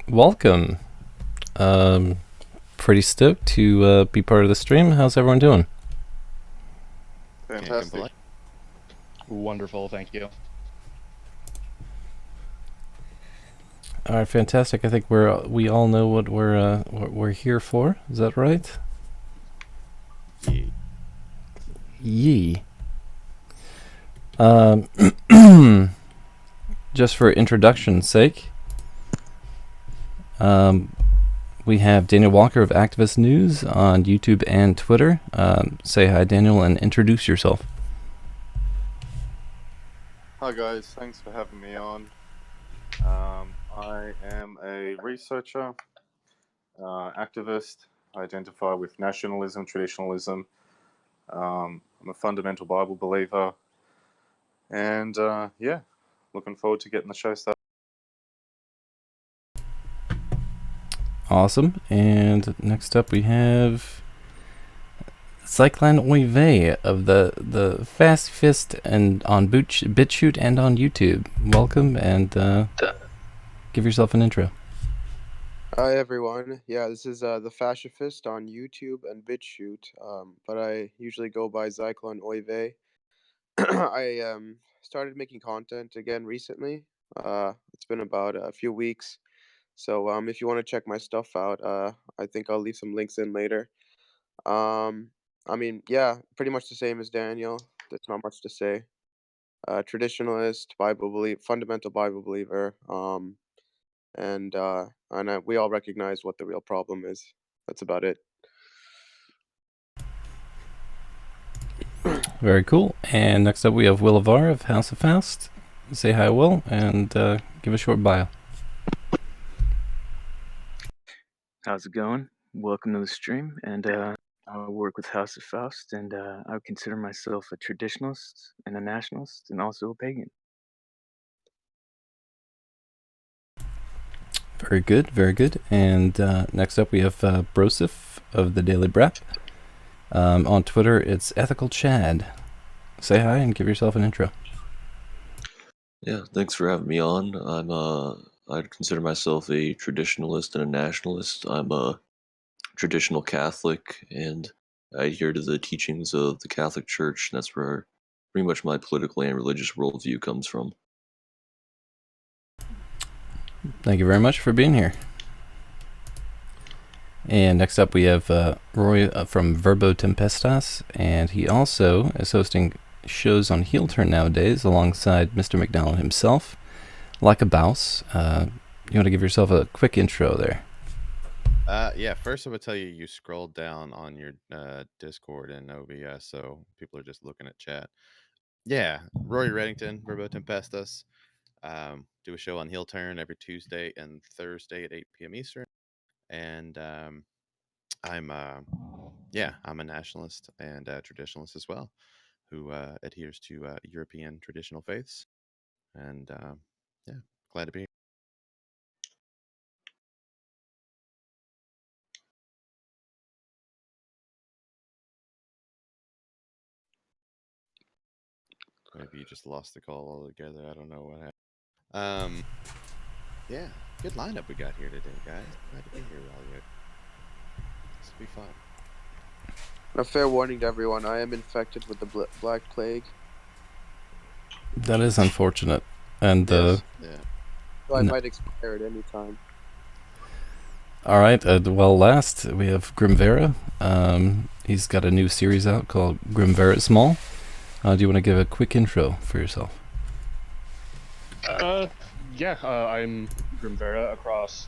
Welcome. Um, Pretty stoked to be part of the stream. How's everyone doing? Fantastic. Wonderful, thank you. All right, fantastic. I think we all know what we're here for. Is that right? Yeah. Yee. Just for introduction's sake, we have Daniel Walker of Activist News on YouTube and Twitter. Say hi, Daniel, and introduce yourself. Hi guys, thanks for having me on. I am a researcher, activist. I identify with nationalism, traditionalism. I'm a fundamental Bible believer, and yeah, looking forward to getting the show started. Awesome. And next up we have Cyclan Oive of the Fast Fist and on BitChute and on YouTube. Welcome and give yourself an intro. Hi everyone. Yeah, this is the Fascifist on YouTube and BitChute, but I usually go by Zyklon Oive. I started making content again recently. It's been about a few weeks, so if you want to check my stuff out, I think I'll leave some links in later. Um, I mean, yeah, pretty much the same as Daniel. There's not much to say. Traditionalist, fundamental Bible believer. And we all recognize what the real problem is. That's about it. Very cool. And next up we have Will Avar of House of Faust. Say hi, Will, and give a short bio. How's it going? Welcome to the stream, and I work with House of Faust, and I would consider myself a traditionalist and a nationalist, and also a pagan. Very good, very good. And next up we have Brosif of the Daily Breath. On Twitter it's Ethical Chad. Say hi and give yourself an intro. Yeah, thanks for having me on. I'd consider myself a traditionalist and a nationalist. I'm a traditional Catholic, and I adhere to the teachings of the Catholic Church. And that's where pretty much my political and religious worldview comes from. Thank you very much for being here. And next up we have Roy from Verbo Tempestas, and he also is hosting shows on Heel Turn nowadays alongside Mr. McDonald himself, like a bouse. You want to give yourself a quick intro there? Yeah, first I would tell you, you scroll down on your Discord and OBS, so people are just looking at chat. Yeah, Rory Reddington, Verbo Tempestus. Do a show on Heel Turn every Tuesday and Thursday at 8 p.m. Eastern. And I'm a nationalist and traditionalist as well, who adheres to European traditional faiths. And yeah, glad to be here. Maybe you just lost the call altogether. I don't know what happened. Yeah, good lineup we got here today, guys. Glad to be here with all you. This will be fun. A fair warning to everyone: I am infected with the Black Plague. That is unfortunate. And yeah. So I might expire at any time. All right. Well, last we have Grimvera. He's got a new series out called Grimvera Small. Do you want to give a quick intro for yourself? I'm Grimvera across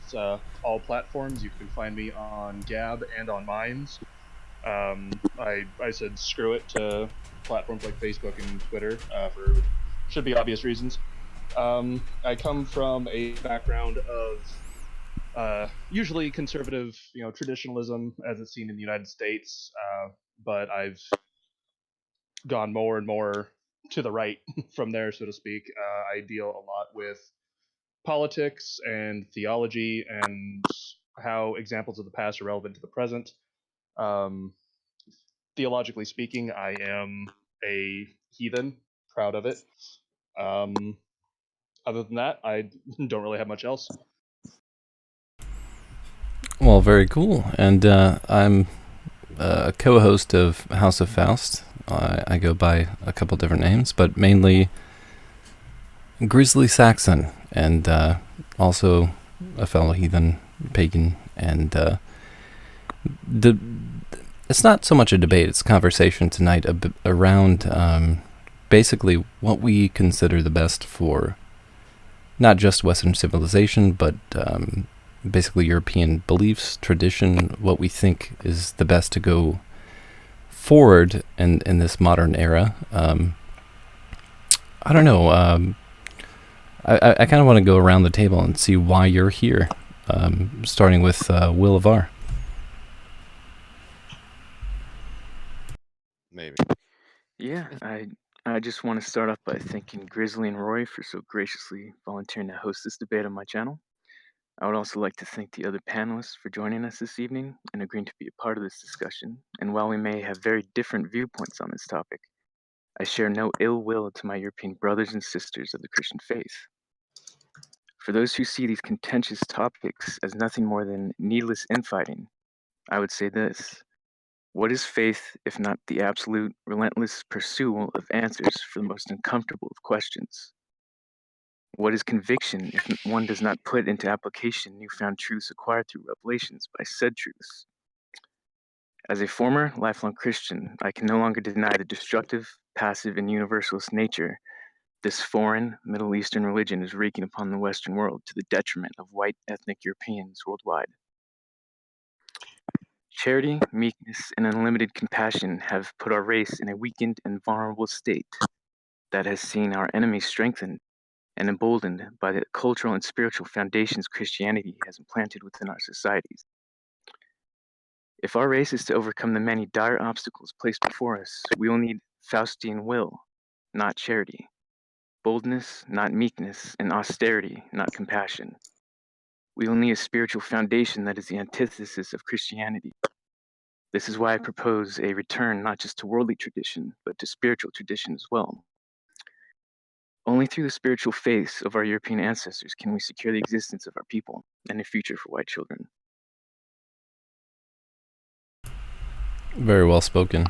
all platforms. You can find me on Gab and on Minds. I said screw it to platforms like Facebook and Twitter for should be obvious reasons. I come from a background of usually conservative, traditionalism as it's seen in the United States, but I've gone more and more to the right from there, so to speak. I deal a lot with politics and theology and how examples of the past are relevant to the present. Theologically speaking, I am a heathen, proud of it. Other than that, I don't really have much else. Well, very cool. And I'm a co-host of House of Faust. I go by a couple different names, but mainly Grizzly Saxon, and also a fellow heathen pagan. And the it's not so much a debate; it's a conversation tonight around basically what we consider the best for not just Western civilization, but basically European beliefs, tradition, what we think is the best to go forward in this modern era. I don't know. I kind of want to go around the table and see why you're here, starting with Will of R. Maybe. Yeah, I just want to start off by thanking Grizzly and Roy for so graciously volunteering to host this debate on my channel. I would also like to thank the other panelists for joining us this evening and agreeing to be a part of this discussion. And while we may have very different viewpoints on this topic, I share no ill will to my European brothers and sisters of the Christian faith. For those who see these contentious topics as nothing more than needless infighting, I would say this. What is faith if not the absolute, relentless pursuit of answers for the most uncomfortable of questions? What is conviction if one does not put into application newfound truths acquired through revelations by said truths? As a former lifelong Christian, I can no longer deny the destructive, passive, and universalist nature this foreign Middle Eastern religion is wreaking upon the Western world to the detriment of white ethnic Europeans worldwide. Charity, meekness, and unlimited compassion have put our race in a weakened and vulnerable state that has seen our enemies strengthened and emboldened by the cultural and spiritual foundations Christianity has implanted within our societies. If our race is to overcome the many dire obstacles placed before us, we will need Faustian will, not charity, boldness, not meekness, and austerity, not compassion. We will need a spiritual foundation that is the antithesis of Christianity. This is why I propose a return not just to worldly tradition, but to spiritual tradition as well. Only through the spiritual faith of our European ancestors can we secure the existence of our people and a future for white children. Very well spoken.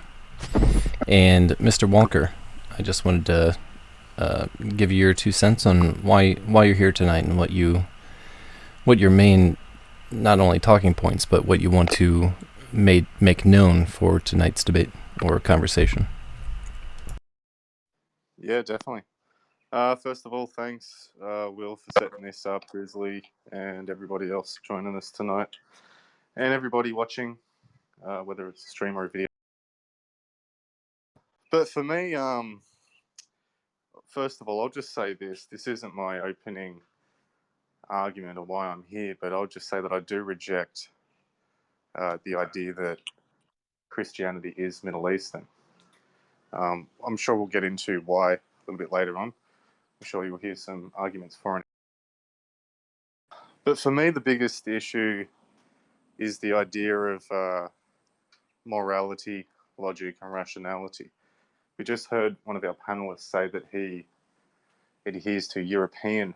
And Mr. Walker, I just wanted to give you your 2 cents on why you're here tonight and what your main, not only talking points, but what you want to make known for tonight's debate or conversation. Yeah, definitely. First of all, thanks, Will, for setting this up, Grizzly, and everybody else joining us tonight, and everybody watching, whether it's a stream or a video. But for me, first of all, I'll just say this. This isn't my opening argument or why I'm here, but I'll just say that I do reject the idea that Christianity is Middle Eastern. I'm sure we'll get into why a little bit later on. I'm sure you'll hear some arguments for it. But for me, the biggest issue is the idea of morality, logic, and rationality. We just heard one of our panelists say that he adheres to European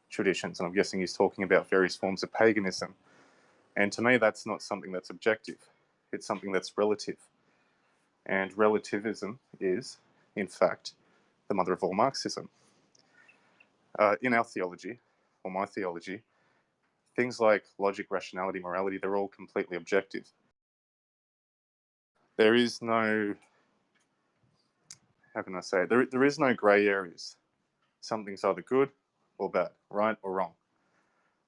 traditions, and I'm guessing he's talking about various forms of paganism. And to me, that's not something that's objective. It's something that's relative. And relativism is, in fact, the mother of all Marxism. In our theology, or my theology, things like logic, rationality, morality, they're all completely objective. There is no, how can I say it? There is no grey areas. Something's either good or bad, right or wrong.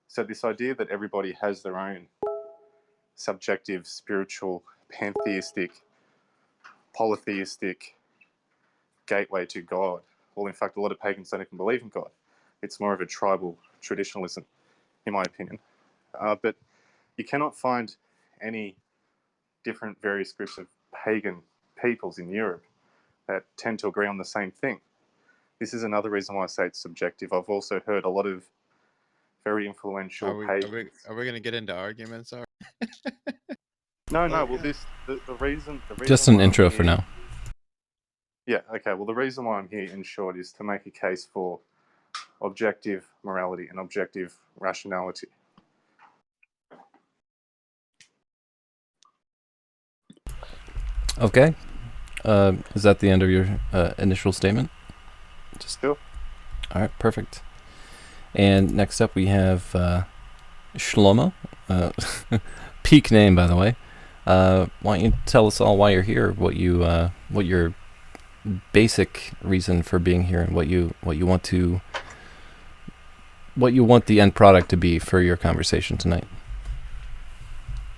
So this idea that everybody has their own subjective, spiritual, pantheistic, polytheistic gateway to God. Well, in fact, a lot of pagans don't even believe in God. It's more of a tribal traditionalism, in my opinion. But you cannot find any different various groups of pagan peoples in Europe that tend to agree on the same thing. This is another reason why I say it's subjective. I've also heard a lot of very influential pagans. Are we going to get into arguments? No. Well, Well, the reason Just an why I'm intro for here. now. Yeah. Okay. Well, the reason why I'm here, in short, is to make a case for objective morality and objective rationality. Okay. Is that the end of your initial statement? Sure. All right, perfect. And next up we have Shlomo. Peak name, by the way. Why don't you tell us all why you're here, what your basic reason for being here, and what you want the end product to be for your conversation tonight.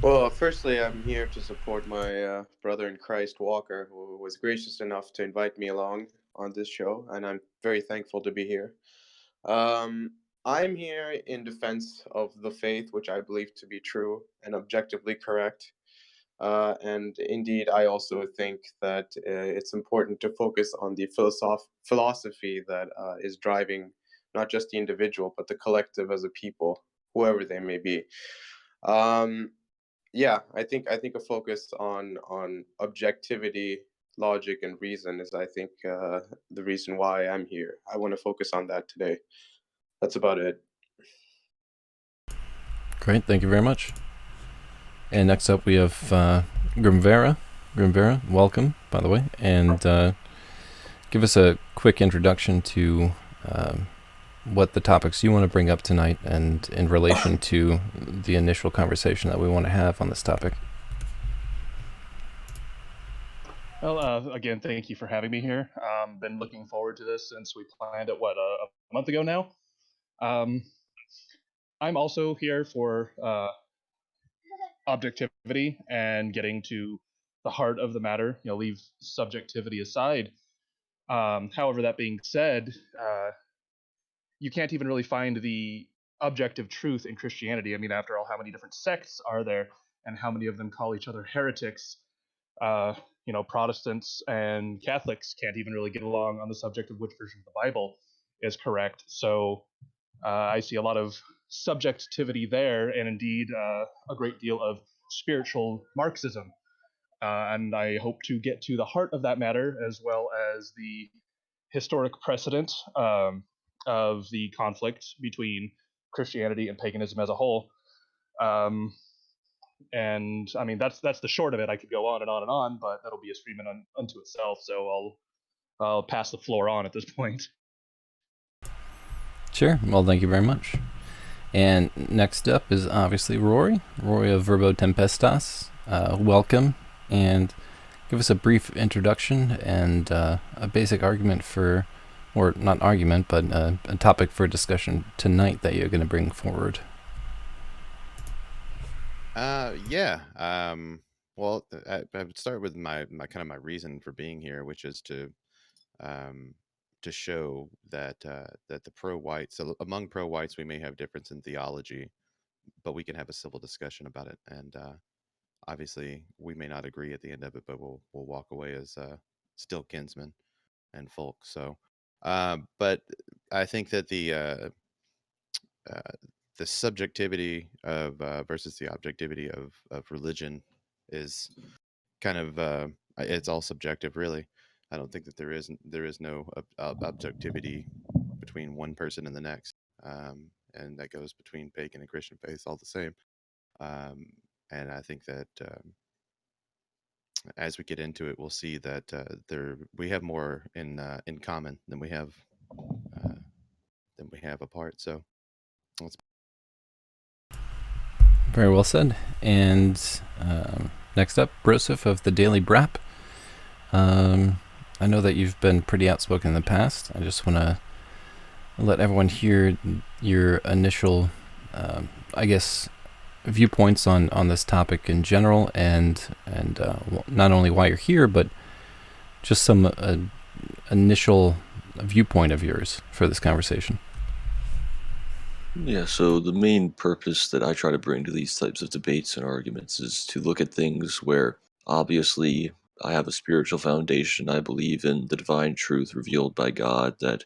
Well, firstly, I'm here to support my brother in Christ, Walker, who was gracious enough to invite me along on this show, and I'm very thankful to be here. Um, I'm here in defense of the faith, which I believe to be true and objectively correct. And indeed, I also think that it's important to focus on the philosophy that is driving not just the individual, but the collective as a people, whoever they may be. Um, yeah, I think a focus on objectivity, logic, and reason is, I think, the reason why I'm here. I want to focus on that today. That's about it. Great, thank you very much. And next up we have Grimvera. Grimvera, welcome, by the way, and give us a quick introduction to what the topics you want to bring up tonight, and in relation to the initial conversation that we want to have on this topic. Well, again, thank you for having me here. Been looking forward to this since we planned it, a month ago now. I'm also here for objectivity and getting to the heart of the matter. Leave subjectivity aside. However, that being said, you can't even really find the objective truth in Christianity. I mean, after all, how many different sects are there, and how many of them call each other heretics? Protestants and Catholics can't even really get along on the subject of which version of the Bible is correct. So I see a lot of subjectivity there, and indeed a great deal of spiritual Marxism. And I hope to get to the heart of that matter, as well as the historic precedent of the conflict between Christianity and paganism as a whole. Um, and I mean, that's the short of it. I could go on and on and on, but that'll be a stream unto itself. So I'll pass the floor on at this point. Sure. Well, thank you very much. And next up is obviously Rory. Rory of Verbo Tempestas. Welcome, and give us a brief introduction and a basic argument for, or not argument, but a topic for discussion tonight that you're going to bring forward. Yeah. Well, I would start with my kind of my reason for being here, which is to show that that the pro-whites, so among pro-whites, we may have difference in theology, but we can have a civil discussion about it. And obviously, we may not agree at the end of it, but we'll walk away as still kinsmen and folk. So, but I think that the subjectivity of versus the objectivity of religion is kind of it's all subjective, really. I don't think that there is no objectivity between one person and the next, and that goes between pagan and Christian faiths all the same. And I think that as we get into it, we'll see that we have more in common than we have apart. So let's. Very well said. And next up, Broseph of the Daily Brap. I know that you've been pretty outspoken in the past. I just want to let everyone hear your initial, I guess, viewpoints on this topic in general, and not only why you're here, but just some initial viewpoint of yours for this conversation. Yeah, so the main purpose that I try to bring to these types of debates and arguments is to look at things where obviously I have a spiritual foundation. I believe in the divine truth revealed by God that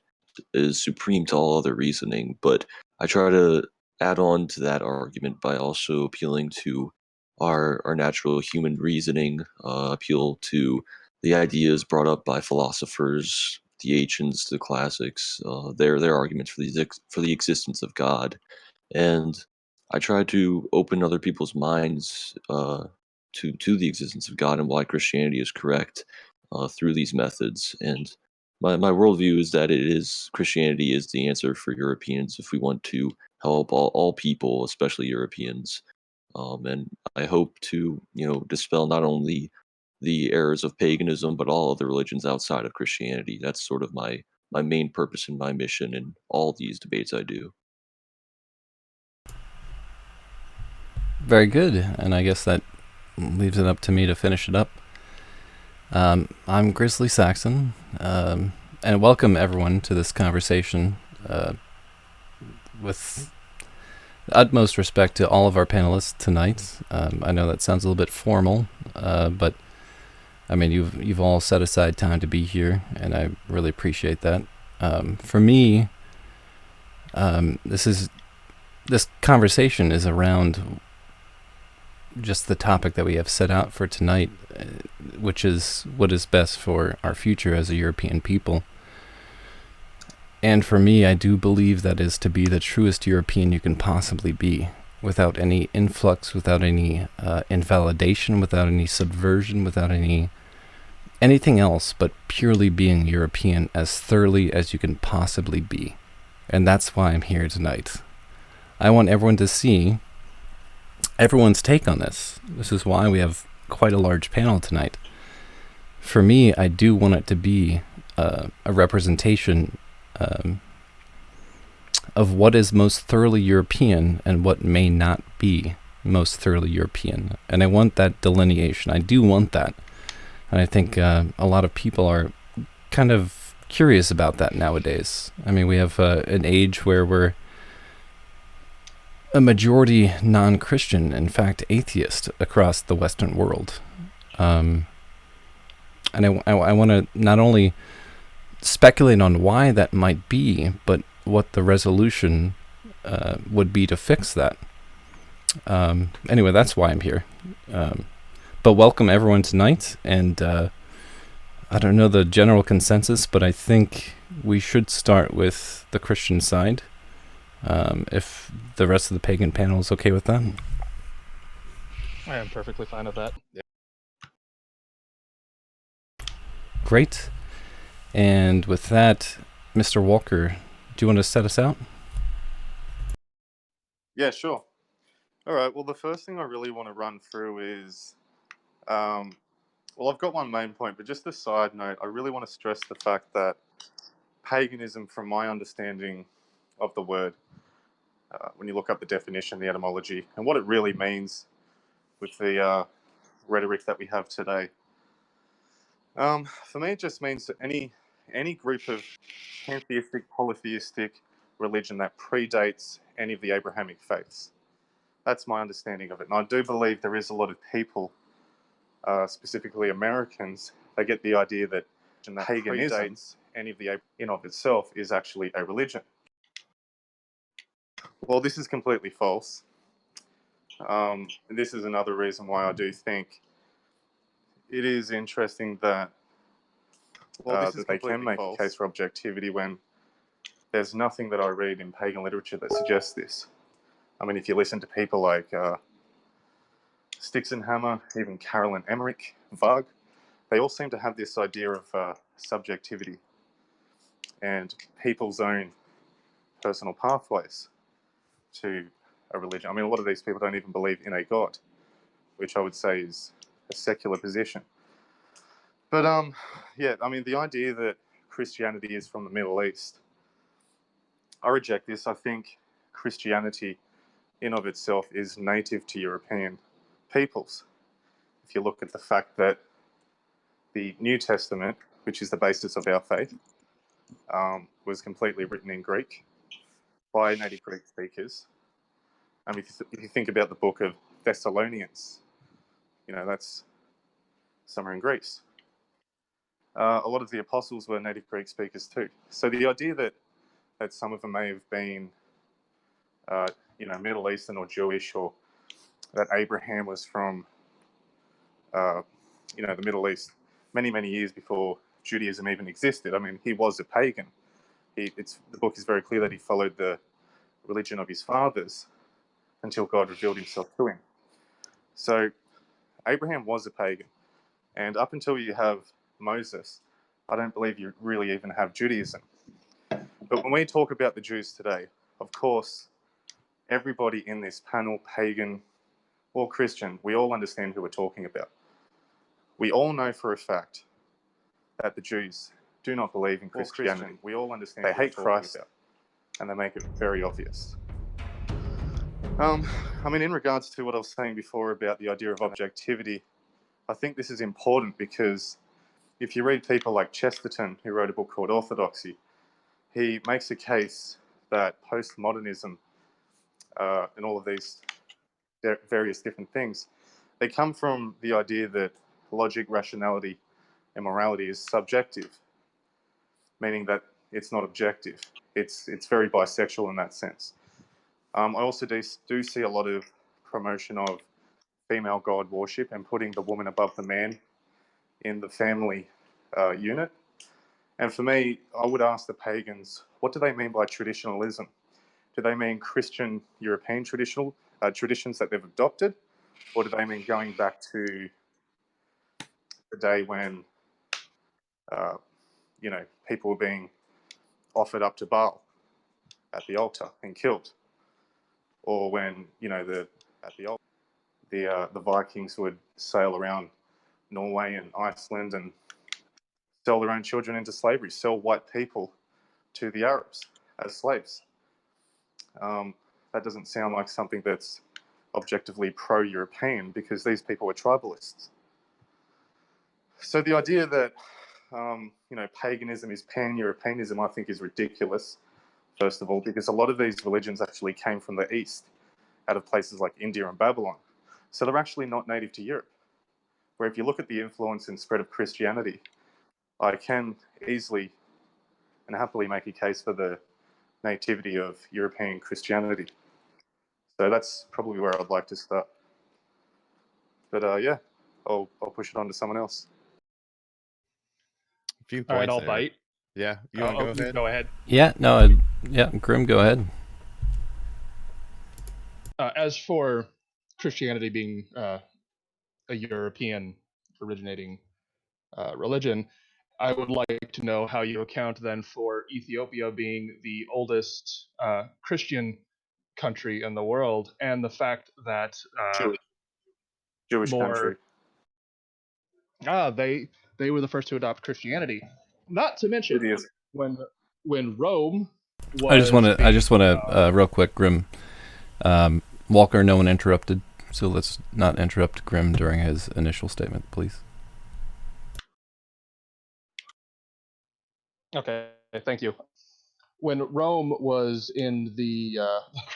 is supreme to all other reasoning, but I try to add on to that argument by also appealing to our natural human reasoning, appeal to the ideas brought up by philosophers, the ancients, the classics, their arguments for the existence of God, and I try to open other people's minds to the existence of God and why Christianity is correct through these methods. And my worldview is that Christianity is the answer for Europeans if we want to help all people, especially Europeans. And I hope to, dispel not only the errors of paganism, but all other religions outside of Christianity. That's sort of my main purpose and my mission in all these debates I do. Very good, and I guess that leaves it up to me to finish it up. I'm Grizzly Saxon, and welcome everyone to this conversation with utmost respect to all of our panelists tonight. I know that sounds a little bit formal, but I mean, you've all set aside time to be here, and I really appreciate that. For me, this conversation is around just the topic that we have set out for tonight, which is what is best for our future as a European people. And for me, I do believe that is to be the truest European you can possibly be, without any influx, without any invalidation, without any subversion, without anything else, but purely being European as thoroughly as you can possibly be. And that's why I'm here tonight. I want everyone to see everyone's take on this. This is why we have quite a large panel tonight. For me, I do want it to be a representation of what is most thoroughly European and what may not be most thoroughly European. And I want that delineation. I do want that. And I think a lot of people are kind of curious about that nowadays. I mean, we have an age where we're a majority non-Christian, in fact, atheist across the Western world. And I want to not only speculate on why that might be, but what the resolution would be to fix that. Anyway, that's why I'm here. But welcome everyone tonight, and I don't know the general consensus, but I think we should start with the Christian side, if the rest of the pagan panel is okay with that. I am perfectly fine with that. Yeah. Great. And with that, Mr. Walker, do you want to set us out? Yeah, sure. All right. Well, the first thing I really want to run through is, well, I've got one main point, but just a side note, I really want to stress the fact that paganism, from my understanding of the word, when you look up the definition, the etymology, and what it really means with the rhetoric that we have today, for me, it just means that any group of pantheistic, polytheistic religion that predates any of the Abrahamic faiths. That's my understanding of it. And I do believe there is a lot of people, specifically Americans, that get the idea that paganism, any of the in of itself, is actually a religion. Well, this is completely false. This is another reason why I do think it is interesting that that they can make a case for objectivity when there's nothing that I read in pagan literature that suggests this. I mean, if you listen to people like Styx and Hammer, even Carolyn Emmerich, Varg, they all seem to have this idea of subjectivity and people's own personal pathways to a religion. I mean, a lot of these people don't even believe in a god, which I would say is a secular position. But yeah, I mean, the idea that Christianity is from the Middle East, I reject this. I think Christianity in of itself is native to European peoples. If you look at the fact that the New Testament, which is the basis of our faith, was completely written in Greek by native Greek speakers. I mean, if you think about the book of Thessalonians, that's somewhere in Greece. A lot of the apostles were native Greek speakers too. So the idea that some of them may have been, Middle Eastern or Jewish, or that Abraham was from, the Middle East many, many years before Judaism even existed. I mean, he was a pagan. The book is very clear that he followed the religion of his fathers until God revealed himself to him. So Abraham was a pagan. And up until you have Moses, I don't believe you really even have Judaism. But when we talk about the Jews today, of course, everybody in this panel, pagan or Christian, we all understand who we're talking about. We all know for a fact that the Jews do not believe in Christianity. We all understand they hate Christ, and they make it very obvious. I mean, in regards to what I was saying before about the idea of objectivity, I think this is important because if you read people like Chesterton, who wrote a book called Orthodoxy, he makes a case that postmodernism and all of these various different things, they come from the idea that logic, rationality, and morality is subjective, meaning that it's not objective. It's very bisexual in that sense. I also do see a lot of promotion of female god worship and putting the woman above the man in the family unit. And for me, I would ask the pagans, what do they mean by traditionalism? Do they mean Christian European traditions that they've adopted? Or do they mean going back to the day when, people were being offered up to Baal at the altar and killed? Or when, the Vikings would sail around Norway and Iceland and sell their own children into slavery, sell white people to the Arabs as slaves. That doesn't sound like something that's objectively pro-European, because these people were tribalists. So the idea that paganism is pan-Europeanism, I think, is ridiculous, first of all, because a lot of these religions actually came from the East, out of places like India and Babylon. So they're actually not native to Europe. Where if you look at the influence and spread of Christianity, I can easily and happily make a case for the nativity of European Christianity. So that's probably where I'd like to start. But I'll push it on to someone else. A few All right, points I'll there. bite. Yeah, you want to go ahead? Go ahead. Yeah, no, Grim, go ahead. As for Christianity being a European originating religion, I would like to know how you account then for Ethiopia being the oldest Christian country in the world, and the fact that Jewish country. They were the first to adopt Christianity. Not to mention when Rome was. I just want to real quick, Grim. Walker, no one interrupted, so let's not interrupt Grim during his initial statement, please. Okay, thank you. When Rome was in the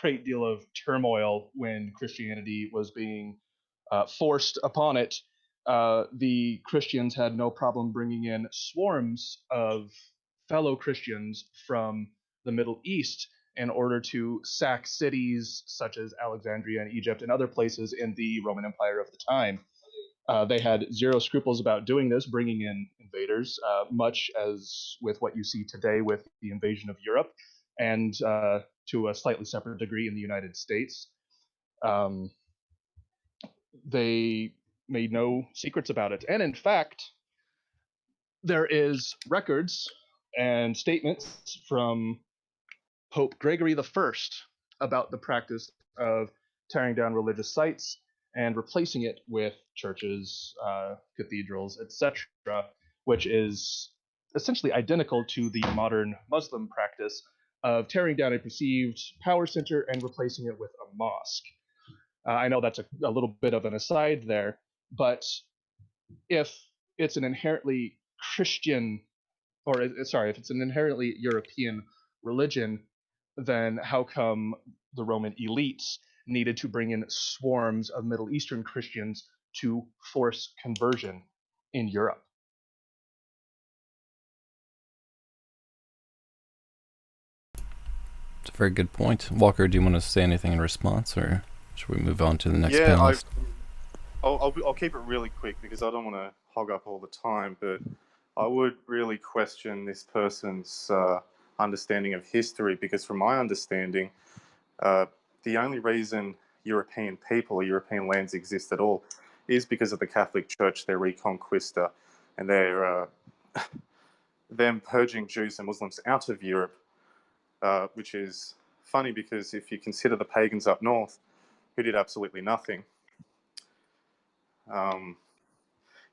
great deal of turmoil when Christianity was being forced upon it, the Christians had no problem bringing in swarms of fellow Christians from the Middle East in order to sack cities such as Alexandria and Egypt and other places in the Roman Empire of the time. They had zero scruples about doing this, bringing in invaders, much as with what you see today with the invasion of Europe, and to a slightly separate degree in the United States. They made no secrets about it. And in fact, there is records and statements from Pope Gregory I about the practice of tearing down religious sites and replacing it with churches, cathedrals, etc., which is essentially identical to the modern Muslim practice of tearing down a perceived power center and replacing it with a mosque. I know that's a little bit of an aside there, but if it's an inherently Christian, or if it's an inherently European religion, then how come the Roman elites needed to bring in swarms of Middle Eastern Christians to force conversion in Europe? It's a very good point. Walker, do you want to say anything in response, or should we move on to the next panelist? I'll keep it really quick because I don't want to hog up all the time, but I would really question this person's understanding of history, because from my understanding, the only reason European people or European lands exist at all is because of the Catholic Church, their Reconquista, and their them purging Jews and Muslims out of Europe, which is funny because if you consider the pagans up north, who did absolutely nothing.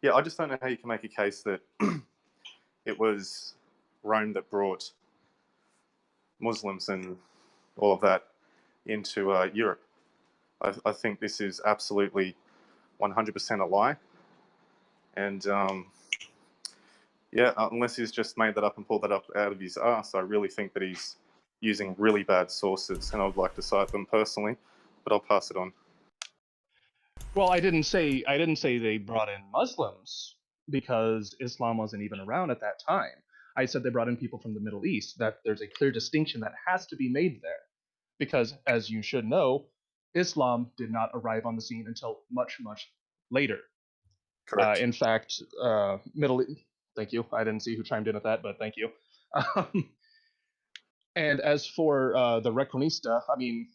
Yeah, I just don't know how you can make a case that it was Rome that brought Muslims and all of that into Europe. I think this is absolutely 100% a lie. And yeah, unless he's just made that up and pulled that up out of his ass, I really think that he's using really bad sources, and I would like to cite them personally, but I'll pass it on. Well, I didn't say they brought in Muslims because Islam wasn't even around at that time. I said they brought in people from the Middle East. That there's a clear distinction that has to be made there, because as you should know, Islam did not arrive on the scene until much later. Correct. In fact, Thank you. I didn't see who chimed in at that, but thank you. And as for the Reconquista, I mean,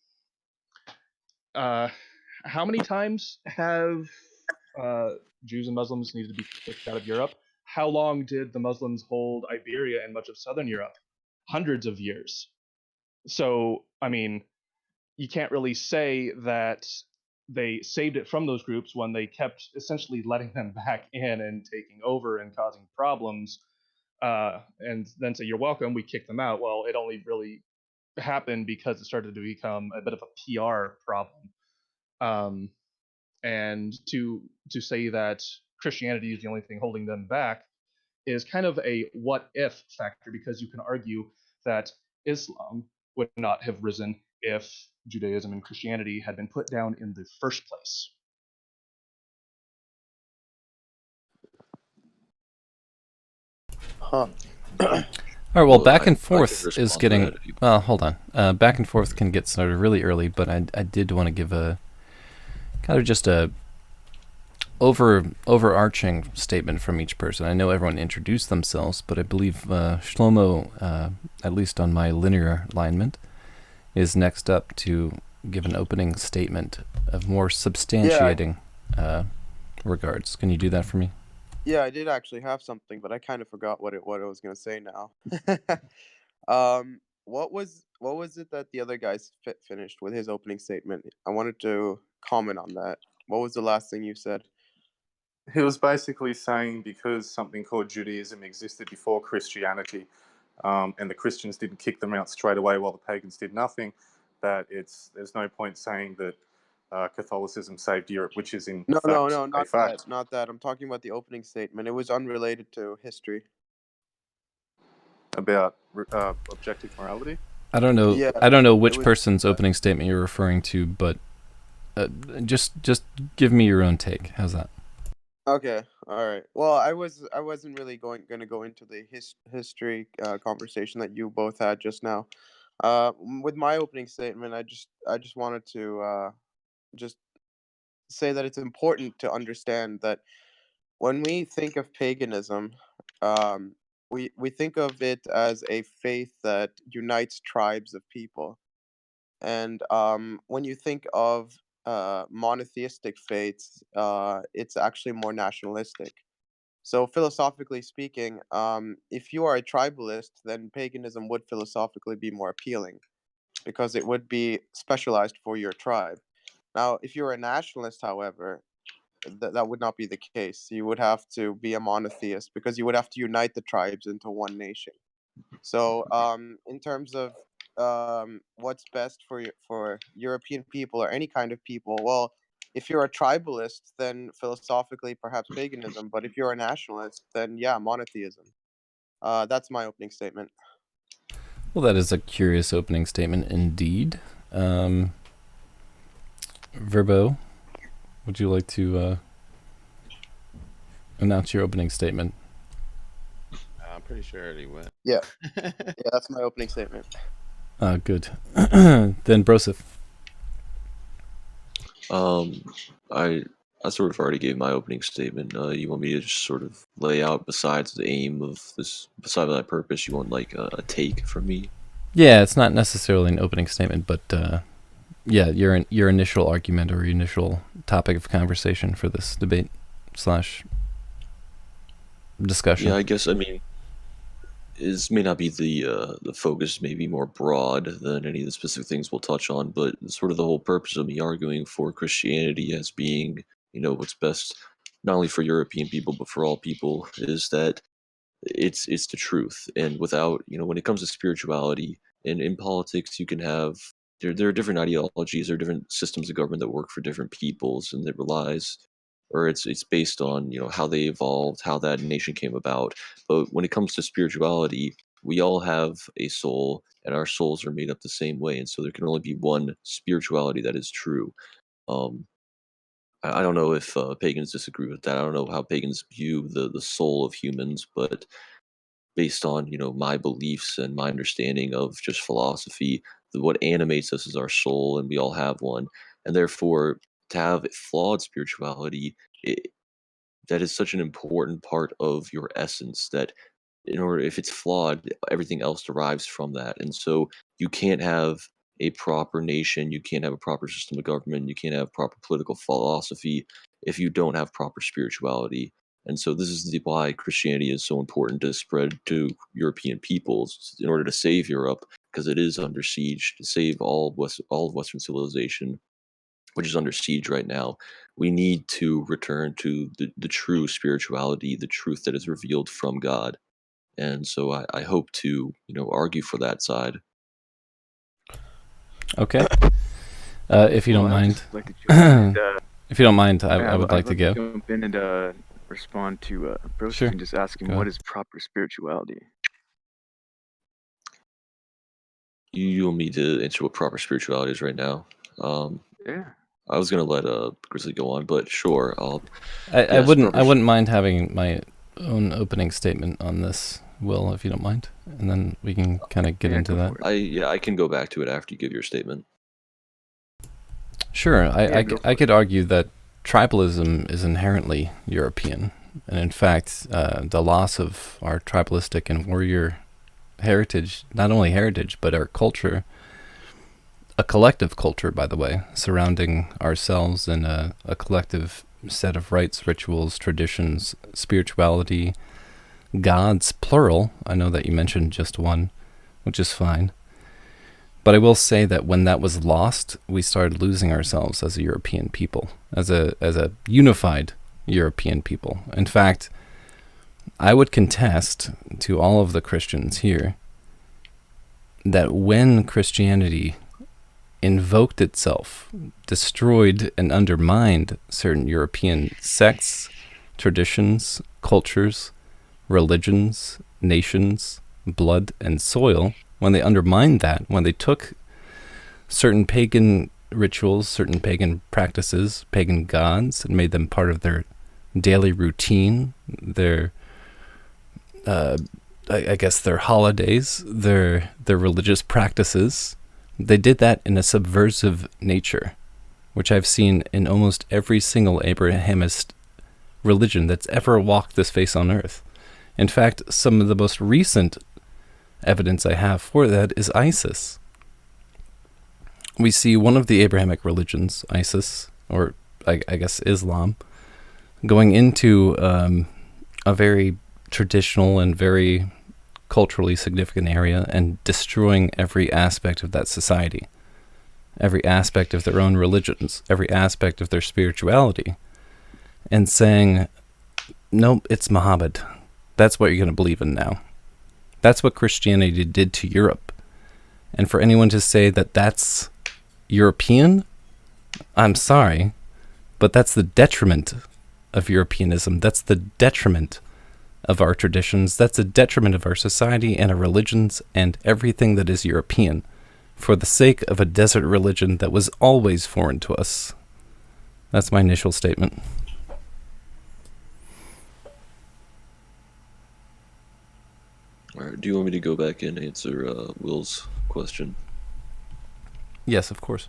how many times have Jews and Muslims needed to be kicked out of Europe? How long did the Muslims hold Iberia and much of southern Europe? Hundreds of years. So, I mean, you can't really say that they saved it from those groups when they kept essentially letting them back in and taking over and causing problems, and then say, you're welcome, we kicked them out. Well, it only really happened because it started to become a bit of a PR problem. And to say that Christianity is the only thing holding them back is kind of a what if factor, because you can argue that Islam would not have risen if Judaism and Christianity had been put down in the first place. Huh. All right, well, back and I can forth respond is to getting... that if you- Well, hold on. Back and forth can get started really early, but I did want to give a kind of just a overarching statement from each person. I know everyone introduced themselves, but I believe Shlomo, at least on my linear alignment, is next up to give an opening statement of more substantiating regards. Can you do that for me? Yeah, I did actually have something, but I kind of forgot what I was gonna say now. What was it that the other guys finished with his opening statement? I wanted to comment on that. What was the last thing you said? He was basically saying because something called Judaism existed before Christianity, and the Christians didn't kick them out straight away while the pagans did nothing, that there's no point saying that Catholicism saved Europe, which is in No, fact a not that, fact. not that. I'm talking about the opening statement. It was unrelated to history. About objective morality. I don't know. Yeah, I don't know it which was. person's opening statement you're referring to, but just give me your own take. How's that? Okay, all right. Well, I wasn't really gonna go into the history conversation that you both had just now. With my opening statement, I just wanted to just say that it's important to understand that when we think of paganism, we think of it as a faith that unites tribes of people. And when you think of monotheistic faiths, it's actually more nationalistic. So, philosophically speaking, if you are a tribalist, then paganism would philosophically be more appealing because it would be specialized for your tribe. Now, if you're a nationalist, however, that would not be the case. You would have to be a monotheist because you would have to unite the tribes into one nation. So, in terms of what's best for European people or any kind of people, well, if you're a tribalist, then philosophically perhaps paganism. But if you're a nationalist, then yeah, monotheism. That's my opening statement. Well, that is a curious opening statement indeed. Verbo, would you like to announce your opening statement? I'm pretty sure I already went. Yeah, yeah, that's my opening statement. Good. Then Broseph. I sort of already gave my opening statement. You want me to just sort of lay out besides the aim of this, besides that purpose, you want like a take from me? Yeah, it's not necessarily an opening statement, but Yeah, your initial argument or your initial topic of conversation for this debate / discussion. Yeah, I guess, I mean, this may not be the focus, may be more broad than any of the specific things we'll touch on, but sort of the whole purpose of me arguing for Christianity as being, what's best not only for European people but for all people is that it's the truth. And without, when it comes to spirituality and in politics, you can have there are different ideologies, there are different systems of government that work for different peoples, and it relies or it's based on how they evolved, how that nation came about. But when it comes to spirituality, we all have a soul, and our souls are made up the same way, and so there can only be one spirituality that is true. um I don't know if pagans disagree with that. I don't know how pagans view the soul of humans, but based on my beliefs and my understanding of just philosophy, what animates us is our soul, and we all have one. And therefore, to have flawed spirituality, that is such an important part of your essence that in order if it's flawed, everything else derives from that. And so you can't have a proper nation, you can't have a proper system of government, you can't have proper political philosophy if you don't have proper spirituality. And so this is why Christianity is so important to spread to European peoples in order to save Europe, because it is under siege. To save all of Western civilization, which is under siege right now, we need to return to the true spirituality, the truth that is revealed from God. And so I hope to argue for that side. Okay. If you Well, don't I'd mind, just like to jump in and, if you don't mind, I yeah, would I'd like to love go. jump in and respond to Brosis Sure. and just ask him Go what ahead. is proper spirituality. You want me to answer what proper spirituality is right now? Yeah. I was gonna let Grizzly go on, but sure, I yes, wouldn't mind having my own opening statement on this, Will, if you don't mind, and then we can kind of get Yeah, into go that. for it. I can go back to it after you give your statement. Sure. Yeah, go for I it. could argue that tribalism is inherently European, and in fact, the loss of our tribalistic and warrior heritage, not only heritage but our culture, a collective culture, by the way, surrounding ourselves in a collective set of rites, rituals, traditions, spirituality, gods, plural. I know that you mentioned just one, which is fine. But I will say that when that was lost, we started losing ourselves as a European people, as a unified European people. In fact, I would contest to all of the Christians here that when Christianity invoked itself, destroyed and undermined certain European sects, traditions, cultures, religions, nations, blood, and soil, when they undermined that, when they took certain pagan rituals, certain pagan practices, pagan gods, and made them part of their daily routine, their I guess their holidays, their religious practices, they did that in a subversive nature, which I've seen in almost every single Abrahamist religion that's ever walked this face on earth. In fact, some of the most recent evidence I have for that is ISIS. We see one of the Abrahamic religions, ISIS, or I guess Islam, going into a very traditional and very culturally significant area and destroying every aspect of that society, every aspect of their own religions, every aspect of their spirituality, and saying, nope, it's Muhammad. That's what you're going to believe in now. That's what Christianity did to Europe. And for anyone to say that that's European, I'm sorry, but that's the detriment of Europeanism. That's the detriment of our traditions. That's a detriment of our society and our religions and everything that is European, for the sake of a desert religion that was always foreign to us. That's my initial statement. All right, do you want me to go back and answer Will's question? Yes, of course.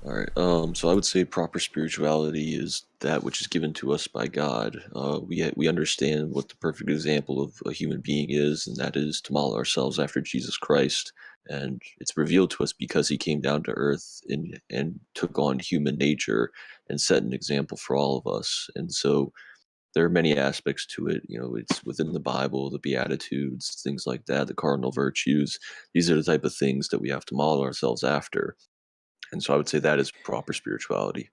All right. So I would say proper spirituality is that which is given to us by God. We understand what the perfect example of a human being is, and that is to model ourselves after Jesus Christ. And it's revealed to us because he came down to earth and took on human nature and set an example for all of us. And so there are many aspects to it. You know, it's within the Bible, the Beatitudes, things like that, the cardinal virtues. These are the type of things that we have to model ourselves after. And so I would say that is proper spirituality.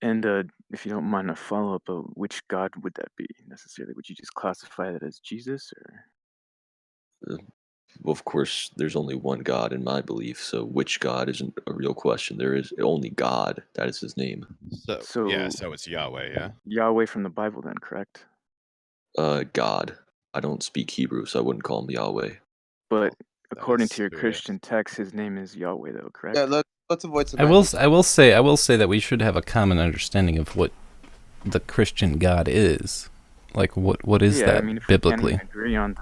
And if you don't mind a follow up, which God would that be necessarily? Would you just classify that as Jesus, or? Uh, Well, of course, there's only one God in my belief, so which God isn't a real question. There is only God. That is his name. So yeah, So so it's Yahweh, yeah. Yahweh from the Bible, then, correct? God. I don't speak Hebrew, so I wouldn't call him Yahweh. But Well, that according is to your serious. Christian text, his name is Yahweh, though, Yeah, correct? let's avoid I will. semantics. I will say that we should have a common understanding of what the Christian God is. Like, what is Yeah, I that mean, if we can't even biblically? agree on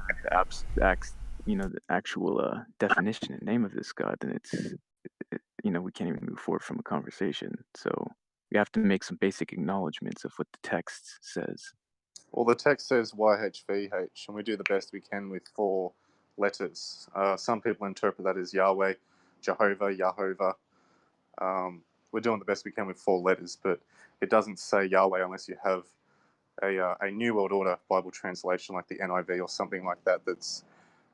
the actual definition and name of this God, then we can't even move forward from a conversation. So we have to make some basic acknowledgments of what the text says. Well, the text says YHVH, and we do the best we can with 4 letters. Some people interpret that as Yahweh, Jehovah, Yahovah. We're doing the best we can with 4 letters, but it doesn't say Yahweh unless you have a New World Order Bible translation like the NIV or something like that that's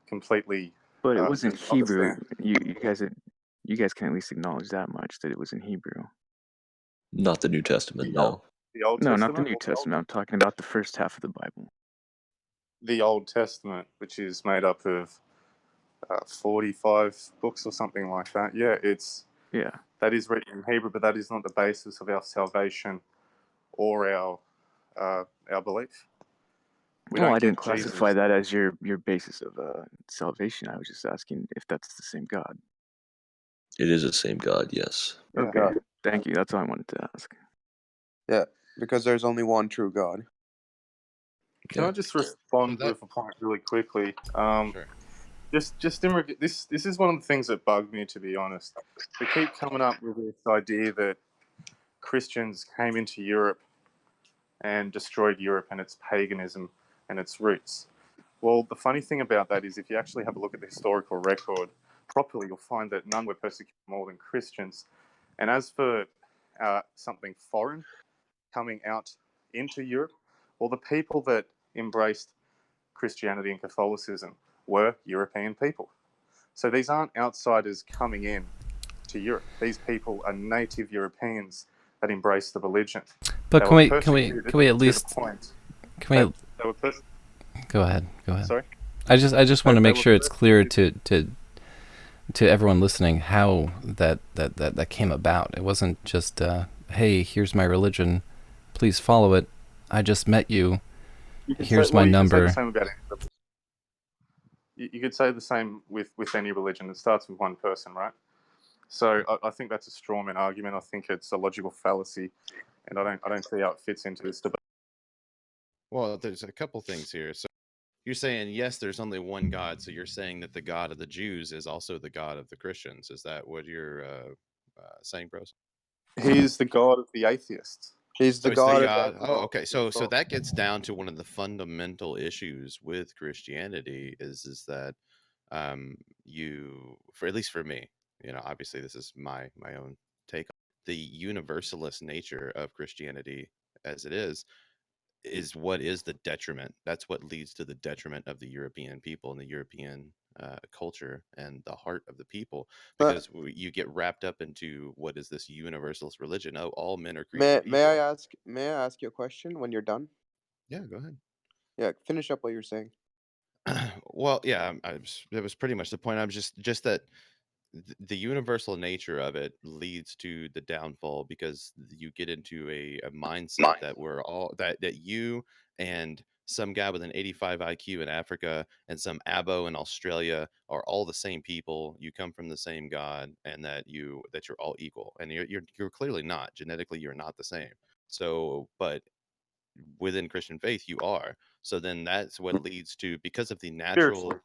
completely But it was in doesn't Hebrew. understand. You guys can at least acknowledge that much, that it was in Hebrew. Not the New Testament, no. The Old No, not the Testament? New Testament. I'm talking about the first half of the Bible. The Old Testament, which is made up of 45 books or something like that. Yeah, Yeah. that is written in Hebrew, but that is not the basis of our salvation or our belief. We Well, don't I didn't get classify Jesus. that as your basis of salvation. I was just asking if that's the same God. It is the same God, yes. Yeah. Okay. Thank you. That's all I wanted to ask. Yeah, because there's only one true God. Can Yeah. I just respond So that with a point really quickly? sure. Just this is one of the things that bugged me, to be honest. We keep coming up with this idea that Christians came into Europe and destroyed Europe and its paganism and its roots. Well, the funny thing about that is if you actually have a look at the historical record properly, you'll find that none were persecuted more than Christians. And as for something foreign coming out into Europe, well, the people that embraced Christianity and Catholicism were European people. So these aren't outsiders coming in to Europe. These people are native Europeans that embraced the religion. But They can were we can we persecuted can we at to the least point can that we they were go ahead? Go ahead. sorry. I just want to They make were sure it's clear persecuted. to everyone listening how that came about. It wasn't just hey, here's my religion, please follow it. I just met you. Here's my You can say the number. same about any religion. You could say the same with any religion. It starts with one person, right? So I think that's a strawman argument. I think it's a logical fallacy, and I don't see how it fits into this debate. Well, there's a couple things here. So you're saying yes, there's only one God. So you're saying that the God of the Jews is also the God of the Christians. Is that what you're saying, bros? He's the God of the atheists. He's So the it's the God of God. Oh, everyone. okay. So that gets down to one of the fundamental issues with Christianity is that you, for at least for me, obviously this is my own take on the universalist nature of Christianity as it is what is the detriment. That's what leads to the detriment of the European people and the European culture and the heart of the people, But because you get wrapped up into what is this universalist religion. Oh, all men are may created may I equal. ask may I ask you a question when you're done? Yeah, go ahead. Yeah, finish up what you're saying. Well, yeah, that was pretty much the point. I'm just that the universal nature of it leads to the downfall because you get into a mindset that we're all that you and some guy with an 85 IQ in Africa and some abo in Australia are all the same people. You come from the same God, and that you're all equal, and you're clearly not. Genetically, you're not the same. So, but within Christian faith, you are. So then that's what leads to, because of the Spiritually, natural.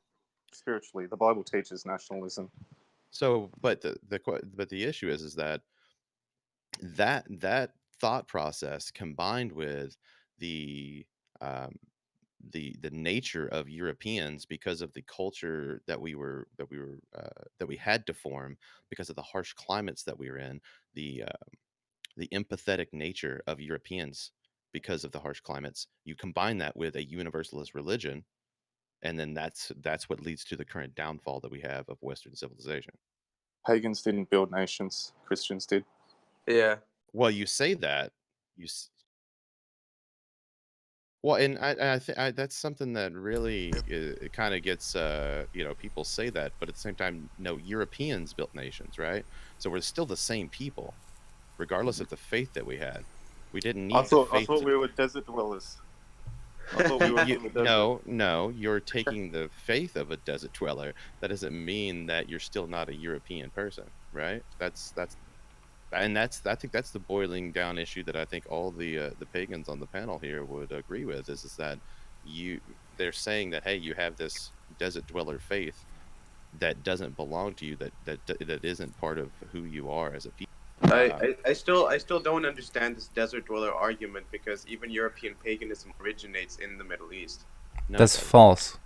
spiritually, the Bible teaches nationalism. So, but but the issue is that that thought process combined with the um, the nature of Europeans because of the culture that we had to form because of the harsh climates that we were in, the empathetic nature of Europeans because of the harsh climates. You combine that with a universalist religion, and then that's what leads to the current downfall that we have of Western civilization. Pagans didn't build nations; Christians did. Yeah. Well, you say that you s- well, and I think that's something that really it kind of gets people say that, but at the same time, no, Europeans built nations, right? So we're still the same people, regardless of the faith that we had. We didn't I need the thought I faith thought to. we were desert dwellers. I thought we were from the desert. No, you're taking the faith of a desert dweller. That doesn't mean that you're still not a European person, right? That's I think that's the boiling down issue that I think all the pagans on the panel here would agree with is that you they're saying that hey, you have this desert dweller faith that doesn't belong to you, that isn't part of who you are as a people. I still don't understand this desert dweller argument because even European paganism originates in the Middle East. No, it That's doesn't. false.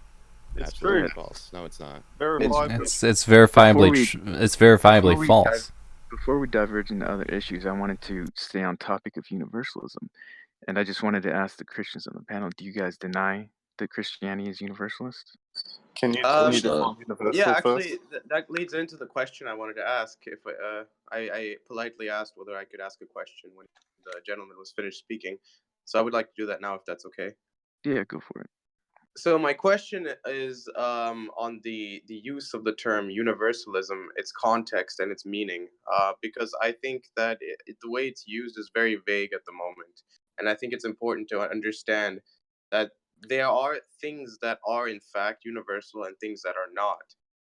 It's Absolutely true. false. No, it's not. Verifiably. It's verifiably it's verifiably before we false. Before we diverge into other issues, I wanted to stay on topic of universalism, and I just wanted to ask the Christians on the panel: do you guys deny that Christianity is universalist? Can you course not. define universal Yeah, first? actually, that leads into the question I wanted to ask. If I politely asked whether I could ask a question when the gentleman was finished speaking, so I would like to do that now, if that's okay. Yeah, go for it. So my question is on the use of the term universalism, its context and its meaning, because I think that the way it's used is very vague at the moment, and I think it's important to understand that there are things that are in fact universal and things that are not.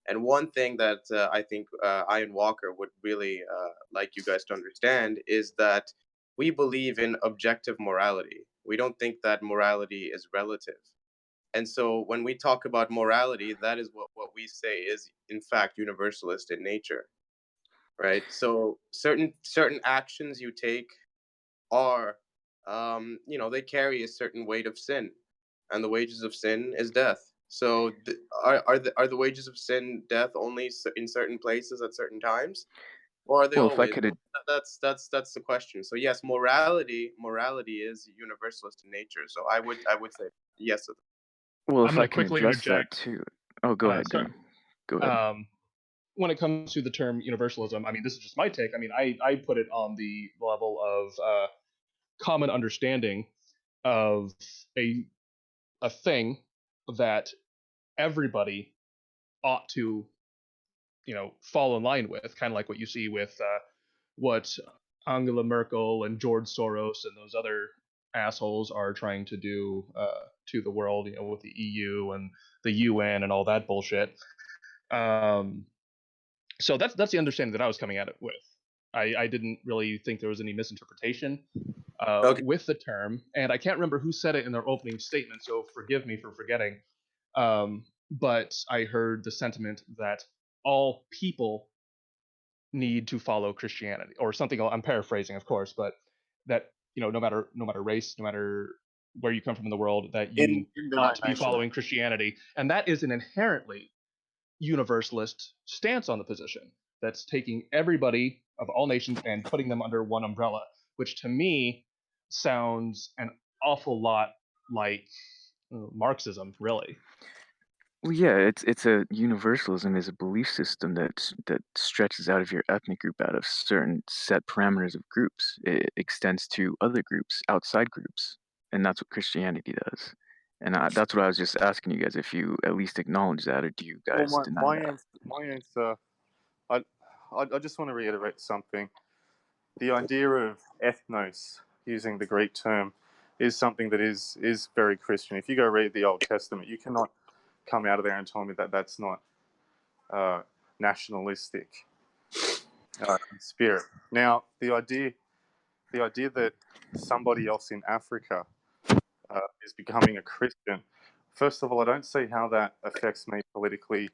And one thing that I think Ian Walker would really like you guys to understand is that we believe in objective morality. We don't think that morality is relative. And so when we talk about morality, that is what we say is in fact universalist in nature, right? So certain actions you take are they carry a certain weight of sin, and the wages of sin is death. So are the wages of sin death only in certain places at certain times, or are they Well, if I always? could, That's the question. So yes, morality is universalist in nature. So I would say yes. well, I'm if going I to can quickly address that interject. too. Oh, go ahead, Sorry. Graham. Go ahead. When it comes to the term universalism, I mean, this is just my take. I mean, I put it on the level of common understanding of a a thing that everybody ought to, fall in line with, kind of like what you see with what Angela Merkel and George Soros and those other assholes are trying to do to the world, with the EU and the UN and all that bullshit. Um, so that's the understanding that I was coming at it with. I didn't really think there was any misinterpretation Okay. with the term, and I can't remember who said it in their opening statement, so forgive me for forgetting. But I heard the sentiment that all people need to follow Christianity, or something. I'm paraphrasing, of course, but that no matter race, no matter where you come from in the world, that you In the ought right to be nation. following Christianity, and that is an inherently universalist stance on the position. That's taking everybody of all nations and putting them under one umbrella, which to me sounds an awful lot like Marxism, really. Well, yeah, it's a universalism is a belief system that stretches out of your ethnic group out of certain set parameters of groups. It extends to other groups, outside groups, and that's what Christianity does. And that's what I was just asking you guys if you at least acknowledge that, or do you Well, guys deny my that? answer, I just want to reiterate something. The idea of ethnos, using the Greek term, is something that is very Christian. If you go read the Old Testament, you cannot come out of there and tell me that that's not nationalistic in spirit. Now, the idea that somebody else in Africa is becoming a Christian. First of all, I don't see how that affects me politically,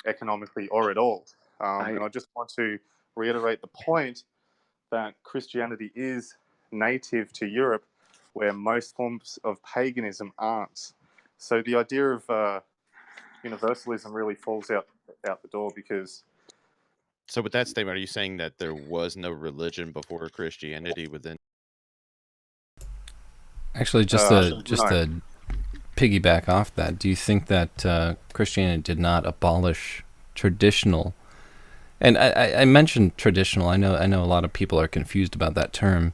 economically, or at all. And I just want to reiterate the point that Christianity is native to Europe, where most forms of paganism aren't. So the idea of universalism really falls out the door, because So with that statement, are you saying that there was no religion before Christianity within? Actually, just no. to piggyback off that, do you think that Christianity did not abolish traditional? And I mentioned traditional. I know a lot of people are confused about that term.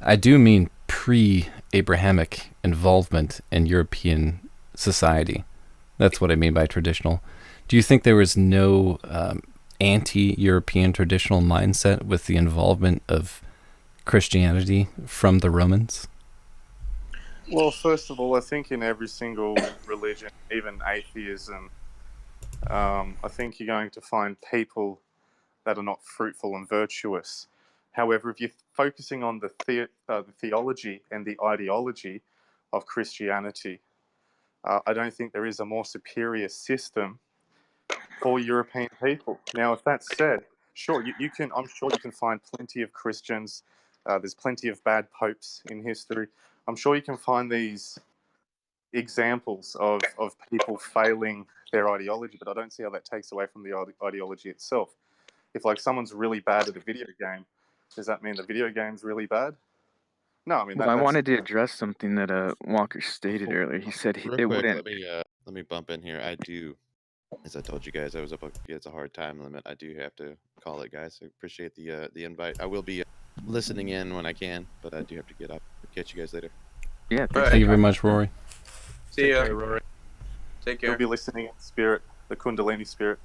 I do mean pre-Abrahamic involvement in European society. That's what I mean by traditional. Do you think there was no anti-European traditional mindset with the involvement of Christianity from the Romans? Well, first of all, I think in every single religion, even atheism, I think you're going to find people that are not fruitful and virtuous. However, if you're focusing on the theology and the ideology of Christianity, I don't think there is a more superior system for European people. Now, if that's said, sure, you can. I'm sure you can find plenty of Christians. There's plenty of bad popes in history. I'm sure you can find these examples of people failing their ideology, but I don't see how that takes away from the ideology itself. If like someone's really bad at a video game, does that mean the video game's really bad? No, I mean Well, I that's wanted to address something that Walker stated earlier. He said Real it quick, wouldn't. let me bump in here. I do, as I told you guys, I was up against a hard time limit. I do have to call it, guys. I appreciate the invite. I will be listening in when I can, but I do have to get up. Catch you guys later. Yeah, Thank you very much, Rory. See Take ya. care, Rory. Take You'll care. be listening in spirit, the Kundalini spirit.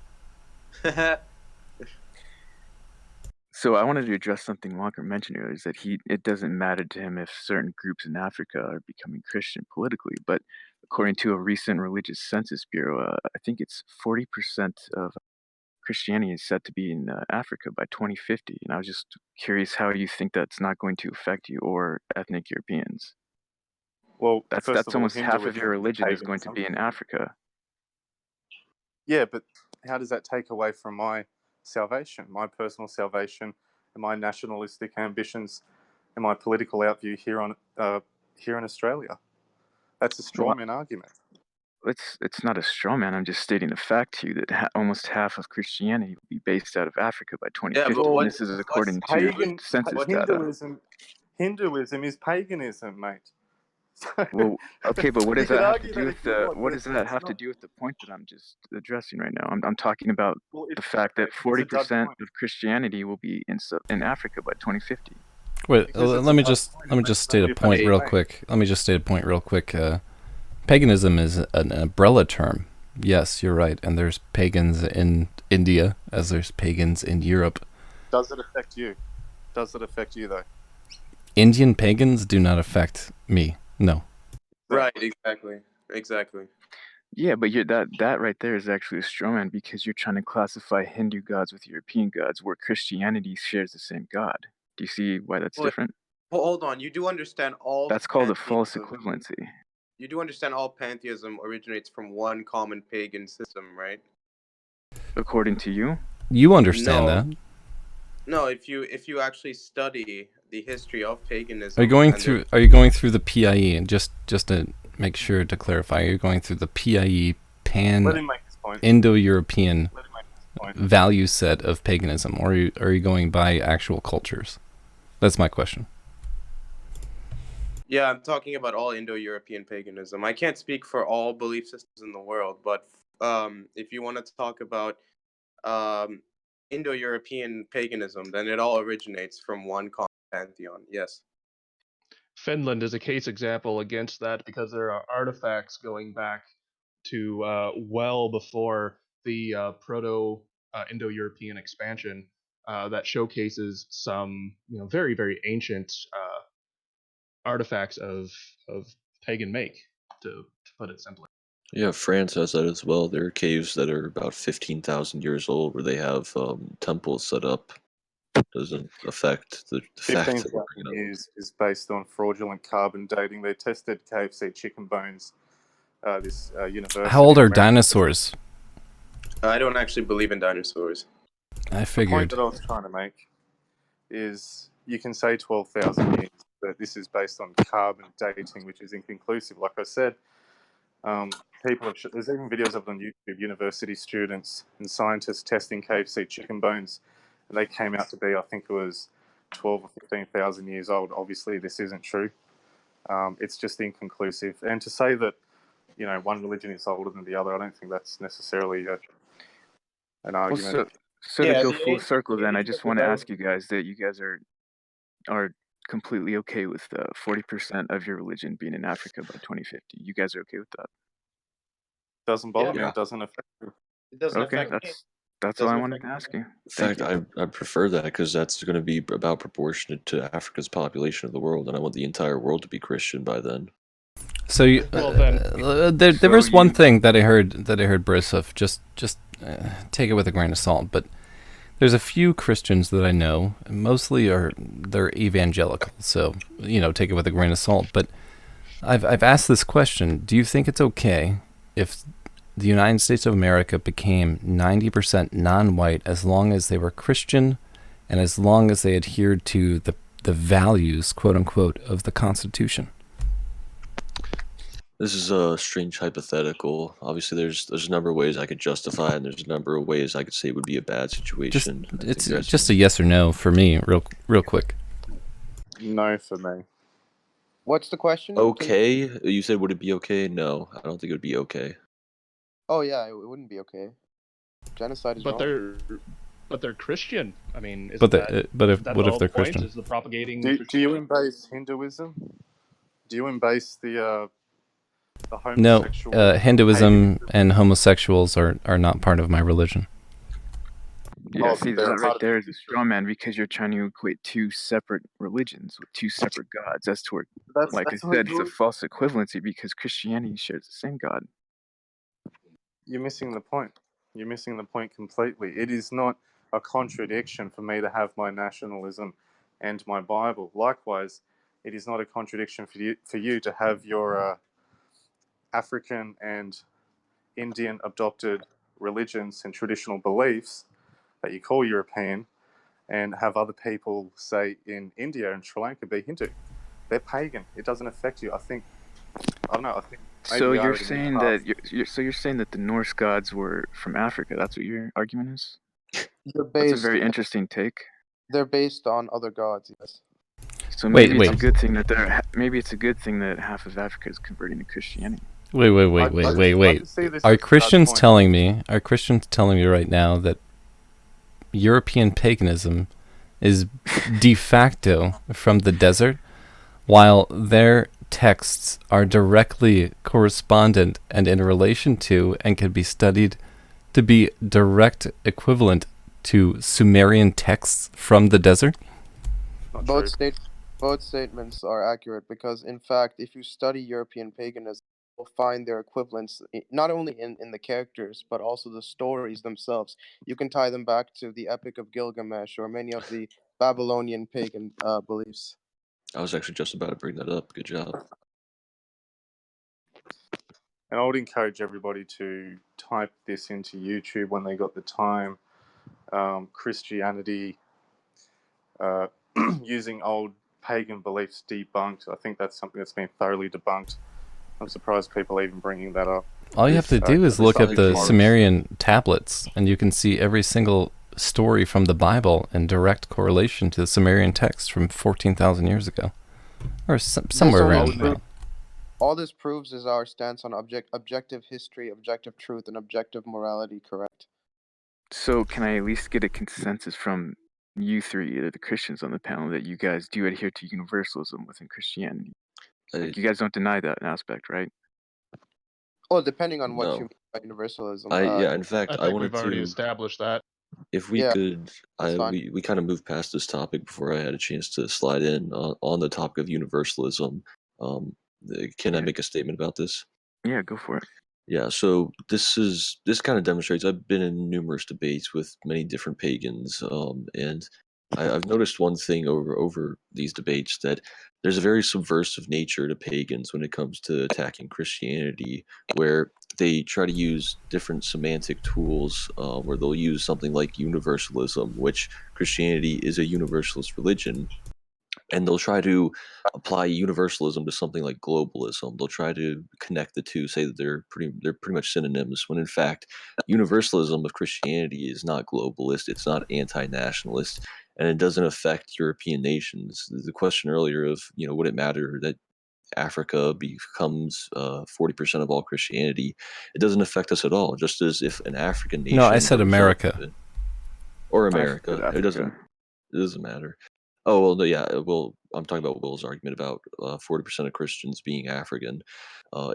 So I wanted to address something Walker mentioned earlier, is that it doesn't matter to him if certain groups in Africa are becoming Christian politically, but according to a recent religious census bureau, I think it's 40% of Christianity is set to be in Africa by 2050. And I was just curious how you think that's not going to affect you or ethnic Europeans. Well, That's first of all, almost half of your Hinduism, religion is going to paganism. be in Africa. Yeah, but how does that take away from my salvation, my personal salvation, and my nationalistic ambitions, and my political outview here in Australia? That's a Well, strawman argument. it's not a straw man. I'm just stating the fact to you that almost half of Christianity will be based out of Africa by 2050. but And this is according to census data. Hinduism is paganism, mate. So Well, okay, but what you does could that have to argue do that with if you want, what but does that it's have to not. do with the point that I'm just addressing right now? I'm talking about Well, the fact that it's a dud 40% point. of Christianity will be in Africa by 2050. Wait, Because it's let a me dud just point, let me it just makes no state a point difference real to me. quick. Paganism is an umbrella term. Yes, you're right. And there's pagans in India, as there's pagans in Europe. Does it affect you? Does it affect you, though? Indian pagans do not affect me. No. Right, exactly. Yeah, but that right there is actually a straw man because you're trying to classify Hindu gods with European gods, where Christianity shares the same God. Do you see why that's Well, different? hold on. You do understand all That's called a false pantheism. equivalency. You do understand all pantheism originates from one common pagan system, right? According to you? You understand No, that. no. If you actually study the history of paganism, Are you going through the PIE? And just to make sure to clarify, are you going through the PIE Let him make his point. Indo-European Let him make his point. value set of paganism, or are you going by actual cultures? That's my question. Yeah, I'm talking about all Indo-European paganism. I can't speak for all belief systems in the world, but if you want to talk about um, Indo-European paganism, then it all originates from one common pantheon. Yes. Finland is a case example against that because there are artifacts going back to well before the proto Indo-European expansion that showcases some very very ancient artifacts of pagan make, to put it simply. Yeah, France has that as well. There are caves that are about 15,000 years old where they have temples set up. Doesn't affect the fact that we're 15,000 bringing up. years is based on fraudulent carbon dating. They tested KFC chicken bones. This university. How old are America. dinosaurs? I don't actually believe in dinosaurs. I The point figured. that I was trying to make is you can say 12,000 years, but this is based on carbon dating, which is inconclusive. Like I said, people have there's even videos of it on YouTube, university students and scientists testing KFC chicken bones, and they came out to be, I think it was 12 or 15,000 years old. Obviously, this isn't true. It's just inconclusive. And to say that, one religion is older than the other, I don't think that's necessarily an argument. Well, so to go full circle, then I just want to ask you guys that you guys are completely okay with 40% of your religion being in Africa by 2050. You guys are okay with that? Doesn't bother me. Yeah. It doesn't affect me. It doesn't Okay, affect me. that's all I wanted to ask you. In Thank fact, I prefer that because that's going to be about proportionate to Africa's population of the world, and I want the entire world to be Christian by then. So you, Well, then- there was one thing that I heard Borisov. Just take it with a grain of salt. But there's a few Christians that I know, mostly they're evangelical. So take it with a grain of salt. But I've asked this question: do you think it's okay if the United States of America became 90% non-white as long as they were Christian and as long as they adhered to the values, quote unquote, of the Constitution? This is a strange hypothetical. Obviously, there's a number of ways I could justify it, and there's a number of ways I could say it would be a bad situation. It's just a yes or no for me, real quick. No for me. What's the question? Okay, you said would it be okay? No, I don't think it would be okay. Oh yeah, it wouldn't be okay. Genocide is But wrong. they're Christian. I mean, But that what if the they're whole point? Christian? Is the propagating? Do you embrace Hinduism? Do you embrace the No, homosexual? Hinduism and homosexuals are not part of my religion. Yeah, Oh, see, they're that part right of there the is a straw man because you're trying to equate two separate religions with two separate gods. That's toward, like I said, it's a false equivalency because Christianity shares the same God. You're missing the point. You're missing the point completely. It is not a contradiction for me to have my nationalism and my Bible. Likewise, it is not a contradiction for you to have your African and Indian adopted religions and traditional beliefs that you call European, and have other people, say in India and Sri Lanka, be Hindu. They're pagan. It doesn't affect you. I think So you're saying that you're saying that the Norse gods were from Africa. That's what your argument is. That's a very interesting take. They're based on other gods. Yes. So maybe it's a good thing that half of Africa is converting to Christianity. Wait. Are Christians telling me right now that European paganism is de facto from the desert, while their texts are directly correspondent and in relation to and can be studied to be direct equivalent to Sumerian texts from the desert? Both statements are accurate because, in fact, if you study European paganism, you'll find their equivalents not only in the characters but also the stories themselves. You can tie them back to the Epic of Gilgamesh or many of the Babylonian pagan beliefs. I was actually just about to bring that up. Good job. And I would encourage everybody to type this into YouTube when they got the time. Christianity using old pagan beliefs debunked. I think that's something that's been thoroughly debunked. I'm surprised people are even bringing that up. All you have to do is look at the Sumerian tablets, and you can see every single story from the Bible in direct correlation to the Sumerian text from 14,000 years ago, or somewhere around there. All this proves is our stance on objective history, objective truth, and objective morality. Correct. So can I at least get a consensus from you three, the Christians on the panel, that you guys do adhere to universalism within Christianity? Like, you guys don't deny that aspect, right? Well, depending on what you mean by universalism. In fact, I think we've already established that. If we could, we kind of moved past this topic before I had a chance to slide in on the topic of universalism. Can I make a statement about this? Yeah, go for it. Yeah, so this kind of demonstrates. I've been in numerous debates with many different pagans, and I've noticed one thing over these debates, that there's a very subversive nature to pagans when it comes to attacking Christianity, where they try to use different semantic tools, where they'll use something like universalism, which Christianity is a universalist religion, and they'll try to apply universalism to something like globalism. They'll try to connect the two, say that they're pretty much synonyms, when in fact universalism of Christianity is not globalist, it's not anti-nationalist, and it doesn't affect European nations. The question earlier of, would it matter that Africa becomes 40% of all Christianity? It doesn't affect us at all. Just as if an African nation No, I said grows up America. or I said America, it Africa. doesn't matter. Oh, well, no, yeah, well, I'm talking about Will's argument about 40% of Christians being African.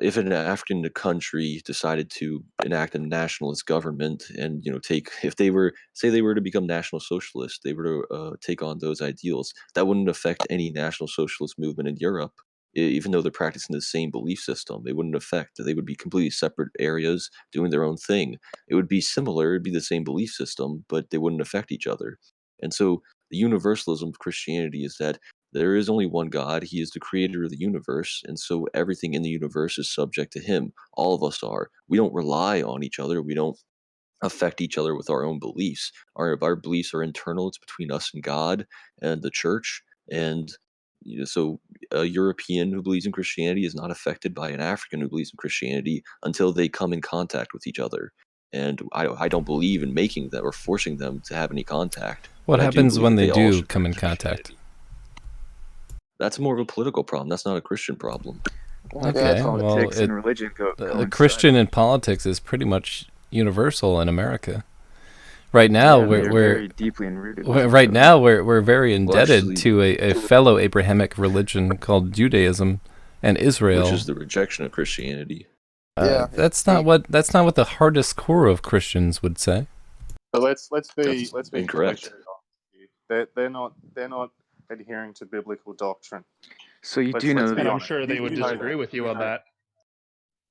If an African country decided to enact a nationalist government and, if they were, say they were to become National Socialist, they were to take on those ideals, that wouldn't affect any National Socialist movement in Europe. Even though they're practicing the same belief system, they wouldn't affect. They would be completely separate areas doing their own thing. It would be similar, it'd be the same belief system, but they wouldn't affect each other. And so the universalism of Christianity is that there is only one God. He is the creator of the universe. And so everything in the universe is subject to him. All of us are. We don't rely on each other. We don't affect each other with our own beliefs. Our beliefs are internal. It's between us and God and the church. And so a European who believes in Christianity is not affected by an African who believes in Christianity until they come in contact with each other. And I don't believe in making them or forcing them to have any contact. What but I do happens believe when that they all do should come in practice contact? Christianity. That's more of a political problem. That's not a Christian problem. Well, Okay, politics well, and religion go coincide. Christian in politics is pretty much universal in America. Right now, Yeah, they're we're very deeply enrooted. right now we're very indebted actually- to a fellow Abrahamic religion called Judaism and Israel. Which is the rejection of Christianity. Yeah, That's not what the hardest core of Christians would say. But let's be That's incorrect. completely honest. They're not adhering to biblical doctrine. So you Let's- do know let's And be I'm honest. sure they would You know disagree that. with you on that.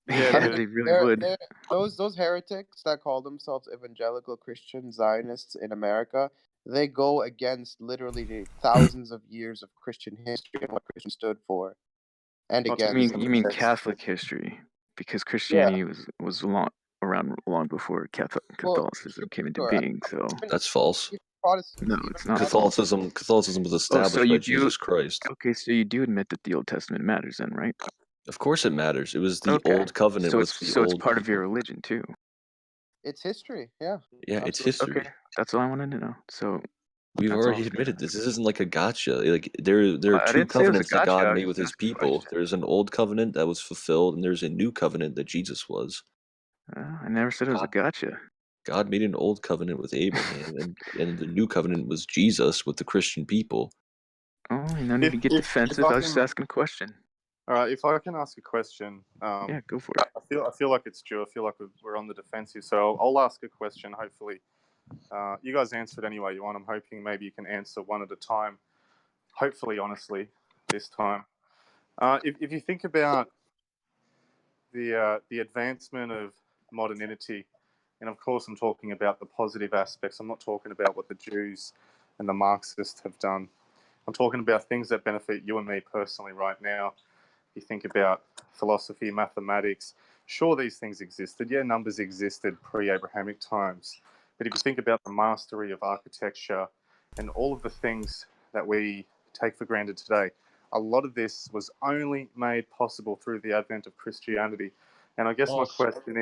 Yeah, yeah, but they really would. Those heretics that call themselves evangelical Christian Zionists in America, they go against literally the thousands of years of Christian history and what Christians stood for, and Not to You against. mean you mean That's- Catholic history, because Christianity was around long before Catholicism came into sure. being. So That's false. Protestants, no, even it's not. Catholicism was established you by do- Jesus Christ. Okay, so you do admit that the Old Testament matters, then, right? Of course it matters. It was the Okay. old covenant So with it's the so old it's part of people. your religion too. It's history, yeah. Yeah, it's Absolutely. history. Okay, that's all I wanted to know. So We've that's already all. admitted this. This isn't like a gotcha. Like there are I two didn't say it was a covenants that gotcha, I God was made just with his asking a people. question. There's an old covenant that was fulfilled, and there's a new covenant that Jesus was. I never said it was a gotcha. God made an old covenant with Abraham, and the new covenant was Jesus with the Christian people. Oh, no need to get If defensive. I I was just can- asking a question. All right, if I can ask a question, Yeah, go for it. I feel like it's due. I feel like we're on the defensive, so I'll ask a question. Hopefully, you guys answer it any way you want. I'm hoping maybe you can answer one at a time. Hopefully, honestly, this time. If you think about the advancement of modernity, and of course I'm talking about the positive aspects. I'm not talking about what the Jews and the Marxists have done. I'm talking about things that benefit you and me personally right now. You think about philosophy, mathematics. Sure, these things existed. Yeah, numbers existed pre-Abrahamic times. But if you think about the mastery of architecture and all of the things that we take for granted today, a lot of this was only made possible through the advent of Christianity. And I guess my question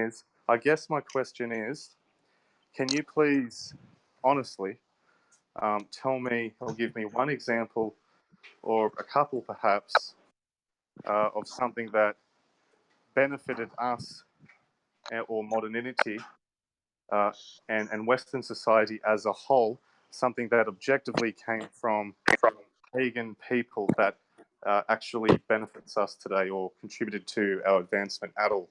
is, can you please honestly tell me or give me one example or a couple perhaps of something that benefited us or modernity and Western society as a whole, something that objectively came from pagan people that actually benefits us today or contributed to our advancement at all.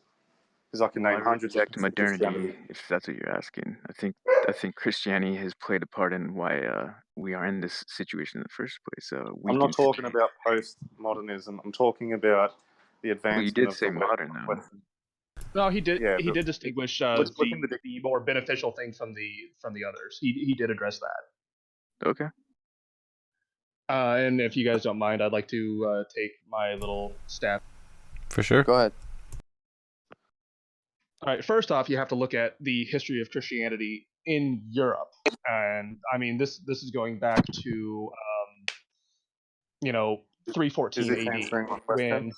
Because I can Well, I name hundreds of reject things in Christianity. modernity, if that's what you're asking. I think Christianity has played a part in why we are in this situation in the first place. I'm not talking about postmodernism. I'm talking about the advancement Well, you did of say the modern, though. Western. No, he did. Yeah, He did distinguish let's look in the more beneficial thing from the others. He did address that. Okay. And if you guys don't mind, I'd like to take my little stab. For sure. Go ahead. All right, first off, you have to look at the history of Christianity in Europe, and I mean this is going back to 314 Is this AD answering my question? when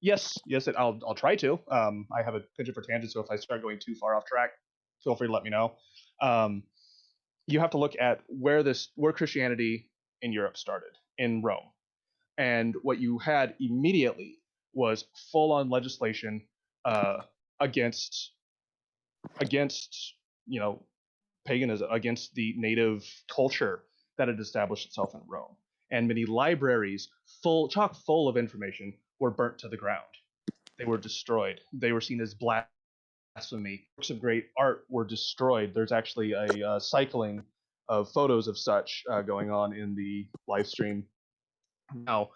yes, I'll try to. I have a penchant for tangents, so if I start going too far off track, feel free to let me know. You have to look at where Christianity in Europe started in Rome, and what you had immediately was full-on legislation against paganism, against the native culture that had established itself in Rome, and many libraries chock full of information were burnt to the ground. They were destroyed. They were seen as blasphemy. Works of great art were destroyed. There's actually a cycling of photos of such going on in the live stream now.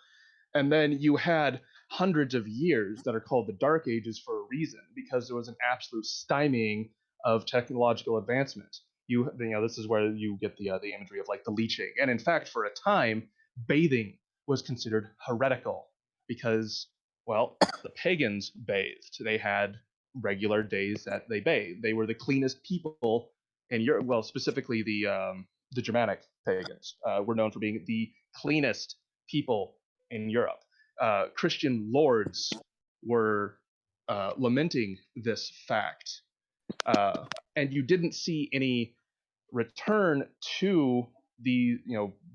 And then you had hundreds of years that are called the Dark Ages for a reason, because there was an absolute stymieing of technological advancement. This is where you get the imagery of like the leeching. And in fact, for a time, bathing was considered heretical because, well, the pagans bathed. They had regular days that they bathed. They were the cleanest people in Europe. Well, specifically the Germanic pagans were known for being the cleanest people in Europe. Christian lords were lamenting this fact, and you didn't see any return to the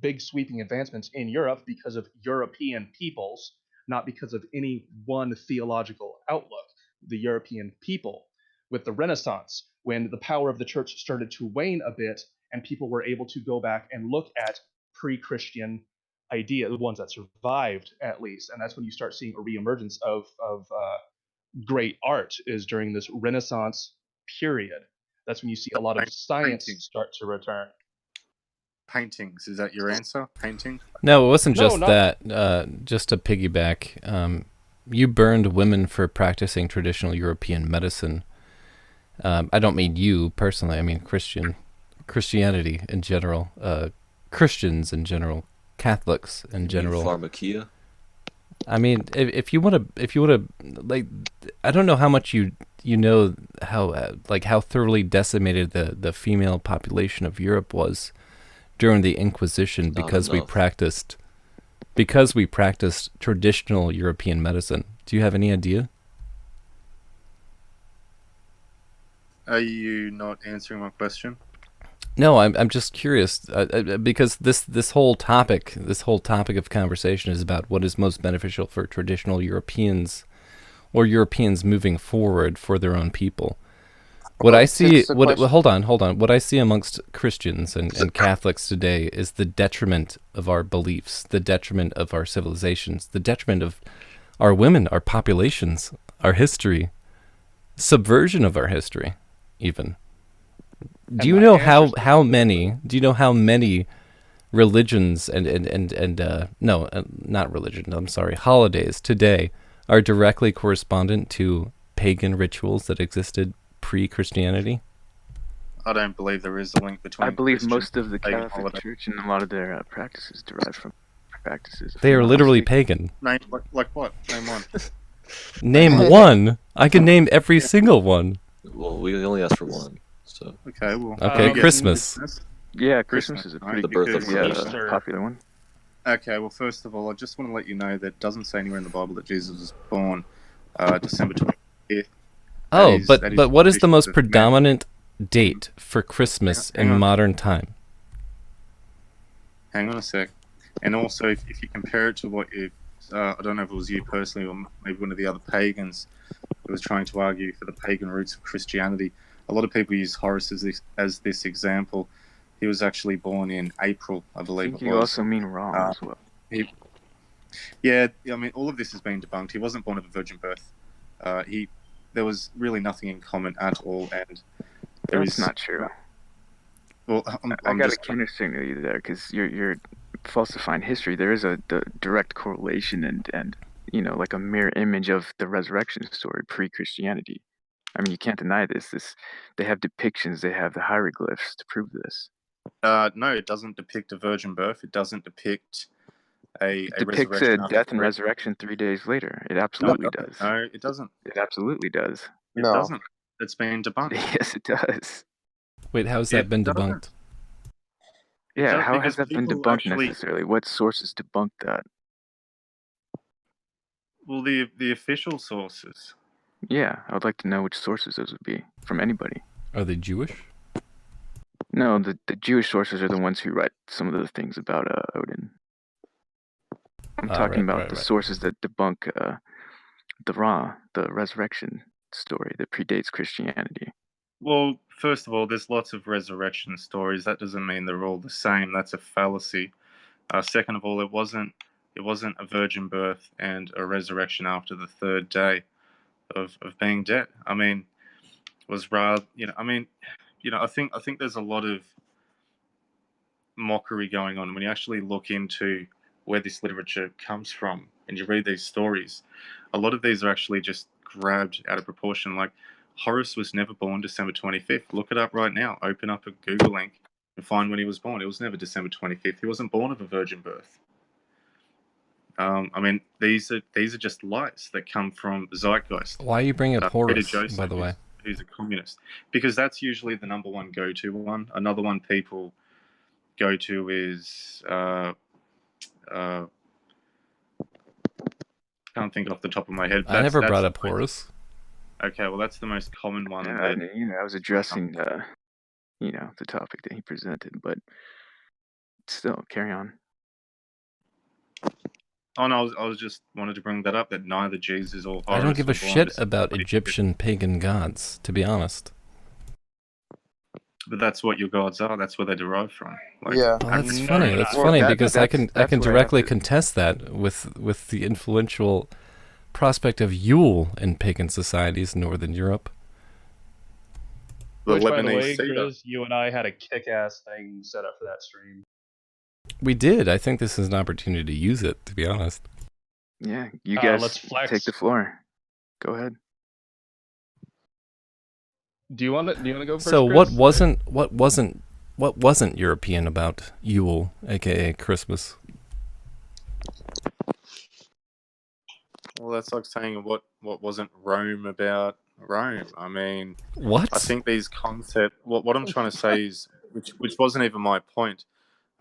big sweeping advancements in Europe because of European peoples, not because of any one theological outlook. The European people, with the Renaissance, when the power of the church started to wane a bit, and people were able to go back and look at pre-Christian idea, the ones that survived at least, and that's when you start seeing a reemergence of great art is during this Renaissance period. That's when you see a lot of science start to return. Paintings, is that your answer? Painting? No, it wasn't No, just not- that. Just to piggyback, you burned women for practicing traditional European medicine. I don't mean you personally. I mean Christianity in general, Christians in general, Catholics in general. Pharmakia. I mean, if you want to, like, I don't know how much you know how thoroughly decimated the female population of Europe was during the Inquisition because we practiced traditional European medicine. Do you have any idea? Are you not answering my question? No, I'm just curious because this whole topic of conversation is about what is most beneficial for traditional Europeans or Europeans moving forward for their own people. What I see, hold on. What I see amongst Christians and Catholics today is the detriment of our beliefs, the detriment of our civilizations, the detriment of our women, our populations, our history, subversion of our history, even. Do you know how many religions not religion, I'm sorry, holidays today are directly correspondent to pagan rituals that existed pre-Christianity? I don't believe there is a link between. I believe Christian most of the pagan Catholic holiday. Church and a lot of their practices derive from practices. They are literally pagan. Name like what? Name one. Name one. I can name every single one. Well, we only asked for one. So Okay, well. Okay, Christmas. Yeah, Christmas is a pretty the birth of Christ. popular one. Okay, well, first of all, I just want to let you know that it doesn't say anywhere in the Bible that Jesus was born December 25th. Oh, but what is the most tradition of predominant date for Christmas Hang in on. modern time? Hang on a sec. And also, if you compare it to what you, I don't know if it was you personally or maybe one of the other pagans who was trying to argue for the pagan roots of Christianity, a lot of people use Horus as this example. He was actually born in April, I I believe think it you was. also mean wrong as well. Yeah, I mean, all of this has been debunked. He wasn't born of a virgin birth. There was really nothing in common at all, and That's not true. Well, I got to counter-signal you there because you're falsifying history. There is the direct correlation and like a mirror image of the resurrection story pre-Christianity. I mean, you can't deny this. They have depictions. They have the hieroglyphs to prove this. No, it doesn't depict a virgin birth. It doesn't depict a It depicts resurrection a after death and 3. resurrection 3 days later. It No, it absolutely doesn't. does. No, it doesn't. It absolutely does. It No. doesn't. It's been debunked. Yes, it does. Wait, how's that It been doesn't. debunked? Yeah, does- how has because that been people debunked actually- necessarily? What sources debunk that? Well, the official sources. Yeah, I would like to know which sources those would be from anybody. Are they Jewish? No, the Jewish sources are the ones who write some of the things about Odin. I'm talking about the sources that debunk the resurrection story that predates Christianity. Well, first of all, there's lots of resurrection stories. That doesn't mean they're all the same. That's a fallacy. Second of all, it wasn't a virgin birth and a resurrection after the 3rd day of being dead. I mean, it was rather, I think there's a lot of mockery going on when you actually look into where this literature comes from and you read these stories. A lot of these are actually just grabbed out of proportion. Like, Horus was never born December 25th. Look it up right now. Open up a Google link and find when he was born. It was never December 25th. He wasn't born of a virgin birth. I mean, these are just lies that come from the zeitgeist. Why are you bringing up Peter Horus, Joseph, by the way? who's a communist, because that's usually the number one go-to one. Another one people go to is can't think off the top of my head. I never brought up Horus. Okay, well, that's the most common one. I was addressing the topic that he presented, but still, carry on. Oh no, I was just wanted to bring that up, that neither Jesus or Horus. I don't give a shit about Egyptian pagan gods, to be honest. But that's what your gods are. That's where they derive from. Like, Yeah. Well, that's No, funny. no, That's no. funny Well, because I can that's where I directly have to- contest that with the influential prospect of Yule in pagan societies in Northern Europe. the Which, by the Lebanese way, cedar. Grizz, you and I had a kick-ass thing set up for that stream. We did. I think this is an opportunity to use it, to be honest. Yeah, you guys let's flex. take the floor. Go ahead. Do you want to go first? So Grizz? what wasn't European about Yule, aka Christmas? Well, that's like saying what wasn't Rome about Rome. I mean, What? I think these concepts. What I'm trying to say is, which wasn't even my point.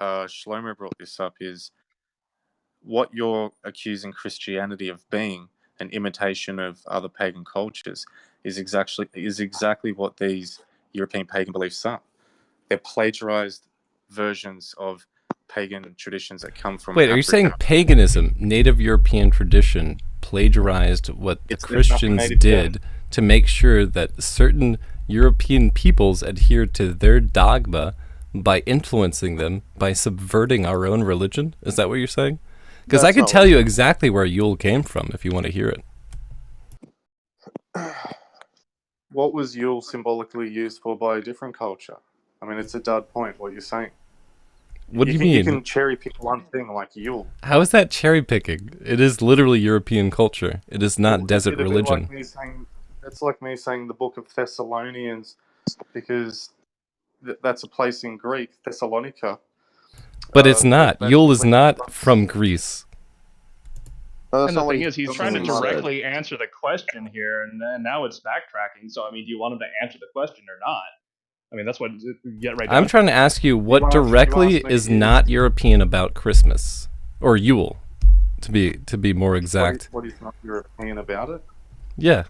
Shlomo brought this up, is what you're accusing Christianity of being, an imitation of other pagan cultures, is exactly what these European pagan beliefs are. They're plagiarized versions of pagan traditions that come from Wait, Africa. are you saying paganism, native European tradition, plagiarized what the There's nothing Christians native did to make sure that certain European peoples adhered to their dogma by influencing them, by subverting our own religion? Is that what you're saying? Because I That's can not tell what- you exactly where Yule came from if you want to hear it. What was Yule symbolically used for by a different culture? I mean, it's a dud point what you're saying. What do you You mean? can cherry pick one thing like Yule. How is that cherry picking? It is literally European culture. It is not Well, desert it'd be religion. Like me saying, it's like me saying the Book of Thessalonians, because that's a place in Greek, Thessalonica. But it's not. that's Yule is Greek. not from Greece. No, that's And not the what thing he- is, he's that's trying to what he said. directly answer the question here, and then now it's backtracking. So, I mean, do you want him to answer the question or not? I mean, that's what get right. I'm trying to ask you what asked- you directly asked me is to use- not European about Christmas or Yule, to be more exact. What is not European about it? Yeah,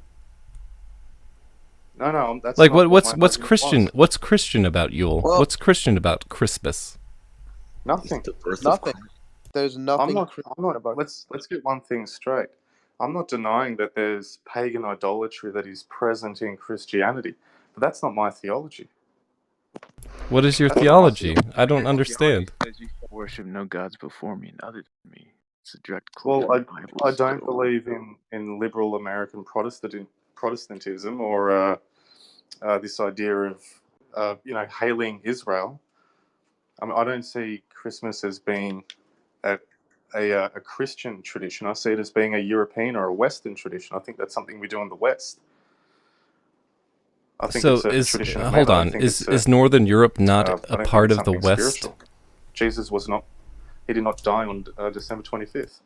No, that's like not what's my Christian? was. What's Christian about Yule? Well- What's Christian about Christmas? Nothing. The birth of Nothing. Christ. There's nothing. I'm not about. Let's get one thing straight. I'm not denying that there's pagan idolatry that is present in Christianity, but that's not my theology. What is your That's not my theology? theology. I don't understand. Says you shall worship no gods before me and other than me. It's a direct quote Well, from the Bible. I don't so- believe in liberal American Protestantism or this idea of hailing Israel. I mean, I don't see Christmas as being a Christian tradition. I see it as being a European or a Western tradition. I think that's something we do in the West. I think So it's a is tradition of men. hold I on, don't think it's is Northern Europe not I a don't think part it's of the something West? spiritual. Jesus was not. He did not die on December 25th.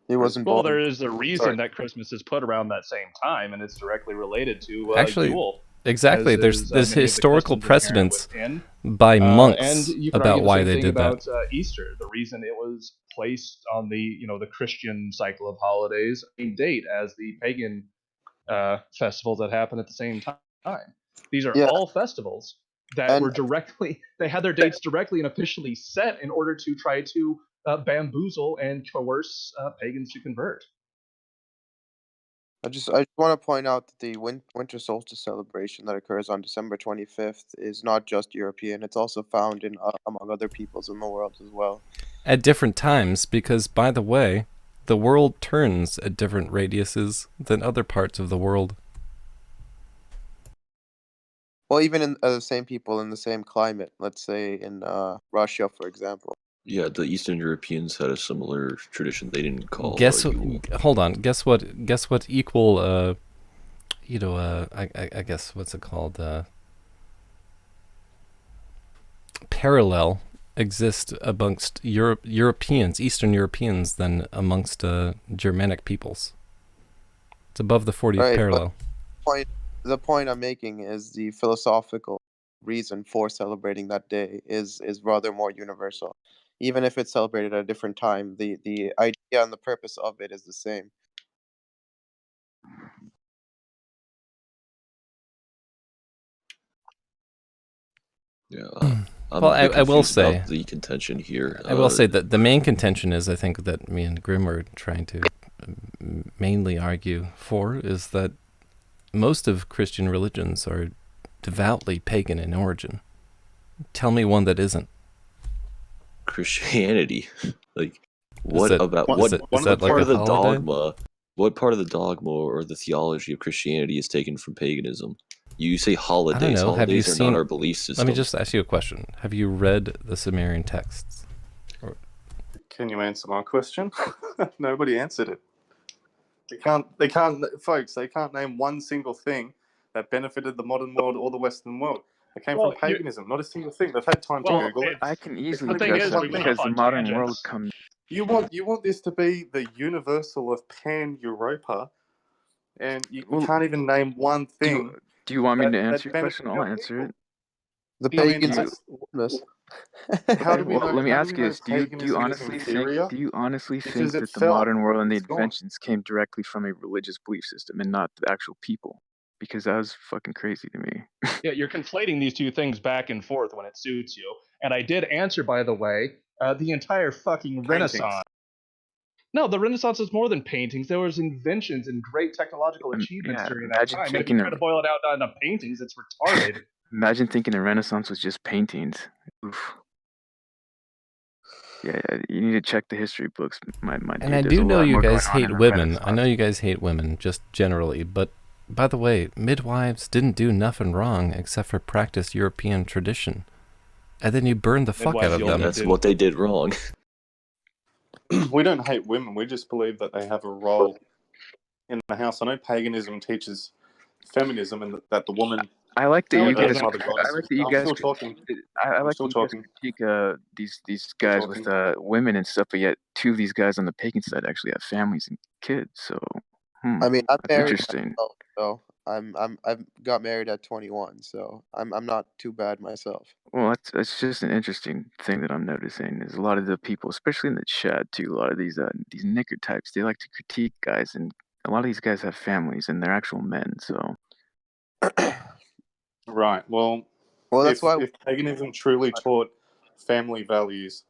He wasn't Well, born. there is a reason Sorry. that Christmas is put around that same time, and it's directly related to Actually, Yule. exactly. As There's is, there's many of the historical customs inherent precedents within. by And monks you could about argue the why same they thing did that. about Easter. The reason it was placed on the the Christian cycle of holidays, same date as the pagan festivals that happen at the same time. These are Yeah, all festivals that and were directly, they had their dates directly and officially set in order to try to bamboozle and coerce pagans to convert. I just want to point out that the winter solstice celebration that occurs on December 25th is not just European. It's also found in among other peoples in the world as well. At different times, because, by the way, the world turns at different radiuses than other parts of the world. Well, even in the same people in the same climate, let's say in Russia, for example. Yeah, the Eastern Europeans had a similar tradition. They didn't call Guess Yule. hold on. Guess what equal I guess what's it called? Parallel exist amongst Europeans, Eastern Europeans, than amongst Germanic peoples. It's above the 40th Right, parallel. but the point I'm making is the philosophical reason for celebrating that day is rather more universal. Even if it's celebrated at a different time, the idea and the purpose of it is the same. Yeah, Well, I'm a bit I will confused say, about the contention here. I will say that the main contention is, I think, that me and Grim are trying to mainly argue for, is that most of Christian religions are devoutly pagan in origin. Tell me one that isn't. Christianity, like, Is what about is that like part a of the holiday? dogma? What part of the dogma or the theology of Christianity is taken from paganism? You say I don't holidays. know. Have you Holidays are not seen? our belief system. Let me just ask you a question. Have you read the Sumerian texts? Can you answer my question? Nobody answered it. They can't, folks. They can't name one single thing that benefited the modern world or the Western world. It came Well, from paganism. Not a single thing. They've had time to well, Google it. it's, I can easily The thing address is, that we went off because the on modern world tangents. comes. You want this to be the universal of Pan-Europa, and you Well, can't even name one thing do you want me to that answer your benefited question? I'll your answer people. it. The I mean, pagans Do are you, Christmas. how do we well, know? let me How do ask we you know this: Do you paganism is inferior? honestly Because think it that the fell. modern world and the It's gone. inventions came directly from a religious belief system and not the actual people? Because that was fucking crazy to me. Yeah, you're conflating these two things back and forth when it suits you. And I did answer, by the way, the entire fucking Paintings. Renaissance. No, the Renaissance is more than paintings. There was inventions and great technological achievements Yeah, during that imagine time. And if you thinking try to boil it out down to paintings, it's retarded. imagine thinking the Renaissance was just paintings. Oof. Yeah, you need to check the history books, my And dude. I There's do a know lot you more guys going on in hate the women. I know Renaissance. you guys hate women, just generally. But, by the way, midwives didn't do nothing wrong except for practice European tradition. And then you burned the fuck out Midwives of yelled them. at That's what they did wrong. We don't hate women. We just believe that they have a role in the house. I know paganism teaches feminism and that the woman. I like that No, you it guys. doesn't. Mother I like goddesses. that you I'm guys. still talking. I I'm like still that you guys talking. critique these Still guys with talking. women and stuff, but yet two of these guys on the pagan side actually have families and kids. So, I mean, I'm that's married interesting. myself, so I've got married at 21, so I'm not too bad myself. Well, that's just an interesting thing that I'm noticing is a lot of the people, especially in the chat too, a lot of these knicker types, they like to critique guys, and a lot of these guys have families and they're actual men. So, Right. Well, Well, that's why if paganism truly taught family values,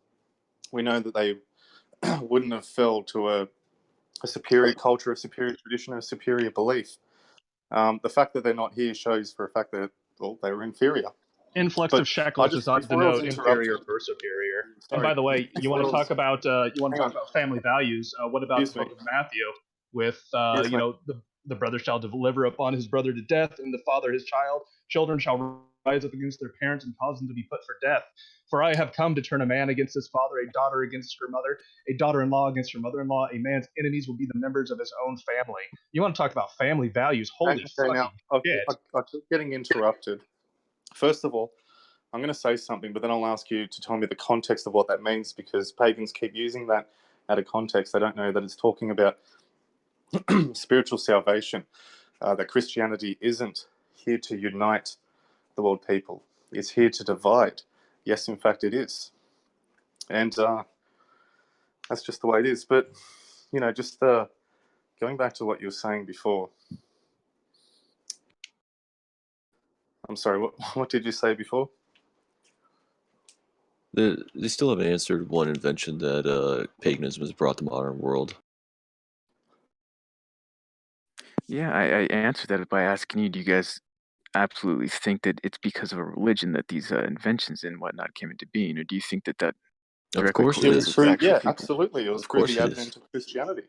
we know that they wouldn't have fell to a superior culture, a superior tradition, a superior belief. The fact that they're not here shows for a fact that, well, they were inferior. Influx But of shekels does not before I was denote inferior interrupted, or superior. And sorry, by the way, you want before I to was, talk about hang on, family values? What about the excuse me, book of Matthew with yes, mate. the brother shall deliver upon his brother to death, and the father his child. Children shall rise up against their parents and cause them to be put for death. For I have come to turn a man against his father, a daughter against her mother, a daughter-in-law against her mother-in-law. A man's enemies will be the members of his own family. You want to talk about family values? Holy Okay, now fucking shit! I keep getting interrupted. First of all, I'm going to say something, but then I'll ask you to tell me the context of what that means, because pagans keep using that out of context. They don't know that it's talking about spiritual salvation, that Christianity isn't here to unite the world people. It's here to divide. Yes, in fact, it is. And that's just the way it is. But, just going back to what you were saying before. I'm sorry, what did you say before? They still haven't answered one invention that paganism has brought to the modern world. Yeah, I answered that by asking you, do you guys absolutely think that it's because of a religion that these inventions and whatnot came into being, or do you think that Of directly course it correlates is. with actual people? Absolutely. It was Of through course the it advent is. of Christianity.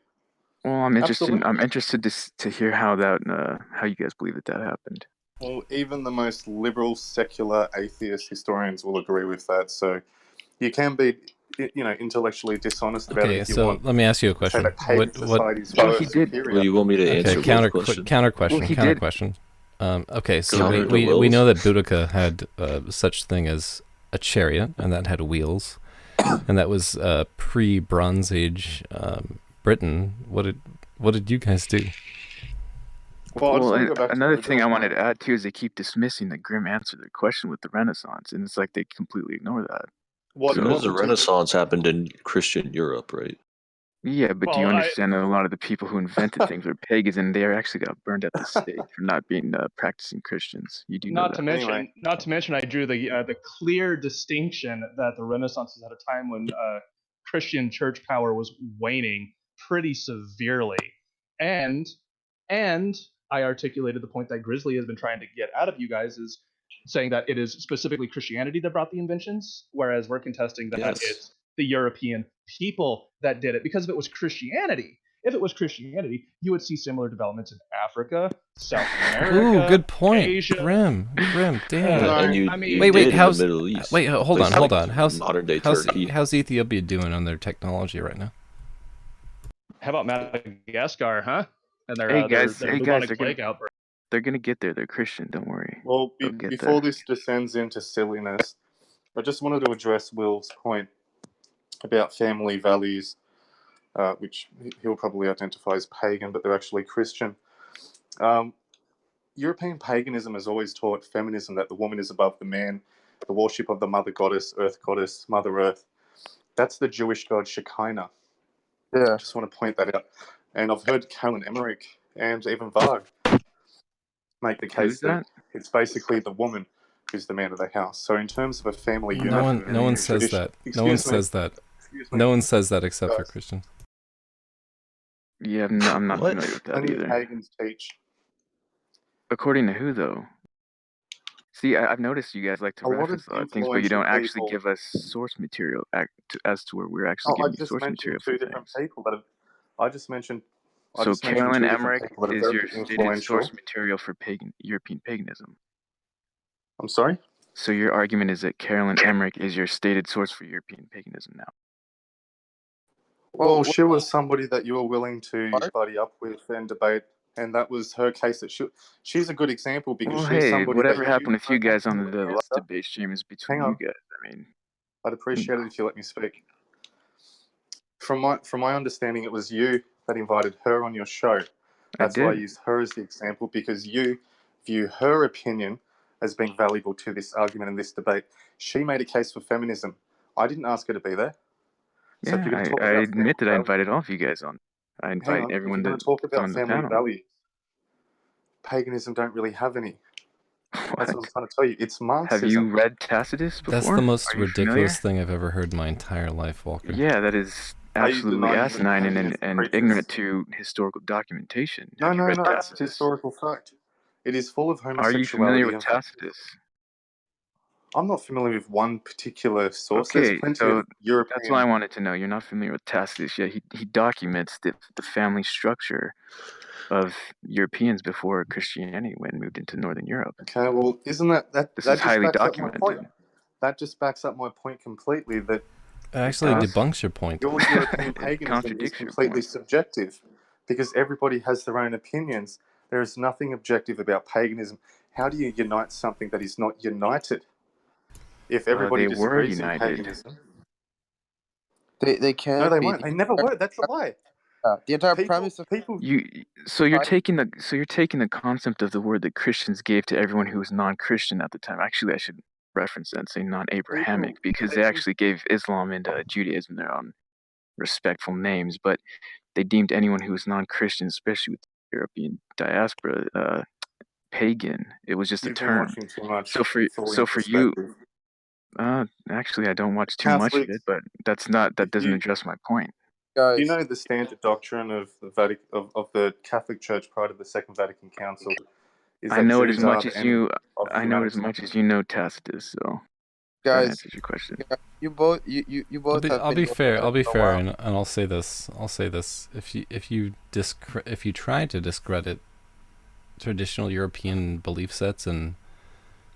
Well, I'm interested. Absolutely. I'm interested to hear how you guys believe that happened. Well, even the most liberal, secular, atheist historians will agree with that. So you can be, intellectually dishonest about it Okay, if you so want. let me ask you a Say question. that pagan societies Well, were he did. superior. Well, you want me to Okay, answer both counter questions? question. Well, he Counter did. question. Okay, so Counter to we Wells. know that Boudica had such thing as a chariot, and that had wheels, and that was pre-Bronze Age Britain. What did you guys do? Well, I just want to go back to another the thing I original wanted point. to add too is they keep dismissing the Grimm answer their question with the Renaissance, and it's like they completely ignore that. What Because the did- Renaissance happened in Christian Europe, right? Yeah, but do you Well, understand that a lot of the people who invented things were pagans, and they actually got burned at the stake for not being practicing Christians? You do know Not that. to mention, Anyway. I drew the clear distinction that the Renaissance is at a time when Christian church power was waning pretty severely, and I articulated the point that Grizzly has been trying to get out of you guys is saying that it is specifically Christianity that brought the inventions, whereas we're contesting that Yes. it's the European people that did it. Because if it was Christianity, you would see similar developments in Africa, South America, Ooh, good point. Asia. Grim, damn. Yeah, and you, I mean- you Wait, did in how's the Middle East. wait? Hold Places on. like modern day Turkey. How's Ethiopia doing on their technology right now? How about Madagascar, huh? And their Hey guys, their hey guys, bubonic plague outbreak. they're gonna get there. They're Christian. Don't worry. Well, They'll get before there. this descends into silliness, I just wanted to address Will's point about family values, which he'll probably identify as pagan, but they're actually Christian. European paganism has always taught feminism, that the woman is above the man, the worship of the mother goddess, earth goddess, Mother Earth. That's the Jewish god Shekinah. Yeah. I just want to point that out. And I've heard Callan Emmerich and even Varg make the case Who's that? it's basically the woman who's the man of the house. So in terms of a family unit, No one says that. No one says that. Excuse me. No one says that except for Guys. Christians. Yeah, I'm not What? familiar with that Plenty of either. pagans teach. According to who, though? See, I've noticed you guys like to A lot of reference a lot of things, but you don't influential actually people. give us source material as to where we're actually I getting just source mentioned material two for different things. people that have. I just mentioned So Carolyn two different Emmerich people that are is your very stated influential. source material for European paganism. I'm sorry? So your argument is that Carolyn Emmerich is your stated source for European paganism now. Well, she was somebody that you were willing to buddy up with and debate, and that was her case. That she's a good example because Well, she's hey, somebody whatever that happened with you guys on Let the me last answer. debate stream is between Hang you on. guys. I mean, I'd appreciate it if you let me speak. From my understanding, it was you that invited her on your show. That's why I did. used her as the example, because you view her opinion as being valuable to this argument and this debate. She made a case for feminism. I didn't ask her to be there. So if you're going to talk I about admit that I family invited all of you guys on. I hang invite on. If everyone you're going to to talk come about on the family panel. values, paganism don't really have any. That's what I'm What? trying to tell you. It's Marxism. Have you read Tacitus before? That's the most Are you ridiculous familiar? thing I've ever heard in my entire life, Walker. Yeah, that is Are you absolutely denying the asinine existence of and creatures? ignorant to historical documentation. Have you read No. It's Tacitus? historical fact. It is full of Are you familiar homosexuality with and Tacitus? I'm not familiar with one particular source. There's Okay, plenty so of European. that's what I wanted to know. You're not familiar with Tacitus yet. He documents the family structure of Europeans before Christianity when it moved into Northern Europe. Okay, well, isn't that This that is just highly backs up my point? documented. That just backs up my point completely. That It actually does? debunks your point. your European It paganism is contradicts your completely point. subjective, because everybody has their own opinions. There is nothing objective about paganism. How do you unite something that is not united? If everybody They were disagrees in united. paganism, They no, can't they be. won't. They never were. That's a lie. The entire People, premise of people. So you're I- taking the concept of the word that Christians gave to everyone who was non-Christian at the time. Actually, I should reference that and say non-Abrahamic, because they actually gave Islam and Judaism their own respectful names, but they deemed anyone who was non-Christian, especially with the European diaspora, pagan. It was just a You've been term. watching too much So Thorian for you, perspective. actually, I don't watch too much of Catholics, it, but that doesn't you address my point. do you guys, know the standard doctrine of the of the Catholic Church prior to the Second Vatican Council is I that know it as Jews are much the as enemy you. of I know it as humanity. much as you know Tacitus. So that guys, answers your question. you both you both have I'll been be going fair. at I'll it be for a fair, while. and I'll say this. If you try to discredit traditional European belief sets and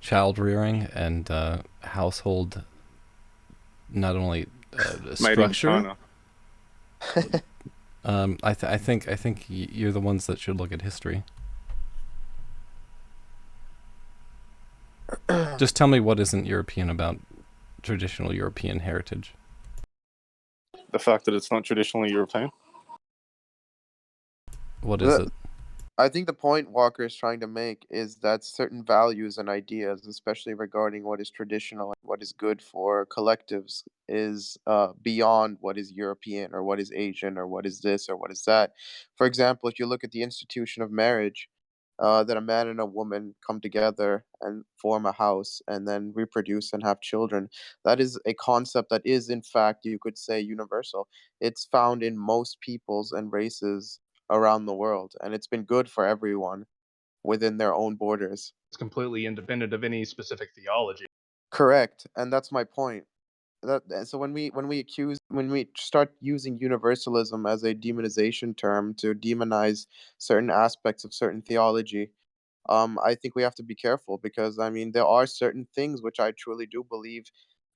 child rearing and household, not only Made in structure, China. I think you're the ones that should look at history. Just tell me what isn't European about traditional European heritage. The fact that it's not traditionally European. What is it? I think the point Walker is trying to make is that certain values and ideas, especially regarding what is traditional and what is good for collectives, is beyond what is European or what is Asian or what is this or what is that. For example, if you look at the institution of marriage, that a man and a woman come together and form a house and then reproduce and have children, that is a concept that is, in fact, you could say universal. It's found in most peoples and races around the world, and it's been good for everyone within their own borders. It's completely independent of any specific theology. Correct, and that's my point. So when we start using universalism as a demonization term to demonize certain aspects of certain theology, I think we have to be careful, because I mean there are certain things which I truly do believe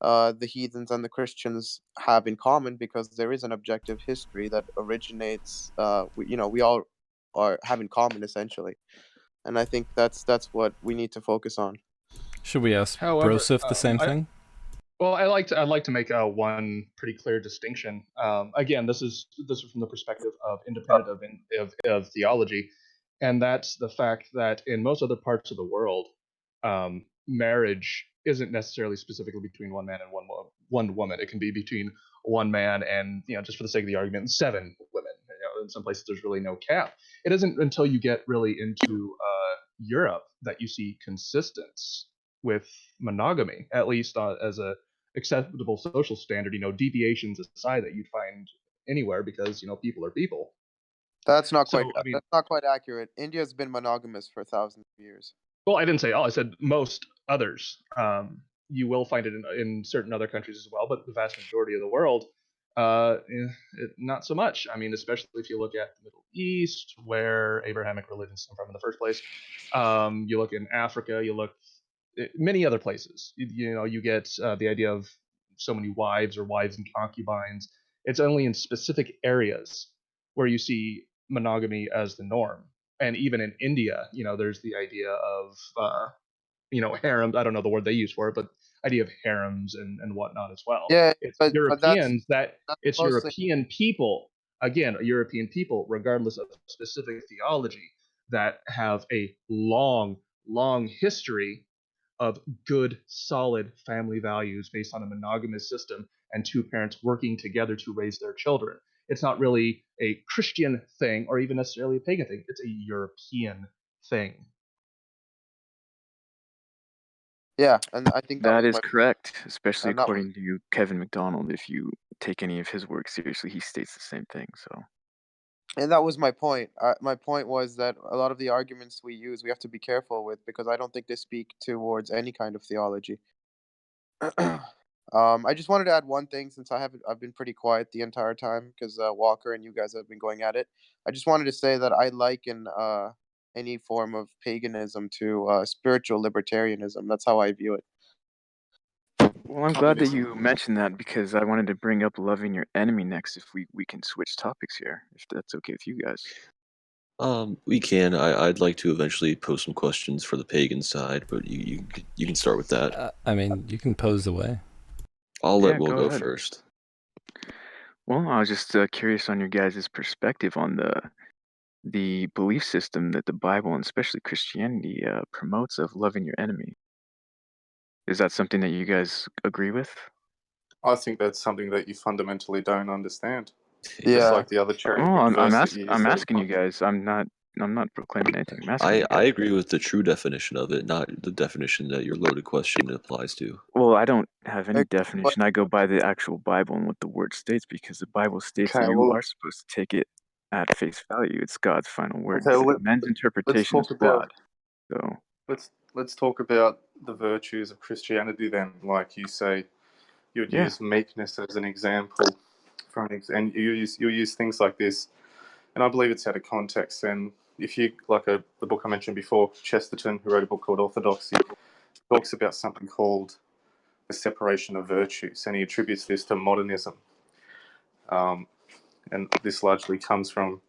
the heathens and the Christians have in common, because there is an objective history that originates. We all have in common essentially, and I think that's what we need to focus on. Should we ask However, Brosif the same thing? well, I'd like to make one pretty clear distinction. Again, this is from the perspective of independent of theology, and that's the fact that in most other parts of the world, marriage isn't necessarily specifically between one man and one woman. It can be between one man and, just for the sake of the argument, 7 women. In some places there's really no cap. It isn't until you get really into Europe that you see consistence with monogamy, at least as a acceptable social standard. Deviations aside that you'd find anywhere, because people are people. That's not So quite I mean, that's not quite accurate. India's been monogamous for thousands of years. well, I didn't say all. I said most others. You will find it in certain other countries as well, but the vast majority of the world, not so much. I mean, especially if you look at the Middle East, where Abrahamic religions come from in the first place. You look in Africa. You look many other places. You get the idea of so many wives or wives and concubines. It's only in specific areas where you see monogamy as the norm. And even in India, there's the idea of harems. I don't know the word they use for it, but idea of harems and whatnot as well. Yeah, It's but Europeans that's it's mostly European people, again, European people, regardless of specific theology, that have a long history of good, solid family values based on a monogamous system and 2 parents working together to raise their children. It's not really a Christian thing or even necessarily a pagan thing. It's a European thing. yeah, and I think that That was is my correct, especially and that was according to Kevin McDonald. If you take any of his work seriously, he states the same thing. So and that was my point. My point was that a lot of the arguments we use, we have to be careful with, because I don't think they speak towards any kind of theology. I just wanted to add one thing since I've been pretty quiet the entire time because Walker and you guys have been going at it. I just wanted to say that I liken any form of paganism to spiritual libertarianism. That's how I view it. Well, I'm glad that you mentioned that because I wanted to bring up loving your enemy next if we can switch topics here, if that's okay with you guys. We can. I'd like to eventually pose some questions for the pagan side, but you can start with that. I mean, you can pose away. I'll let Yeah, Will go go ahead. first. Well, I was just curious on your guys' perspective on the belief system that the Bible and especially Christianity promotes of loving your enemy. Is that something that you guys agree with? I think that's something that you fundamentally don't understand. Yeah. Just like the other cherry Oh, picked verse that you I'm used. asking you guys. I'm not proclaiming anything. I'm asking you I guys. agree with the true definition of it, not the definition that your loaded question applies to. Well, I don't have any Like, but- definition. I go by the actual Bible and what the word states because the Bible states that Okay, you well, are supposed to take it at face value. It's God's final word. okay, well Men's let's interpretation is talk about flawed. So, let's talk about the virtues of Christianity then. Like you say, you'd yeah. use meekness as an example, and you use things like this, and I believe it's out of context. And if you the book I mentioned before, Chesterton, who wrote a book called Orthodoxy, talks about something called the separation of virtues, and he attributes this to modernism. And this largely comes from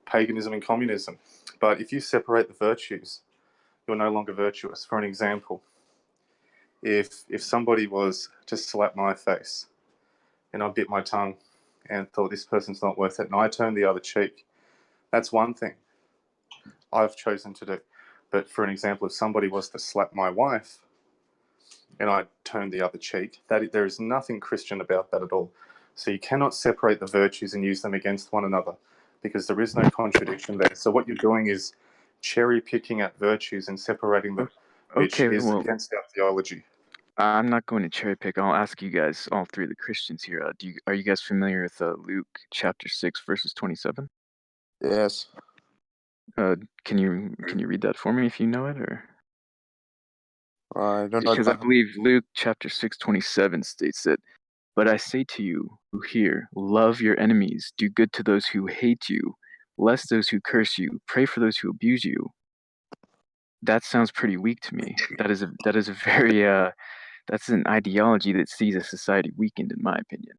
paganism and communism. But if you separate the virtues, you're no longer virtuous. For an example, if somebody was to slap my face and I bit my tongue and thought this person's not worth it, and I turned the other cheek, that's one thing I've chosen to do. But for an example, if somebody was to slap my wife and I turned the other cheek, there is nothing Christian about that at all. So you cannot separate the virtues and use them against one another because there is no contradiction there. So what you're doing is cherry picking at virtues and separating them, which Okay, is well, against our theology. I'm not going to cherry pick. I'll ask you guys, all three of the Christians here. Are you guys familiar with Luke chapter 6 verses 27? Yes. Can you read that for me if you know it, or? I don't know. Because I believe Luke chapter 6:27 states that, "But I say to you who hear, love your enemies, do good to those who hate you, bless those who curse you, pray for those who abuse you." That sounds pretty weak to me. That is a very that's an ideology that sees a society weakened, in my opinion.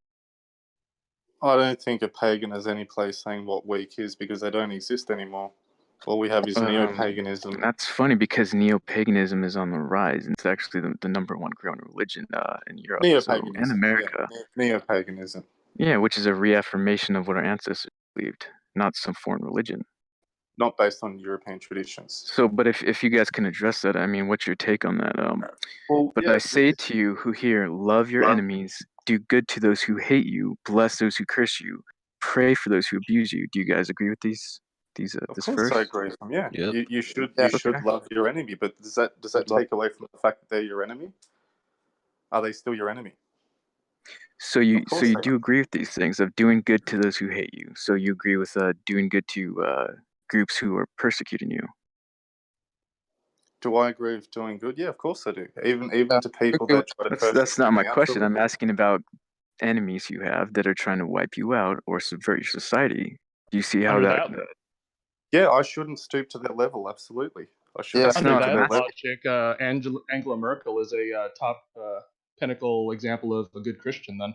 I don't think a pagan has any place saying what weak is because they don't exist anymore. All we have is neo-paganism. That's funny because neo-paganism is on the rise, and it's actually the number one growing religion in Europe and America. Yeah, neo-paganism. Yeah, which is a reaffirmation of what our ancestors believed, not some foreign religion. Not based on European traditions. So, but if you guys can address that, I mean, what's your take on that? Well, But yeah, I say to you who hear, love your enemies, do good to those who hate you, bless those who curse you, pray for those who abuse you. Do you guys agree with these of this course verse? I agree with them. Yeah, Yep. you should Yeah. should love your enemy, but does that take away from the fact that they're your enemy? Are they still your enemy? So you do agree with these things of doing good to those who hate you. So you agree with doing good to groups who are persecuting you. Do I agree with doing good? Yeah, of course I do. Even Yeah, to people agree that try to That's not persecute my me, question. I'm absolutely. asking about enemies you have that are trying to wipe you out or subvert your society. Do you see how Under that? that Yeah, I shouldn't stoop to that level. Absolutely, I shouldn't Yeah. That's under stoop not to what I'm that that asking. level. logic, Angela Merkel is a top pinnacle example of a good Christian. Then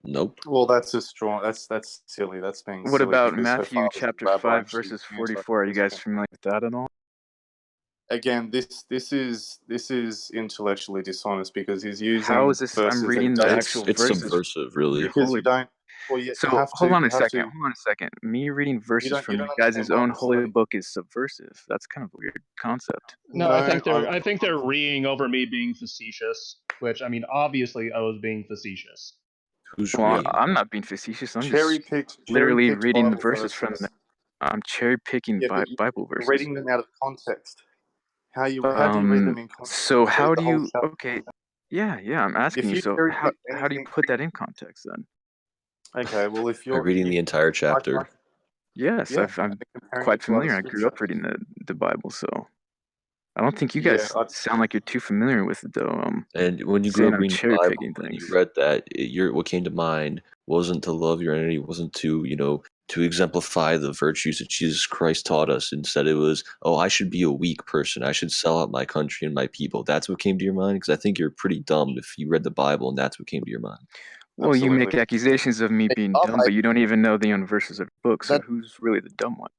Nope. Well, that's just strong. That's silly. That's being What silly about because her Matthew father's a chapter rabbi 5 and she's verses an 44? Are you guys anti-Christian. familiar with that at all? Again, this is intellectually dishonest because he's How using is this? I'm verses that reading the don't actual It's verses subversive, from really. your because holy. you don't. Well, you So have to. hold on You a have second. to. Hold on a second. Me reading verses You from don't you guys' understand own Bible holy study. book is subversive. That's kind of a weird concept. no, I think No, they're reeing over me being facetious. Which I mean, obviously, I was being facetious. Who's Well, reading? I'm not being facetious. I'm just cherry picked literally reading the Bible verses from the. verses. I'm cherry picking Yeah, but Bible you're verses. reading them out of context. How do you read them in context? So You read how the do whole you? chapter. Okay, yeah. I'm asking If you. you So cherry pick how do you anything, put that in context then? okay. Well, if By you're if reading you the entire like, chapter. Yes, yeah, I'm and comparing quite it to other familiar. I grew scripture. up reading the Bible, so I don't think you Yeah, guys sound like you're too familiar with it, though. And when you grew Saying up I'm reading the cherry Bible, picking when you things. read that, what came to mind wasn't to love your enemy, wasn't to exemplify the virtues that Jesus Christ taught us. Instead, it was, oh, I should be a weak person. I should sell out my country and my people. That's what came to your mind? Because I think you're pretty dumb if you read the Bible and that's what came to your mind. Well, you make absolutely. accusations of me being dumb, but you don't even know the own verses of the book. So That who's really the dumb one?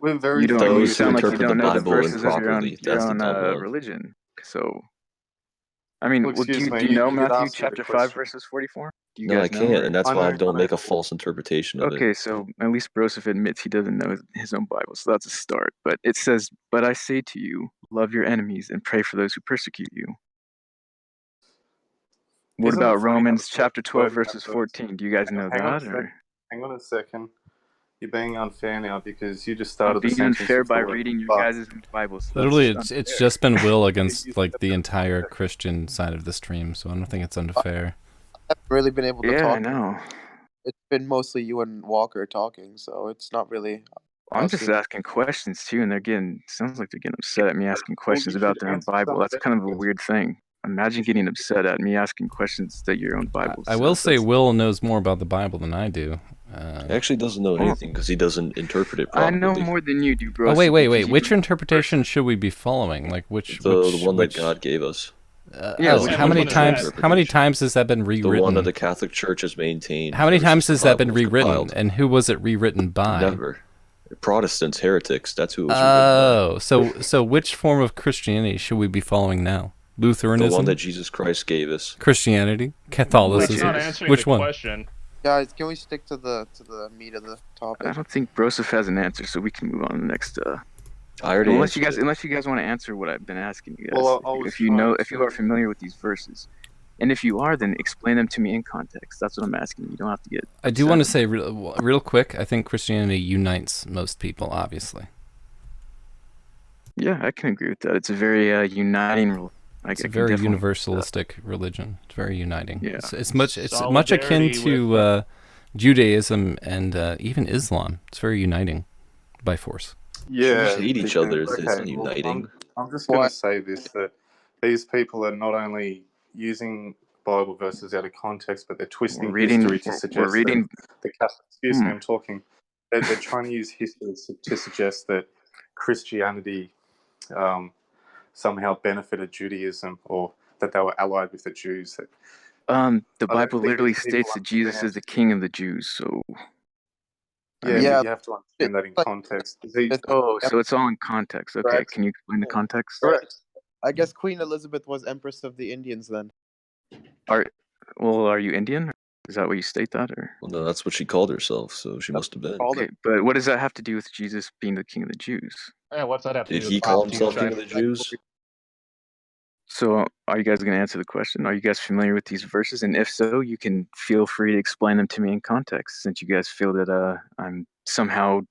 We're very You don't. You familiar Those with who sound like you interpret the don't know the Bible verses of your improperly, that's the own dumb one. religion. So, I mean, Well, well, excuse me, do you know you did Matthew ask me the chapter 5 question. verses 44? Do you No, I guys know? can't, Or? and that's I why I know. don't make a false interpretation of it. Okay, so at least Broseph admits he doesn't know his own Bible, so that's a start. But it says, "But I say to you, love your enemies and pray for those who persecute you." What Isn't it about funny how Romans the chapter 12 wording that verses verse? 14? Do you guys know Hang on a that? sec. Or Hang on a second. You're being unfair now because you just I'm started the being sentence unfair with by the word reading your "but." guys' Bibles. So Literally, that's it's unfair. just been Will You against like said the that entire before. Christian side of the stream, so I don't think it's I unfair. haven't really been able to Yeah, I talk. know. It's been mostly you and Walker talking, so it's not really I'm us. just asking questions too, and sounds like they're getting upset at me asking Well, questions you about should their own answer Bible. some of That's their kind of a questions. weird thing. Imagine You should getting upset at me asking questions that your own Bible I will says. say Will knows more about the Bible than I do. He actually doesn't know Well, anything because he doesn't interpret it I know properly. more than you do, bro. Oh wait, because you which read interpretation should we be following? Like which The one that God gave us. Yeah, oh, so how which many one is times? that? How many times has that been The one rewritten? that the Catholic Church has maintained. How many ever times since has the that been Bible was rewritten? compiled. And who was it rewritten by? Never. Protestants, heretics. That's who it was written by. So which form of Christianity should we be following now? The Lutheranism? one that Jesus Christ gave us. Christianity? Which Catholicism? Not is? answering Which the one? question. Guys, can we stick to the meat of the I topic? don't think Broseph has an answer, so we can move on to the next. I already Unless you answered guys want to answer what I've been asking you guys. Well, I was If you trying if you are to. familiar with these verses, and if you are, then explain them to me in context. That's what I'm asking. You don't have to get. I do want to upset. say real quick, I think Christianity unites most people, obviously. Yeah, I can agree with that. It's a very uniting. It's a very universalistic religion. It's very uniting. Yeah. It's much akin to Judaism and even Islam. It's very uniting by force. Yeah, Jews hate each because other. It's not well, uniting. I'm just going Why? to say this, that these people are not only using Bible verses out of context, but they're twisting history to suggest that the Catholic. Excuse me, I'm talking. They're trying to use history to suggest that Christianity somehow benefited Judaism, or that they were allied with the Jews. The I don't Bible think literally these people states that Jesus is the understand. King of the Jews. So I Yeah, mean, but Yeah, you have to understand that in like context. it's so it's all in context. Okay, correct. can you explain the context? Correct. I guess Queen Elizabeth was Empress of the Indians then. Are you Indian? Is that what you state that, or? Well, no, that's what she called herself, so she must have been. Okay, but what does that have to do with Jesus being the King of the Jews? Yeah, what's that have to Did do he with call Jesus himself King Christ? of the Jews? So, are you guys going to answer the question? Are you guys familiar with these verses? And if so, you can feel free to explain them to me in context, since you guys feel that I'm somehow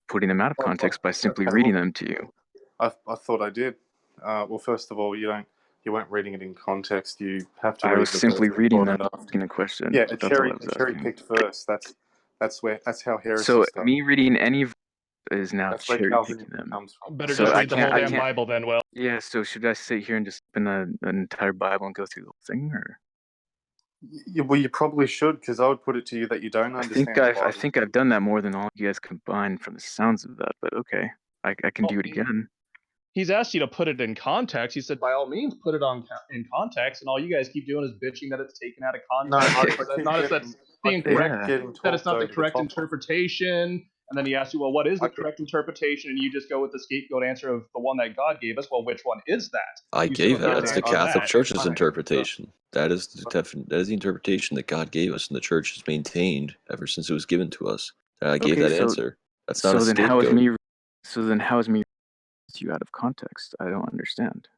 putting them out of context by simply Okay, reading look, them to you. I thought I did. Well, first of all, you weren't reading it in context. You have to I read was the verse simply reading before them, and after. asking a question. Yeah, That's all I was a cherry asking. picked verse. That's how So, heresy's done. me reading any verse is now That's where cherry Calvinism picking them. comes from. Better So just I read the whole can't. damn Bible then, Will. Yeah. So should I sit here and just open an entire Bible and go through the whole thing, or? Well, you probably should, because I would put it to you that you don't understand the Bible. I think I've done that more than all you guys combined from the sounds of that. But okay, I can do it again. He's asked you to put it in context. He said, by all means, put it in context. And all you guys keep doing is bitching that it's taken out of No, I context. keep Not as getting, that's I the keep incorrect. getting That it's talked not the over the correct top of. interpretation. And then he asks you, well, what is the I correct interpretation? And you just go with the scapegoat answer of the one that God gave us. Well, which one is that? I You gave still that. can't It's the answer Catholic that. Church's interpretation. That is the interpretation that God gave us, and the Church has maintained ever since it was given to us. And I gave that answer. That's not a scapegoat. So then how is me you out of context? I don't understand.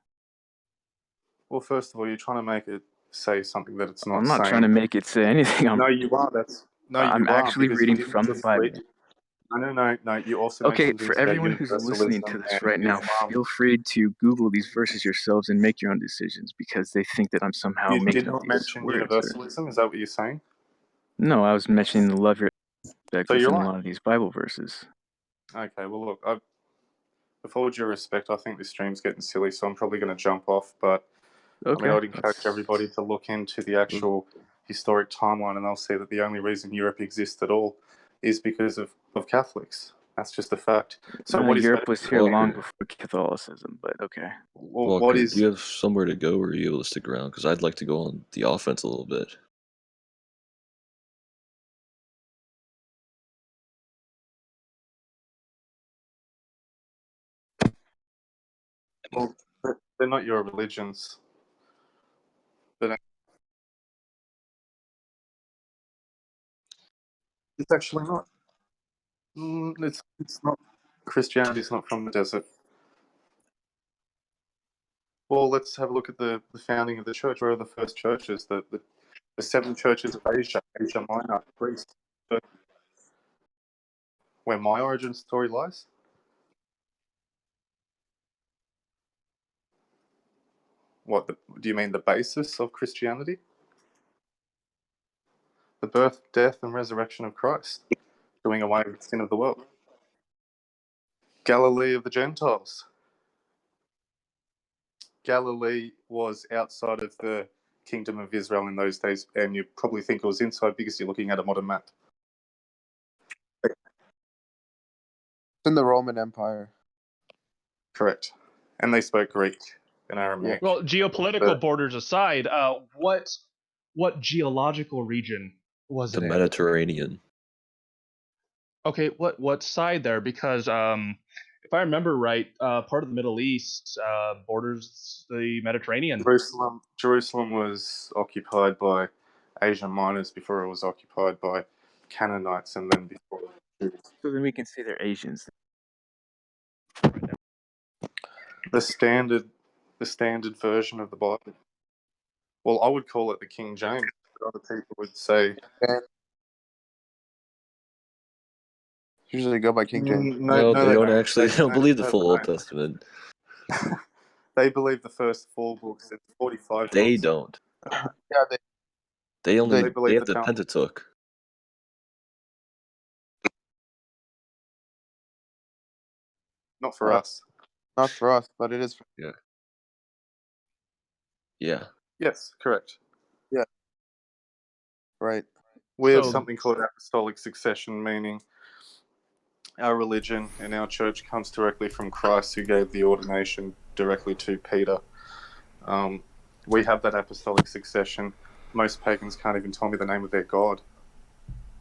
Well, first of all, you're trying to make it say something that it's not I'm not saying. trying to make it say anything. No, you are. I'm actually because reading you didn't from the just Bible. read. No. You also Okay, mentioned for things about everyone who's listening universalism to this and right now, Islam. feel free to Google these verses yourselves and make your own decisions, because they think that I'm somehow You did making up not these mention words. universalism. Is that what you're saying? No, I was mentioning the love your aspect So you're within a right. lot of these Bible verses. Okay. Well, look, with all due respect, I think this stream's getting silly, so I'm probably going to jump off. But Okay. I mean, I'd encourage everybody to look into the actual historic timeline, and they'll see that the only reason Europe exists at all is because of Catholics. That's just a fact. So what is Europe was here long Walker. before Catholicism, but okay. Well, Walker, what is? do you have somewhere to go, or are you able to stick around? Because I'd like to go on the offense a little bit. Well, they're not your religions. But it's actually not. It's not. Christianity's not from the desert. Well, let's have a look at the founding of the church. Where are the first churches? The 7 churches of Asia, Asia Minor, Greece. Where my origin story lies? What do you mean, the basis of Christianity? The birth, death, and resurrection of Christ, doing away with the sin of the world. Galilee of the Gentiles. Galilee was outside of the Kingdom of Israel in those days, and you probably think it was inside because you're looking at a modern map. It's in the Roman Empire. Correct. And they spoke Greek and Aramaic. Well, geopolitical borders aside, what geological region was The it in? Mediterranean. Okay, what side there? Because if I remember right, part of the Middle East borders the Mediterranean. Jerusalem was occupied by Asian miners before it was occupied by Canaanites, and then before. So then we can say they're Asians. The standard version of the Bible. Well, I would call it the King James, but other people would say. Usually go by King James. No, they don't actually. They don't believe the no, full they Old don't. Testament. They believe the first 4 books. It's 45 They books. don't. Yeah, They only They believe have the the Talmud. Pentateuch. Not for us. not for us, but it is. Yeah. Yes, correct. Yeah. Right. We have So- something called apostolic succession, meaning our religion and our church comes directly from Christ, who gave the ordination directly to Peter. We have that apostolic succession. Most pagans can't even tell me the name of their god.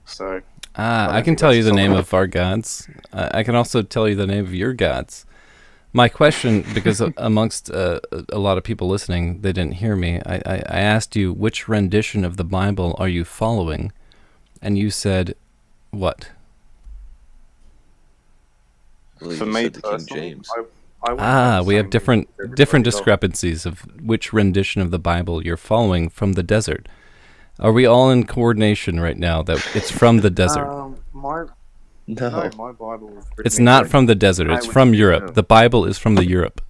So I can think tell that's you the name solid. of our gods. I can also tell you the name of your gods. My question, because amongst a lot of people listening, they didn't hear me. I asked you, which rendition of the Bible are you following? And you said, what? I believe for you me said the King personally, James. I wouldn't have the We have same different view as everybody else. discrepancies of which rendition of the Bible you're following from the desert. Are we all in coordination right now that it's from the desert? My Bible was written It's in not Greek. from the desert. I It's would from say Europe. no. The Bible is from the Europe.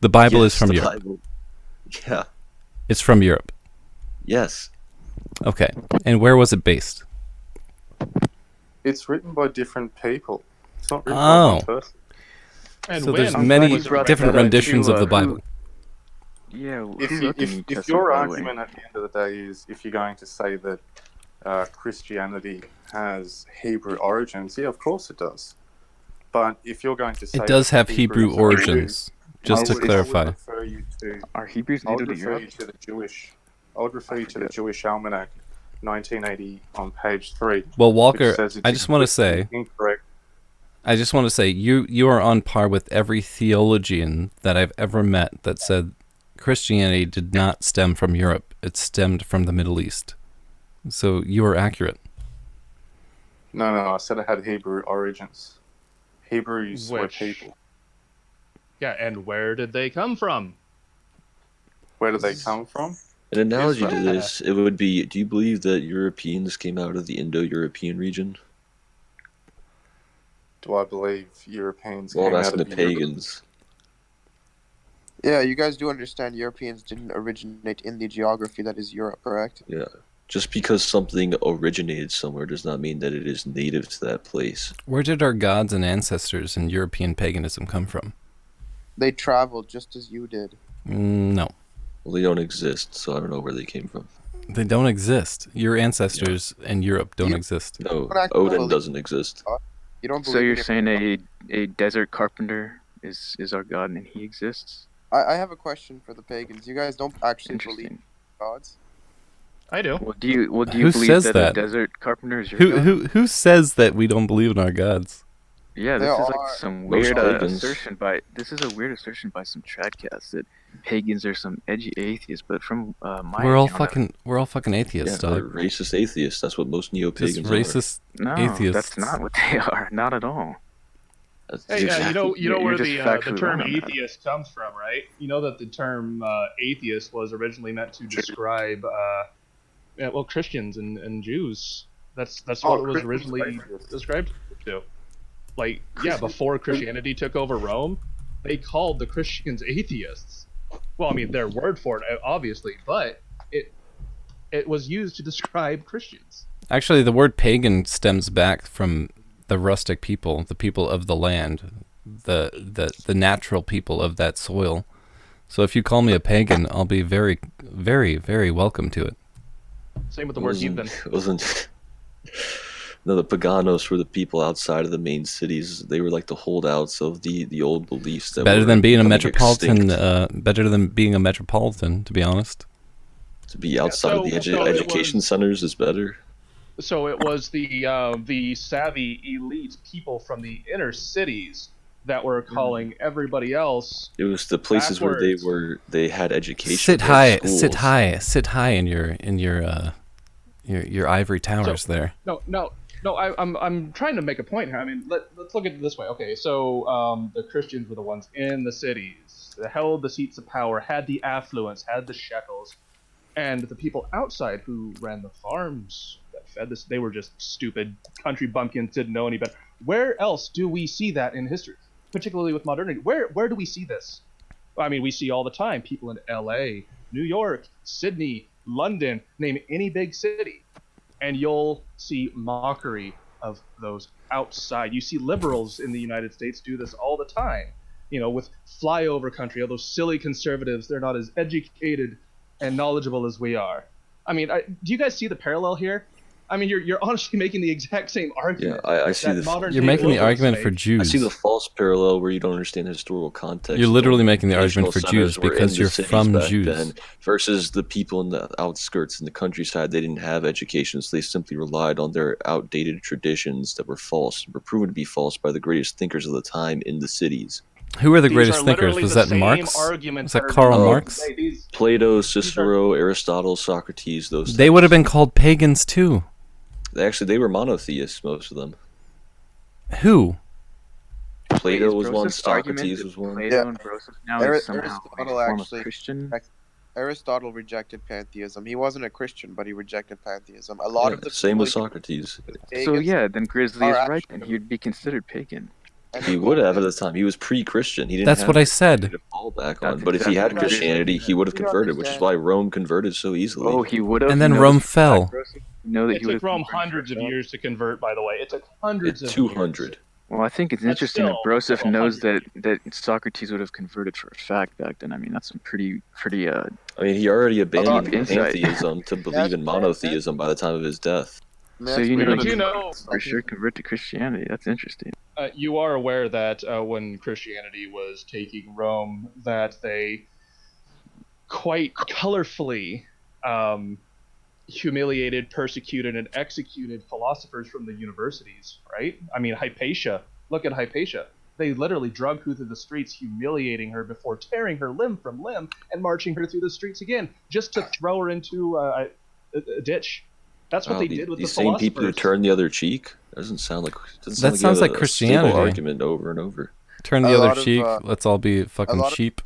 The Bible is Yes, from the Europe. Bible. Yeah. It's from Europe. Yes. Okay. And where was it based? It's written by different people. It's not written by Oh. one person. And So when there's I'm many glad you brought different that up. renditions Who, of the Bible. Yeah, If who wrote the New if Testament, your by the way? argument at the end of the day is if you're going to say that Christianity has Hebrew origins, yeah, of course it does. But if you're going to say It does that have the Hebrew Hebrews are origins, just to Jews, I clarify. would refer you to. Are Hebrews I would native to refer Europe? you to the Jewish. I would refer you to the forget. Jewish Almanac, 1980, on page 3. Well, which Walker, says it's I just want to explicitly say, incorrect. you are on par with every theologian that I've ever met that said Christianity did not stem from Europe. It stemmed from the Middle East. So you are accurate. No, I said it had Hebrew origins. Hebrews were Which- people. Yeah, and where did they come from? Where did they come from? An analogy to Israel. this, it would be, do you believe that Europeans came out of the Indo-European region? Do I believe Europeans Well, I'm came out asking of the Europe? pagans. Yeah, you guys do understand Europeans didn't originate in the geography that is Europe, correct? Yeah. Just because something originated somewhere does not mean that it is native to that place. Where did our gods and ancestors in European paganism come from? They traveled just as you did. No, Well, they don't exist, so I don't know where they came from. they don't exist. Your ancestors in Europe don't You- exist. No, don't actually Odin believe- doesn't exist. You don't believe So you're in saying a desert carpenter is our god and he exists? I have a question for the pagans. You guys don't actually believe in Interesting. gods? I do. Well, do you Who believe says that, that? a desert carpenter is your god? Who says that we don't believe in our gods? Yeah, There this is like are- some Most weird pagans. assertion by. This is a weird assertion by some tradcasts that pagans are some edgy atheists. But from my We're all account, fucking Yeah, atheists, they're dog. racist atheists. That's what most neo-pagans Just are. racist no, atheists. that's not what they are. Not at all. That's Hey, exactly- you know You're where just the factually term wrong on that. atheist comes from, right? You know that the term atheist was originally meant to describe, Christians and Jews. That's what it was Christians originally are atheists. described to. Like, yeah, before Christianity took over Rome, they called the Christians atheists. Well, I mean, their word for it, obviously, but it was used to describe Christians. Actually, the word pagan stems back from the rustic people, the people of the land, the natural people of that soil. So if you call me a pagan, I'll be very, very, very welcome to it. Same with the word heathen. wasn't No, the Paganos were the people outside of the main cities. They were like the holdouts of the old beliefs. That Better were than being a becoming metropolitan. extinct. Better than being a metropolitan, to be honest. To be outside of the so it education was- centers is better. So it was the savvy elite people from the inner cities that were calling everybody else. It was the places Backwards. where they had education. Sit they had high, schools. sit high in your ivory towers there. No, I'm trying to make a point here. I mean, let's look at it this way. Okay, so the Christians were the ones in the cities that held the seats of power, had the affluence, had the shekels, and the people outside who ran the farms that fed this, they were just stupid country bumpkins, didn't know any better. Where else do we see that in history, particularly with modernity? Where do we see this? I mean, we see all the time people in L.A., New York, Sydney, London, name any big city, and you'll see mockery of those outside. You see liberals in the United States do this all the time, with flyover country, all those silly conservatives. They're not as educated and knowledgeable as we are. I mean, do you guys see the parallel here? I mean, you're honestly making the exact same argument. Yeah, I see that the. modern You're day making the liberals argument make. for I Jews. see the false parallel where you don't understand the historical context. You're literally making the argument Educational for Jews centers were in because the you're cities from back Jews. then versus the people in the outskirts in the countryside. They didn't have education, so they simply relied on their outdated traditions that were false, were proven to be false by the greatest thinkers of the time in the cities. Who are the These greatest are thinkers? literally Was the that same Marx? arguments Was that that are Karl being Marx? made today. These- Plato, Cicero, Aristotle, Socrates, those. They would have been called pagans too. Actually, they were monotheists, most of them. Who? Plato Wait, was is one, Broseph's argument Socrates that was one. Plato Yeah. and Broseph now is somehow a Aristotle form actually- of Christian. Aristotle rejected pantheism. He wasn't a Christian, but he rejected pantheism. A lot Yeah, of the same with people- Socrates. So pagans yeah, then Grizzly is are right. actually- Then he'd be considered pagan. and He the would have at gold- the time. He was pre-Christian. He didn't. That's have what I said. to fall back on. That's But if he exactly had what it is. Christianity, he would have You converted, which is understand. why Rome converted so easily. Oh, he would have. And then Rome fell. You know that It he would took have Rome converted hundreds of first. years to convert, by the way. It took hundreds It's of 200. years. Well, I think it's That's interesting that still Broseph several knows hundred. that Socrates would have converted for a fact back then. I mean, that's some pretty. I mean, he already abandoned Deep insight. pantheism to believe in monotheism by the time of his death. May I So you know speak? But you know, for sure convert to Christianity. That's interesting. you are aware that when Christianity was taking Rome, that they quite colorfully humiliated, persecuted, and executed philosophers from the universities, right? I mean, Hypatia. Look at Hypatia. They literally drug her through the streets, humiliating her before tearing her limb from limb and marching her through the streets again, just to throw her into a ditch. That's what Wow, they did with the these same philosophers. people who turn the other cheek. Doesn't sound like. Doesn't That you sounds have like a Christianity. stable argument over and over. Turn A the other lot of, cheek. Let's all be fucking lot of- sheep.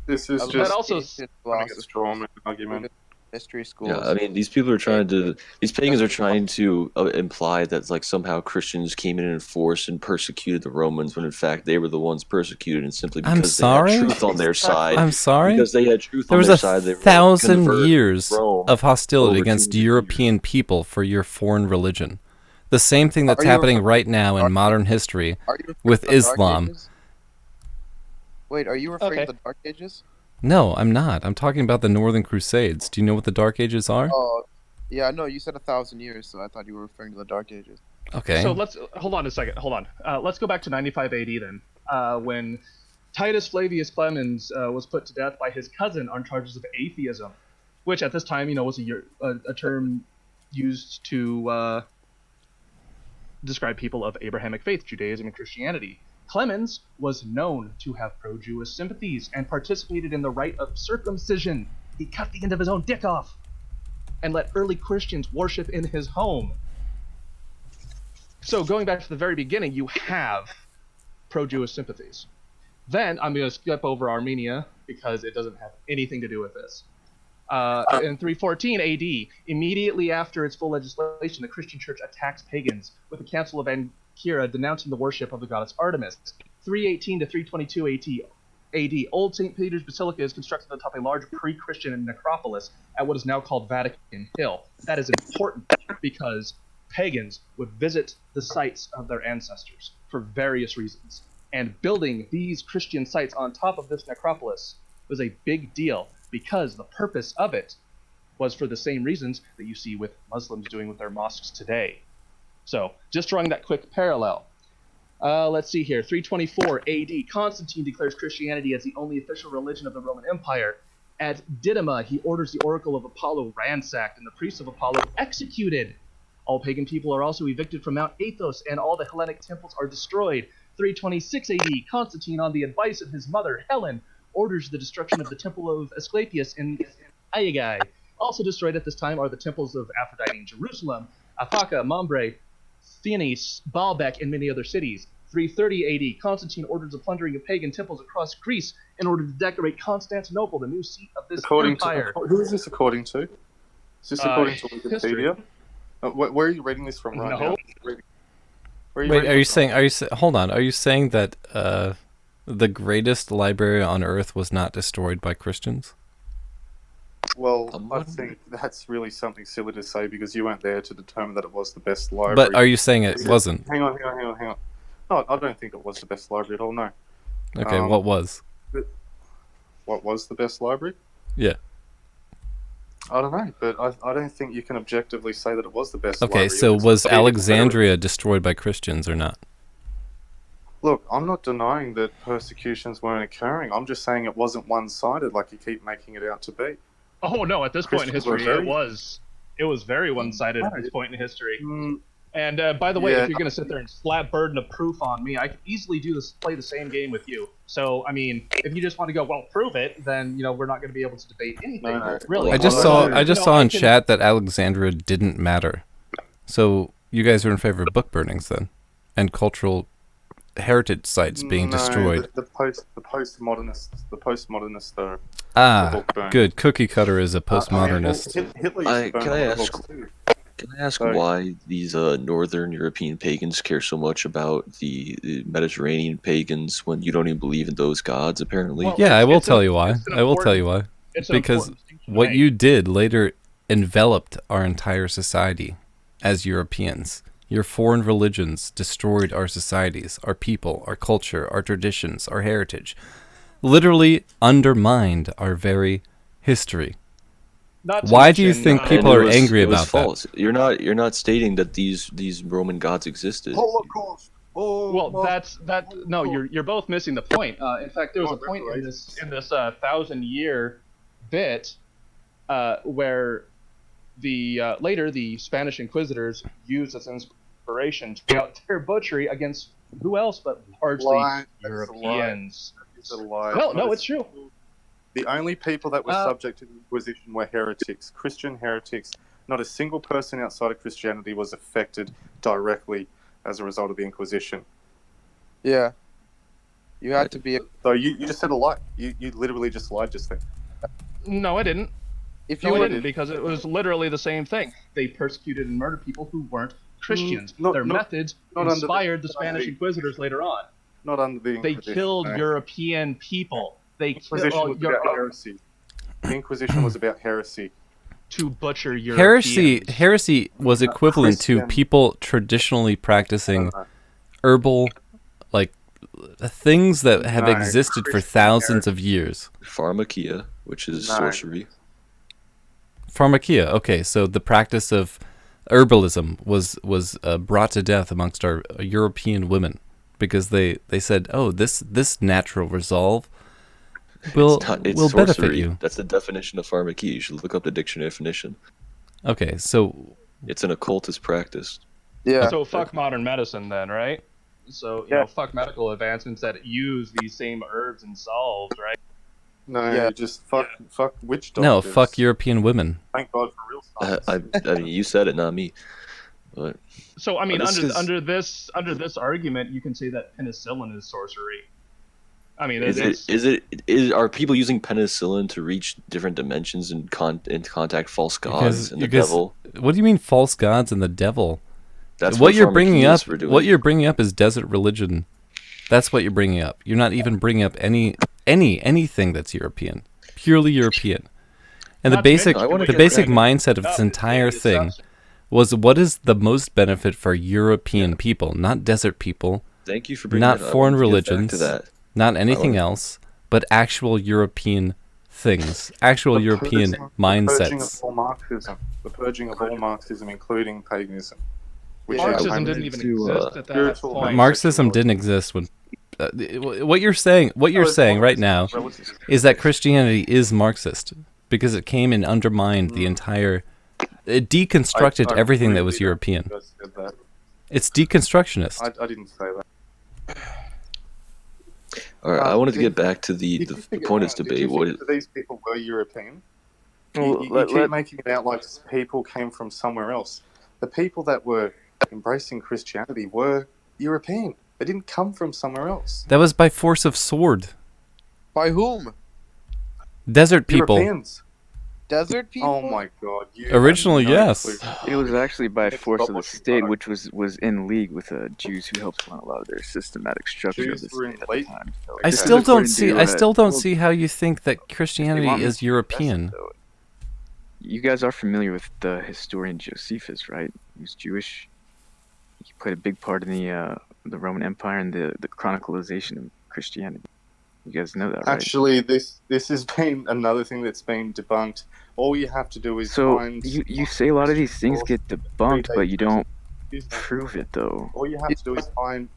This is A lot just of also ancient like a philosophers straw man argument. Mystery schools. Yeah, I mean, these people are trying to. These pagans are trying to imply that like somehow Christians came in force and persecuted the Romans, when in fact they were the ones persecuted, and simply I'm because they sorry? had truth on their side. I'm sorry. Because they had truth There on was their a side. They were 1,000 convert years Rome of hostility over against 200 years. European people for your foreign religion. The same thing that's Are you happening referring right now in Dark modern Ages? history Are you referring with to the Dark Islam. Ages? Wait, are you referring Okay. to the Dark Ages? No, I'm not. I'm talking about the Northern Crusades. Do you know what the Dark Ages are? Oh, yeah, no, you said 1,000 years, so I thought you were referring to the Dark Ages. Okay. So let's hold on a second. Hold on. Let's go back to 95 AD then, when Titus Flavius Clemens was put to death by his cousin on charges of atheism, which at this time, was a term used to describe people of Abrahamic faith, Judaism and Christianity. Clemens was known to have pro-Jewish sympathies and participated in the rite of circumcision. He cut the end of his own dick off and let early Christians worship in his home. So going back to the very beginning, you have pro-Jewish sympathies. Then I'm going to skip over Armenia because it doesn't have anything to do with this. In 314 AD, immediately after its full legislation, the Christian church attacks pagans, with the Council of Ancyra denouncing the worship of the goddess Artemis. 318 to 322 AD, Old St. Peter's Basilica is constructed atop a large pre-Christian necropolis at what is now called Vatican Hill. That is important because pagans would visit the sites of their ancestors for various reasons. And building these Christian sites on top of this necropolis was a big deal because the purpose of it was for the same reasons that you see with Muslims doing with their mosques today. So, just drawing that quick parallel. Let's see here. 324 AD, Constantine declares Christianity as the only official religion of the Roman Empire. At Didyma, he orders the oracle of Apollo ransacked and the priests of Apollo executed. All pagan people are also evicted from Mount Athos, and all the Hellenic temples are destroyed. 326 AD, Constantine, on the advice of his mother, Helen, orders the destruction of the temple of Asclepius in Aigai. Also destroyed at this time are the temples of Aphrodite in Jerusalem, Aphaca, Mambre, Phoenix, Baalbek, and many other cities. 330 AD, Constantine orders the plundering of pagan temples across Greece in order to decorate Constantinople, the new seat of this empire. Who is this according to? Is this according to Wikipedia? Where are you reading this from right now? Wait, are you saying? Hold on. Are you saying that the greatest library on Earth was not destroyed by Christians? Well, I think that's really something silly to say because you weren't there to determine that it was the best library. But are you saying it wasn't? Hang on. No, I don't think it was the best library at all, no. Okay, what was? What was the best library? Yeah. I don't know, but I don't think you can objectively say that it was the best library. Okay, so was Alexandria destroyed by Christians or not? Look, I'm not denying that persecutions weren't occurring. I'm just saying it wasn't one-sided like you keep making it out to be. Oh no! At this point in history, Christians it was very one-sided at this point in history. Mm, And by the way, Yeah. if you're going to sit there and slap burden of proof on me, I could easily play the same game with you. So, I mean, if you just want to go, well, prove it, then we're not going to be able to debate anything. No. Really, I just saw in chat that Alexandria didn't matter. So you guys are in favor of book burnings then, and cultural heritage sites being destroyed. The postmodernists though. Good. Cookie Cutter is a postmodernist. Can I ask why these northern European pagans care so much about the Mediterranean pagans when you don't even believe in those gods, apparently? Well, Yeah, I will tell you why. It's Because what you did later enveloped our entire society as Europeans. Your foreign religions destroyed our societies, our people, our culture, our traditions, our heritage. Literally undermined our very history. Why do you think people are angry about false. That? You're not stating that these Roman gods existed. Holocaust. No, you're both missing the point. In fact, there was a point in this 1,000-year bit where later the Spanish Inquisitors used as inspiration to out their butchery against who else but largely Europeans. No, it's true. The only people that were subject to the Inquisition were heretics, Christian heretics. Not a single person outside of Christianity was affected directly as a result of the Inquisition. Yeah. You had to be... So you just said a lie. You literally just lied just then. No, I didn't. I didn't, because it was literally the same thing. They persecuted and murdered people who weren't Christians. Their methods inspired the Spanish Inquisitors later on. Not under the Inquisition. They killed European people. The Inquisition was about heresy. To butcher Europeans. Heresy was equivalent to people traditionally practicing herbal, like things that have No, existed for Christian thousands of years. Pharmakia, which is No. sorcery. Pharmakia. Okay, so the practice of herbalism was brought to death amongst our European women because they said, "Oh, this natural resolve will It's benefit sorcery. you." That's the definition of pharmakia. You should look up the dictionary definition. Okay, so It's an occultist practice. Yeah. So fuck modern medicine then, right? So you know, fuck medical advancements that use these same herbs and salves, right? No, Yeah. just fuck witch no, doctors. fuck European women. Thank God for real science. I mean, you said it, not me. But So I mean, This is- under this argument, you can say that penicillin is sorcery. I mean, are people using penicillin to reach different dimensions and contact false gods and the Because- devil? What do you mean false gods and the devil? That's what you're bringing pharmakia up. is for doing. What you're bringing up is desert religion. That's what you're bringing up. You're not even bringing up anything that's European, purely European. And the Not to basic mention what the you're basic bringing mindset of this entire thing was what is the most benefit for European people, not desert people, Thank you for bringing not that up. foreign I wanted to get back religions, to that. not anything wanna- else, but actual European things, actual European The purging of mindsets. all Marxism. The purging of all Marxism, including paganism. Which Yeah, Marxism is didn't even to, exist at that spiritual point. Marxism didn't exist when. What you're saying right now is that Christianity is Marxist because it came and undermined the entire. It deconstructed everything that was European. It's deconstructionist. I didn't say that. All right, I wanted to did- get back to the Did you think point of this did debate. you What think that these people were European? Well, You keep making it out like people came from somewhere else. The people that were embracing Christianity were European. They didn't come from somewhere else. That was by force of sword. By whom? Desert people. Europeans. Desert people? Oh my God! You Originally, have no yes. clue. It was actually by It's force of the publishing state, product. which was in league with Jews who helped run a lot of their systematic structure of Jews the were in state at the league? time. So I this is still don't according see. to, I still don't well, see how you think that if they Christianity want me is to European. confess it, though, you guys are familiar with the historian Josephus, right? He's Jewish. He played a big part in the Roman Empire and the chronicalization of Christianity. You guys know that, right? Actually, this has been another thing that's been debunked. All you have to do is So find. you say a lot of these things get debunked, but you don't Excuse me. prove it, though. All you have to do is find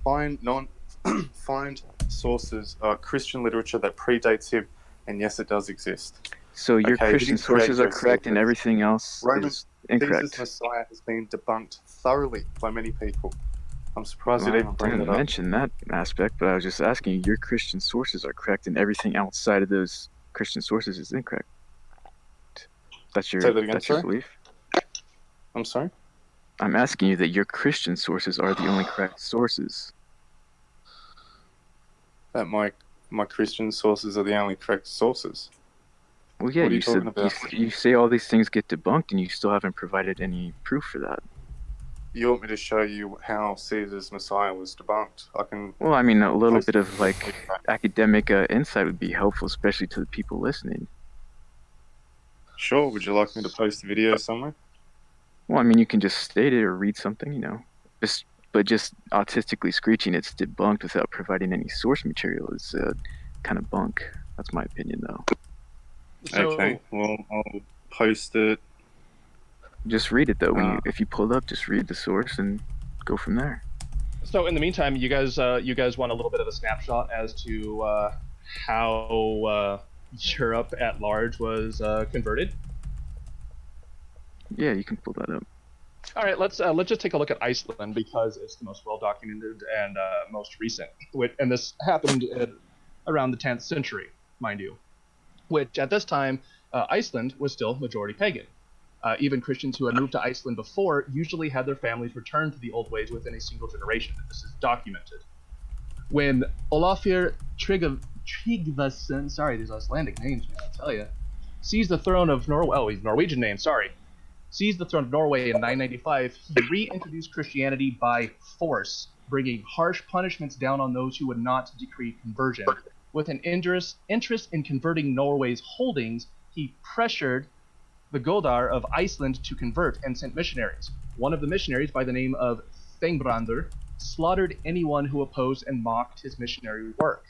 find sources, Christian literature that predates him, and yes, it does exist. So your Okay, Christian it is correct, sources are Josephus. correct, and everything else Roman- is incorrect. Jesus Messiah has been debunked thoroughly by many people. I'm surprised Well, you I didn't bring didn't that up. mention that aspect, but I was just asking you, your Christian sources are correct, and everything outside of those Christian sources is incorrect. That's your Say that again, that's your sorry? belief? I'm sorry. I'm asking you that your Christian sources are the only correct sources. That my Christian sources are the only correct sources. Well, yeah, What are you you said talking about? you say all these things get debunked, and you still haven't provided any proof for that. You want me to show you how Caesar's Messiah was debunked? I can. Well, I mean, a little post bit of like it. academic insight would be helpful, especially to the people listening. Sure. Would you like me to post the video somewhere? Well, I mean, you can just state it or read something, you know. But just autistically screeching it's debunked without providing any source material is kind of bunk. That's my opinion, though. So, Okay. Well, I'll post it. Just read it, though. Uh. If you pull it up, just read the source and go from there. So in the meantime, you guys want a little bit of a snapshot as to how Europe at large was converted. Yeah, you can pull that up. All right, let's just take a look at Iceland because it's the most well documented and most recent. And this happened around the 10th century, mind you, which at this time Iceland was still majority pagan. Even Christians who had moved to Iceland before usually had their families return to the old ways within a single generation. This is documented. When Olafur Tryggvason, sorry, these Icelandic names, man, I tell you, seized the throne of Norway. Oh, he's Norwegian name. Sorry. Seized the throne of Norway in 995. He reintroduced Christianity by force, bringing harsh punishments down on those who would not decree conversion. With an interest in converting Norway's holdings, he pressured the Goldar of Iceland to convert and sent missionaries. One of the missionaries, by the name of Thengbrandr, slaughtered anyone who opposed and mocked his missionary work.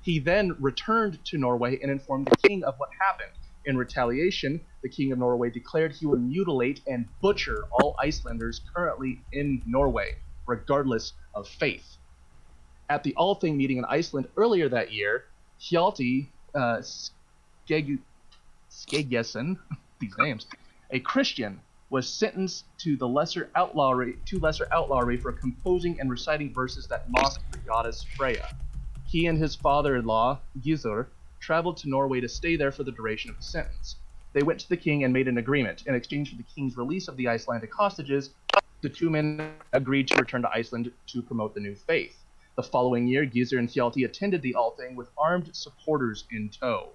He then returned to Norway and informed the king of what happened. In retaliation, the king of Norway declared he would mutilate and butcher all Icelanders currently in Norway, regardless of faith. At the Althing meeting in Iceland earlier that year, Hjalti Skegjesson, these names, a Christian, was sentenced to lesser outlawry for composing and reciting verses that mocked the goddess Freya. He and his father-in-law, Gizur, traveled to Norway to stay there for the duration of the sentence. They went to the king and made an agreement. In exchange for the king's release of the Icelandic hostages, the two men agreed to return to Iceland to promote the new faith. The following year, Gizur and Hjalti attended the Althing with armed supporters in tow.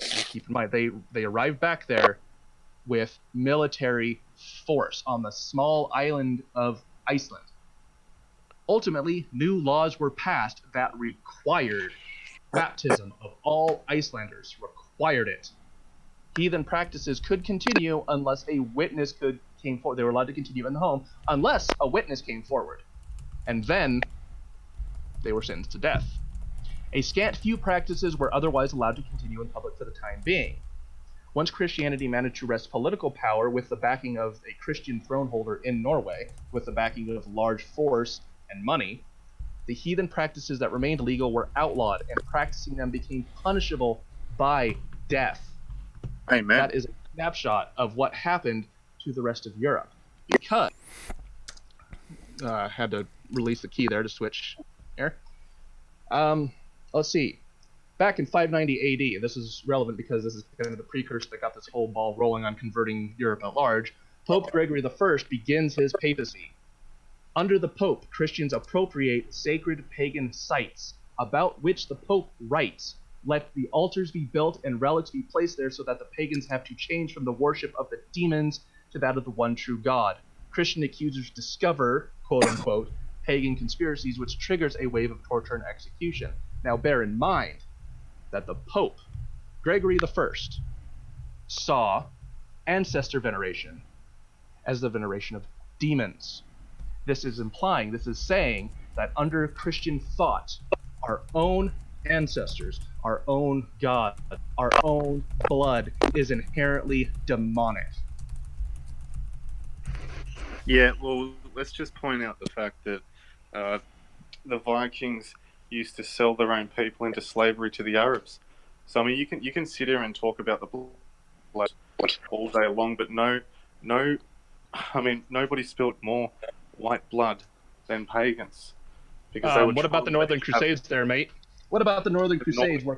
And keep in mind, they arrived back there with military force on the small island of Iceland. Ultimately, new laws were passed that required baptism of all Icelanders, required it. Heathen practices could continue unless a witness came forward. They were allowed to continue in the home unless a witness came forward. And then they were sentenced to death. A scant few practices were otherwise allowed to continue in public for the time being. Once Christianity managed to wrest political power with the backing of a Christian throneholder in Norway, with the backing of large force and money, the heathen practices that remained legal were outlawed, and practicing them became punishable by death. Amen. That is a snapshot of what happened to the rest of Europe. Because I had to release the key there to switch here. Let's see. Back in 590 AD, this is relevant because this is kind of the precursor that got this whole ball rolling on converting Europe at large, Pope Gregory I begins his papacy. Under the Pope, Christians appropriate sacred pagan sites, about which the Pope writes, "Let the altars be built and relics be placed there so that the pagans have to change from the worship of the demons to that of the one true God. Christian accusers discover, quote-unquote, pagan conspiracies, which triggers a wave of torture and execution." Now bear in mind that the Pope, Gregory I, saw ancestor veneration as the veneration of demons. This is saying that under Christian thought, our own ancestors, our own God, our own blood is inherently demonic. Yeah, well, let's just point out the fact that the Vikings used to sell their own people into slavery to the Arabs. So I mean, you can sit here and talk about the blood all day long, but I mean, nobody spilled more white blood than pagans. Because they what about the Northern Crusades there, mate? What about the Northern Crusades where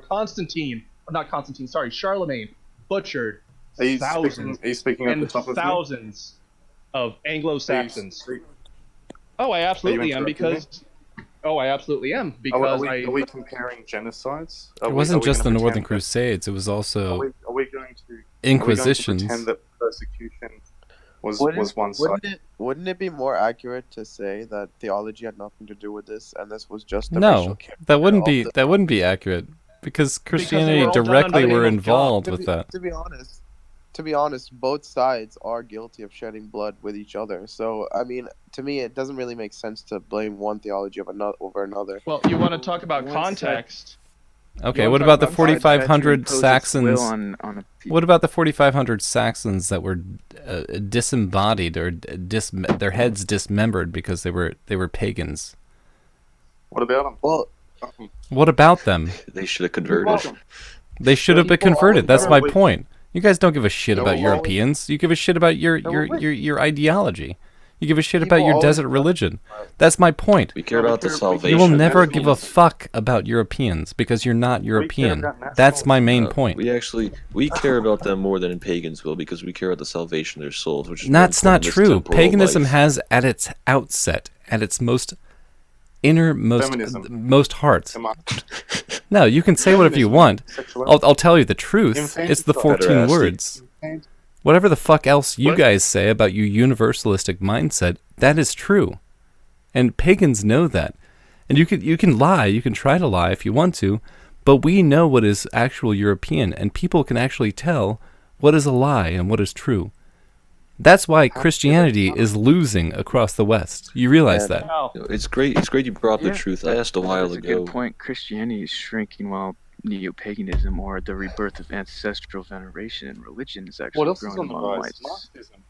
Charlemagne butchered thousands and thousands of Anglo-Saxons? Oh, I absolutely am because... Oh, I absolutely am because are we comparing genocides? It wasn't just the Northern Crusades; it was also are we going to Inquisitions. pretend that persecution was one side? Wouldn't it be more accurate to say that theology had nothing to do with this, and this was just the racial character that wouldn't of be accurate because Christianity directly were involved with that. To be honest, both sides are guilty of shedding blood with each other. So, I mean, to me, it doesn't really make sense to blame one theology over another. Well, you want to talk about context. Okay, what about the 4,500 Saxons? What about the 4,500 Saxons that were disembodied or their heads dismembered because they were pagans? What about them? Well, what about them? They should have converted. They should have been converted. That's my point. You guys don't give a shit about Europeans. You give a shit about your ideology. You give a shit about your desert religion. That's my point. We care about the salvation. You will never give a fuck about Europeans because you're not European. That's my main point. We care about them more than pagans will because we care about the salvation of their souls, which is that's not true. Paganism has at its outset, at its most most heart. No, you can say whatever you want. I'll tell you the truth. It's the 14 words. Whatever the fuck else you guys say about your universalistic mindset, that is true. And pagans know that. And you can lie, you can try to lie if you want to, but we know what is actual European, and people can actually tell what is a lie and what is true. That's why How Christianity did it is losing across the West. You realize And that? Wow. It's great. It's great you brought up the Yeah, truth. I asked a while that's a good ago. point. Christianity is shrinking while neo-paganism, or the rebirth of ancestral veneration in religion, is What actually else is growing on the among rise? whites. Marxism.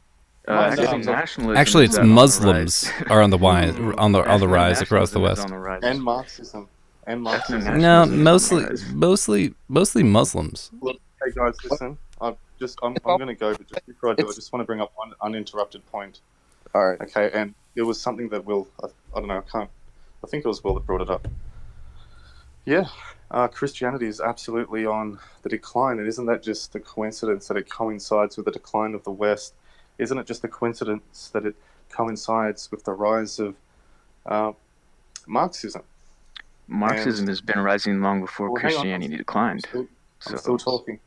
Actually, Marxism's on, nationalism Actually, is it's on the rise. Muslims are on the rise, on the rise across the Ethno-nationalism is West. on the rise. and Marxism. And Marxism. No, Ethno-nationalism is on the mostly Muslims. Look, hey guys, listen. I'm going to go, but just before I do, I just want to bring up one uninterrupted point. all right. Okay, and it was something that Will, I don't know, I think it was Will that brought it up. Yeah, Christianity is absolutely on the decline, and isn't that just the coincidence that it coincides with the decline of the West? Isn't it just the coincidence that it coincides with the rise of Marxism? Marxism has been rising long before Well, hang on, Christianity declined. I'm still talking.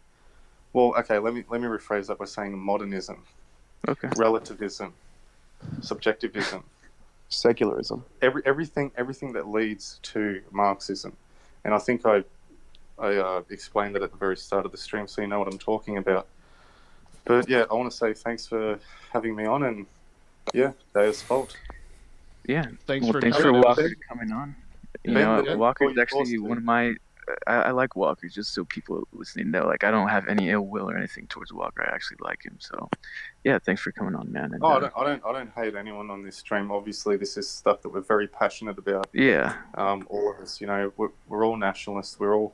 Well, okay, let me rephrase that by saying modernism, Okay. relativism, subjectivism, Secularism. everything that leads to Marxism, and I think I explained that at the very start of the stream, so you know what I'm talking about. But yeah, I want to say thanks for having me on, and yeah, Deus Fault. Yeah. Thanks Well, for thanks coming, for Walker Ben. coming on. Ben, You know, let me Walker's call you actually boss, one of my. I like Walker, just so people listening know. Like, I don't have any ill will or anything towards Walker. I actually like him. So, yeah, thanks for coming on, man. And, Oh, I don't hate anyone on this stream. Obviously, this is stuff that we're very passionate about. yeah. All of us, you know, we're all nationalists. We're all.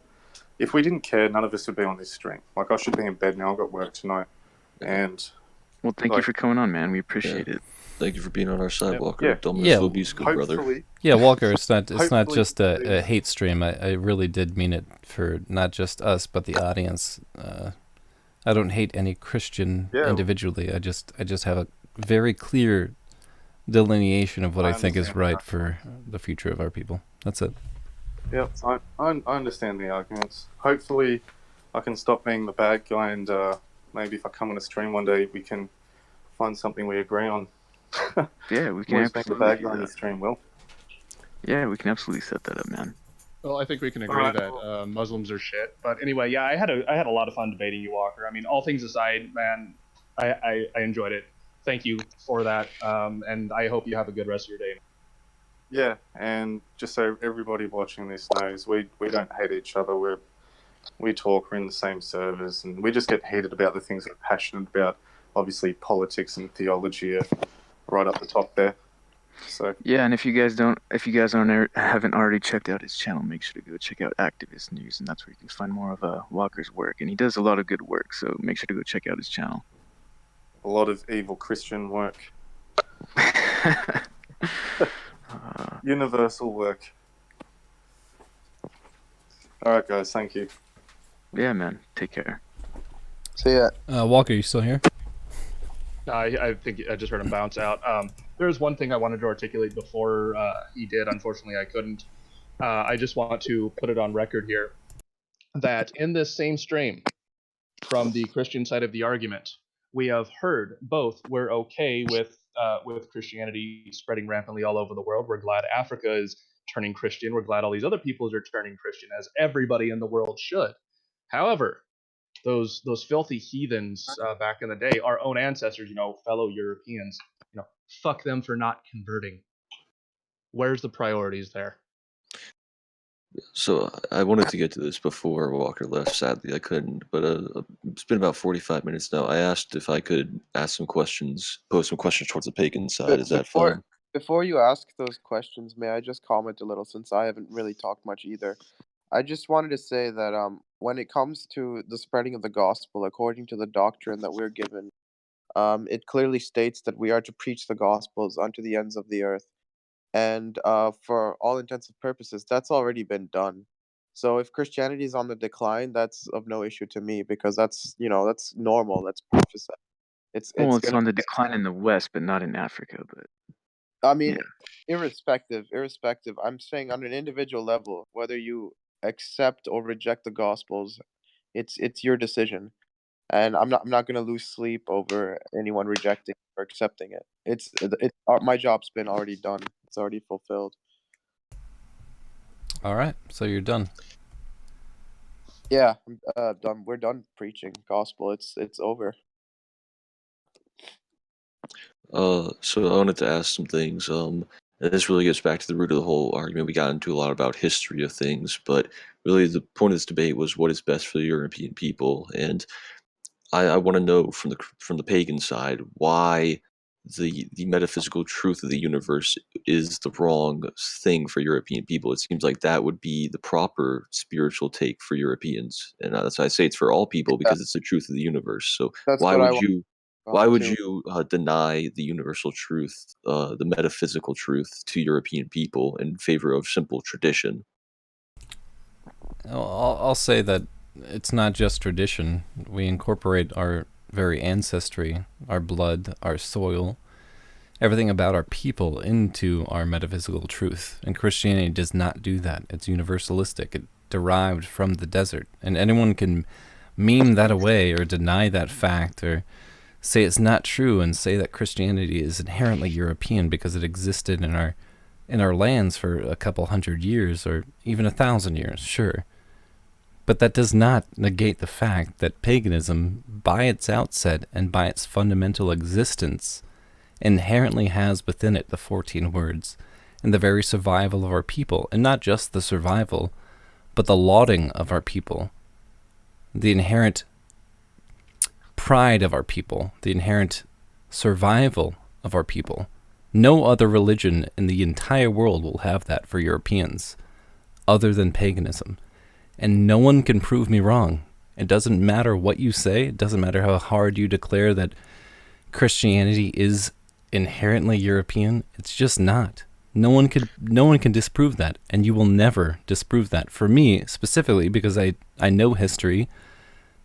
If we didn't care, none of us would be on this stream. Like, I should be in bed now. I've got work tonight, and Well, thank you for coming on, man. We appreciate it. Thank you for being on our side, Yep. Walker. Yeah. Dominus Yeah. Vobisco, brother. hopefully, Yeah, Walker, it's not Hopefully just a these- hate stream. I really did mean it for not just us, but the audience. I don't hate any Christian Yeah. individually. I just have a very clear delineation of what I think is understand right that. for the future of our people. That's it. yeah, I understand the arguments. Hopefully, I can stop being the bad guy, and maybe if I come on a stream one day, we can find something we agree on. Yeah, we can Always being the absolutely bad do guy on that. the stream, Will. Yeah, we can absolutely set that up, man. Well, I think we can agree Alright. that Muslims are shit. But anyway, yeah, I had a lot of fun debating you, Walker. I mean, all things aside, man, I enjoyed it. Thank you for that, and I hope you have a good rest of your day. Yeah, and just so everybody watching this knows, we don't hate each other. We talk. We're in the same servers, and we just get heated about the things we're passionate about. Obviously, politics and theology are right up the top there. So Yeah, and if you guys haven't already checked out his channel, make sure to go check out Activist News, and that's where you can find more of Walker's work. And he does a lot of good work, so make sure to go check out his channel. a lot of evil Christian work, universal work. All right, guys. Thank you. Yeah, man. Take care. So yeah, Walker, you still here? I think I just heard him bounce out. There's one thing I wanted to articulate before he did. Unfortunately, I couldn't. I just want to put it on record here that in this same stream, from the Christian side of the argument, we have heard both we're okay with Christianity spreading rampantly all over the world. We're glad Africa is turning Christian. We're glad all these other peoples are turning Christian, as everybody in the world should. However, those filthy heathens back in the day, our own ancestors, fellow Europeans, fuck them for not converting. Where's the priorities there? So I wanted to get to this before Walker left. Sadly, I couldn't. But it's been about 45 minutes now. I asked if I could ask some questions, pose some questions towards the pagan side. Is that fine? before you ask those questions, may I just comment a little, since I haven't really talked much either? I just wanted to say that when it comes to the spreading of the gospel, according to the doctrine that we're given, it clearly states that we are to preach the gospels unto the ends of the earth. And for all intents and purposes, that's already been done. So if Christianity is on the decline, that's of no issue to me, because that's normal. That's prophesied. It's It's gonna. on the decline in the West, but not in Africa. But I mean, yeah. irrespective. I'm saying on an individual level, whether you accept or reject the gospels, it's your decision, and I'm not gonna lose sleep over anyone rejecting or accepting it. My job's been already done. It's already fulfilled. All right, so you're done. Yeah, I'm done. We're done preaching gospel. It's over. So I wanted to ask some things. And this really gets back to the root of the whole argument. We got into a lot about history of things, but really the point of this debate was what is best for the European people. And I want to know from the pagan side why the metaphysical truth of the universe is the wrong thing for European people. It seems like that would be the proper spiritual take for Europeans, and that's why I say it's for all people Yeah, because it's the truth of the universe. So that's why what I would want you about too. deny the universal truth, the metaphysical truth to European people in favor of simple tradition? I'll say that it's not just tradition. We incorporate our very ancestry, our blood, our soil, everything about our people into our metaphysical truth. And Christianity does not do that. It's universalistic. It derived from the desert. And anyone can meme that away or deny that fact or say it's not true and say that Christianity is inherently European because it existed in our lands for a couple hundred years or even 1,000 years, sure. But that does not negate the fact that paganism, by its outset and by its fundamental existence, inherently has within it the 14 words and the very survival of our people, and not just the survival, but the lauding of our people, the inherent pride of our people, the inherent survival of our people. No other religion in the entire world will have that for Europeans, other than paganism. And no one can prove me wrong. It doesn't matter what you say. It doesn't matter how hard you declare that Christianity is inherently European. It's just not. No one can disprove that, and you will never disprove that. For me, specifically, because I know history,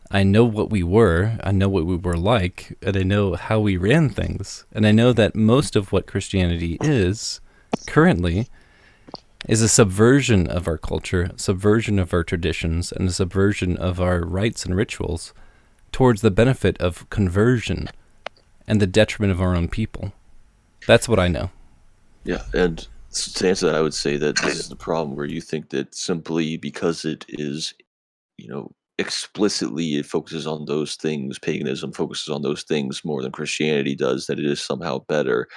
I know what we were, I know what we were like, and I know how we ran things. And I know that most of what Christianity is currently is a subversion of our culture, subversion of our traditions, and a subversion of our rites and rituals towards the benefit of conversion and the detriment of our own people. That's what I know. Yeah, and to answer that, I would say that this is the problem where you think that simply because it is, explicitly it focuses on those things, paganism focuses on those things more than Christianity does, that it is somehow better.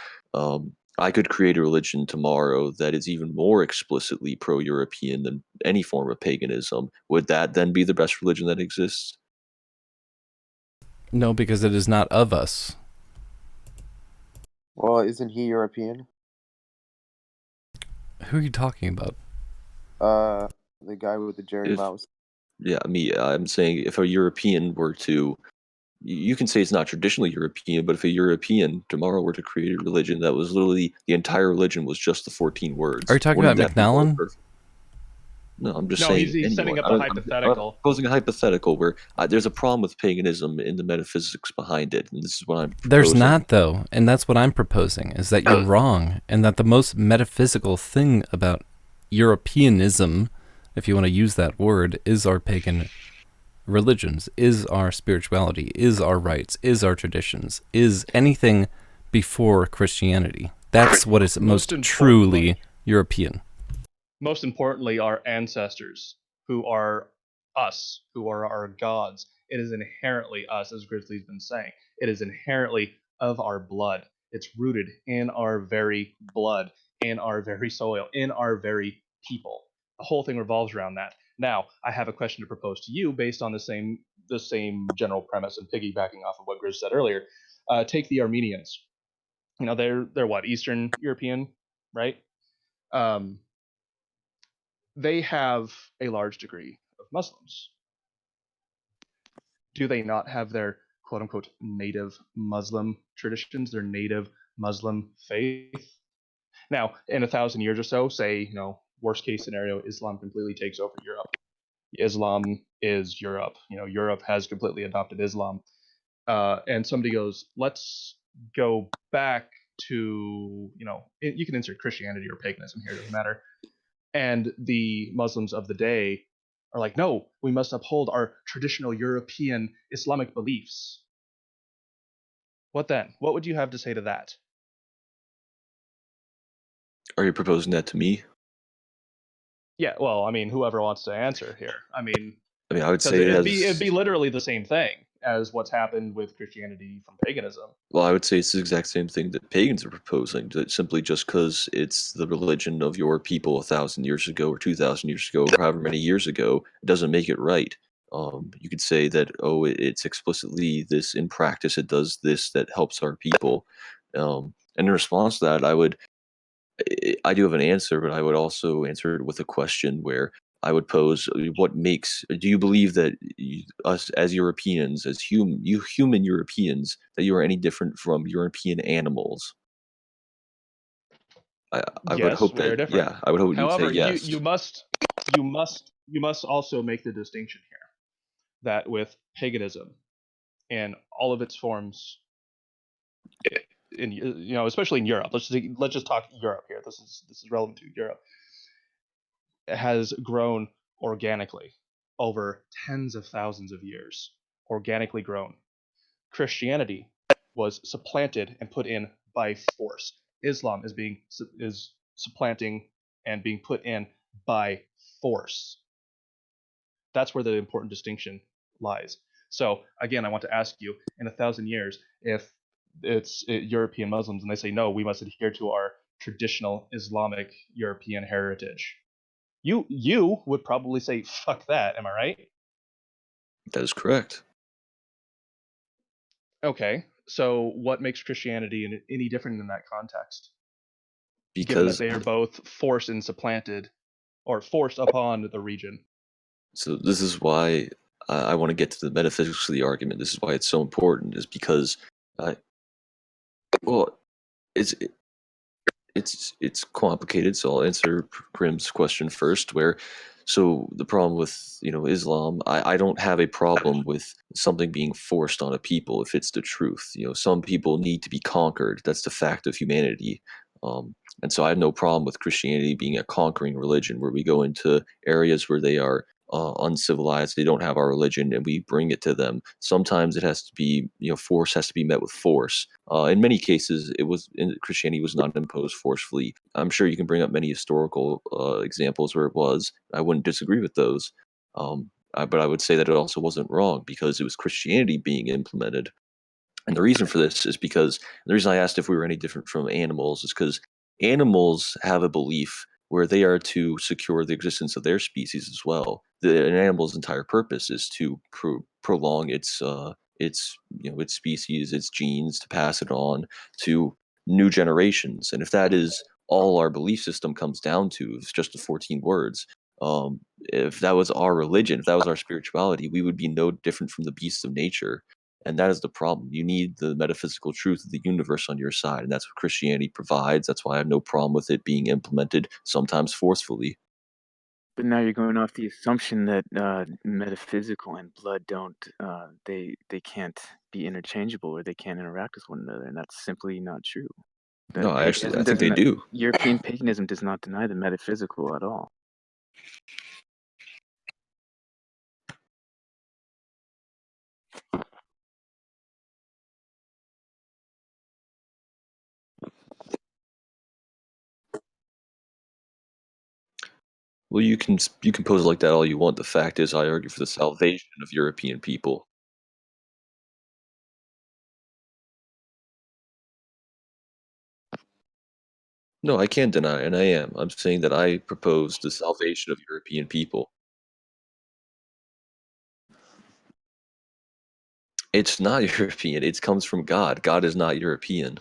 I could create a religion tomorrow that is even more explicitly pro-European than any form of paganism. Would that then be the best religion that exists? No, because it is not of us. Well, isn't he European? Who are you talking about? The guy with the Jerry If Mouse. Yeah, me, I'm saying if a European were to, you can say it's not traditionally European, but if a European tomorrow were to create a religion that was literally the entire religion was just the 14 Are you words, talking wouldn't about that be more McNallen? perfect? No, I'm just No, saying he's setting anyone. up a I'm hypothetical. posing a hypothetical where there's a problem with paganism in the metaphysics behind it, and this is what I'm There's proposing. not, though, and that's what I'm proposing, is that you're wrong, and that the most metaphysical thing about Europeanism, if you want to use that word, is our pagan religions, is our spirituality, is our rites, is our traditions, is anything before Christianity. That's what is most truly European. Most importantly, our ancestors, who are us, who are our gods. It is inherently us, as Grizzly's been saying. It is inherently of our blood. It's rooted in our very blood, in our very soil, in our very people. The whole thing revolves around that. Now, I have a question to propose to you based on the same general premise and piggybacking off of what Grizz said earlier. Take the Armenians. They're what, Eastern European, right? They have a large degree of Muslims. Do they not have their quote unquote native Muslim traditions, their native Muslim faith? Now, in 1,000 years or so, say, worst case scenario, Islam completely takes over Europe. Islam is Europe. Europe has completely adopted Islam. And somebody goes, let's go back to, you can insert Christianity or paganism here, doesn't matter. And the Muslims of the day are like, no, we must uphold our traditional European Islamic beliefs. What then? What would you have to say to that? Are you proposing that to me? Yeah, well, whoever wants to answer here. I would Because say it it'd has. be literally the same thing. as what's happened with Christianity from paganism. Well, I would say it's the exact same thing that pagans are proposing, that simply just because it's the religion of your people 1,000 years ago or 2,000 years ago or however many years ago, doesn't make it right. You could say that, oh, it's explicitly this, in practice, it does this that helps our people. And in response to that, I do have an answer, but I would also answer it with a question where I would pose, do you believe that us as Europeans, as human Europeans, that you are any different from European animals? I would Yes, hope we are that, different. yeah, I would hope you'd say However, yes. you must also make the distinction here that with paganism and all of its forms, in especially in Europe, let's just talk Europe here. This is relevant to Europe. It has grown organically over tens of thousands of years, organically grown. Christianity was supplanted and put in by force. Islam is supplanting and being put in by force. That's where the important distinction lies. So again, I want to ask you, in 1,000 years, if it's European Muslims and they say no, we must adhere to our traditional Islamic European heritage, you would probably say fuck that. Am I right? That is correct. Okay, so what makes Christianity any different in that context? Given that Because, they are both forced and supplanted, or forced upon the region. so this is why I want to get to the metaphysics of the argument. This is why it's so important, is because, well, it's it's complicated, so I'll answer Grim's question first. So the problem with Islam, I don't have a problem with something being forced on a people if it's the truth. Some people need to be conquered. That's the fact of humanity. And so I have no problem with Christianity being a conquering religion, where we go into areas where they are uncivilized, they don't have our religion, and we bring it to them. Sometimes it has to be, force has to be met with force. In many cases, Christianity was not imposed forcefully. I'm sure you can bring up many historical examples where it was. I wouldn't disagree with those. But I would say that it also wasn't wrong because it was Christianity being implemented. And the reason for this is because the reason I asked if we were any different from animals is because animals have a belief where they are to secure the existence of their species as well. An animal's entire purpose is to prolong its species, its genes, to pass it on to new generations. And if that is all our belief system comes down to, it's just the 14 words. If that was our religion, if that was our spirituality, we would be no different from the beasts of nature. And that is the problem. You need the metaphysical truth of the universe on your side, and that's what Christianity provides. That's why I have no problem with it being implemented, sometimes forcefully. But now you're going off the assumption that metaphysical and blood they can't be interchangeable or they can't interact with one another, and that's simply not true. No, That I paganism think does they not do. European paganism does not deny the metaphysical at all. Well, you can pose it like that all you want. The fact is, I argue for the salvation of European people. No, I can't deny, and I am. I'm saying that I propose the salvation of European people. It's not European. It comes from God. God is not European.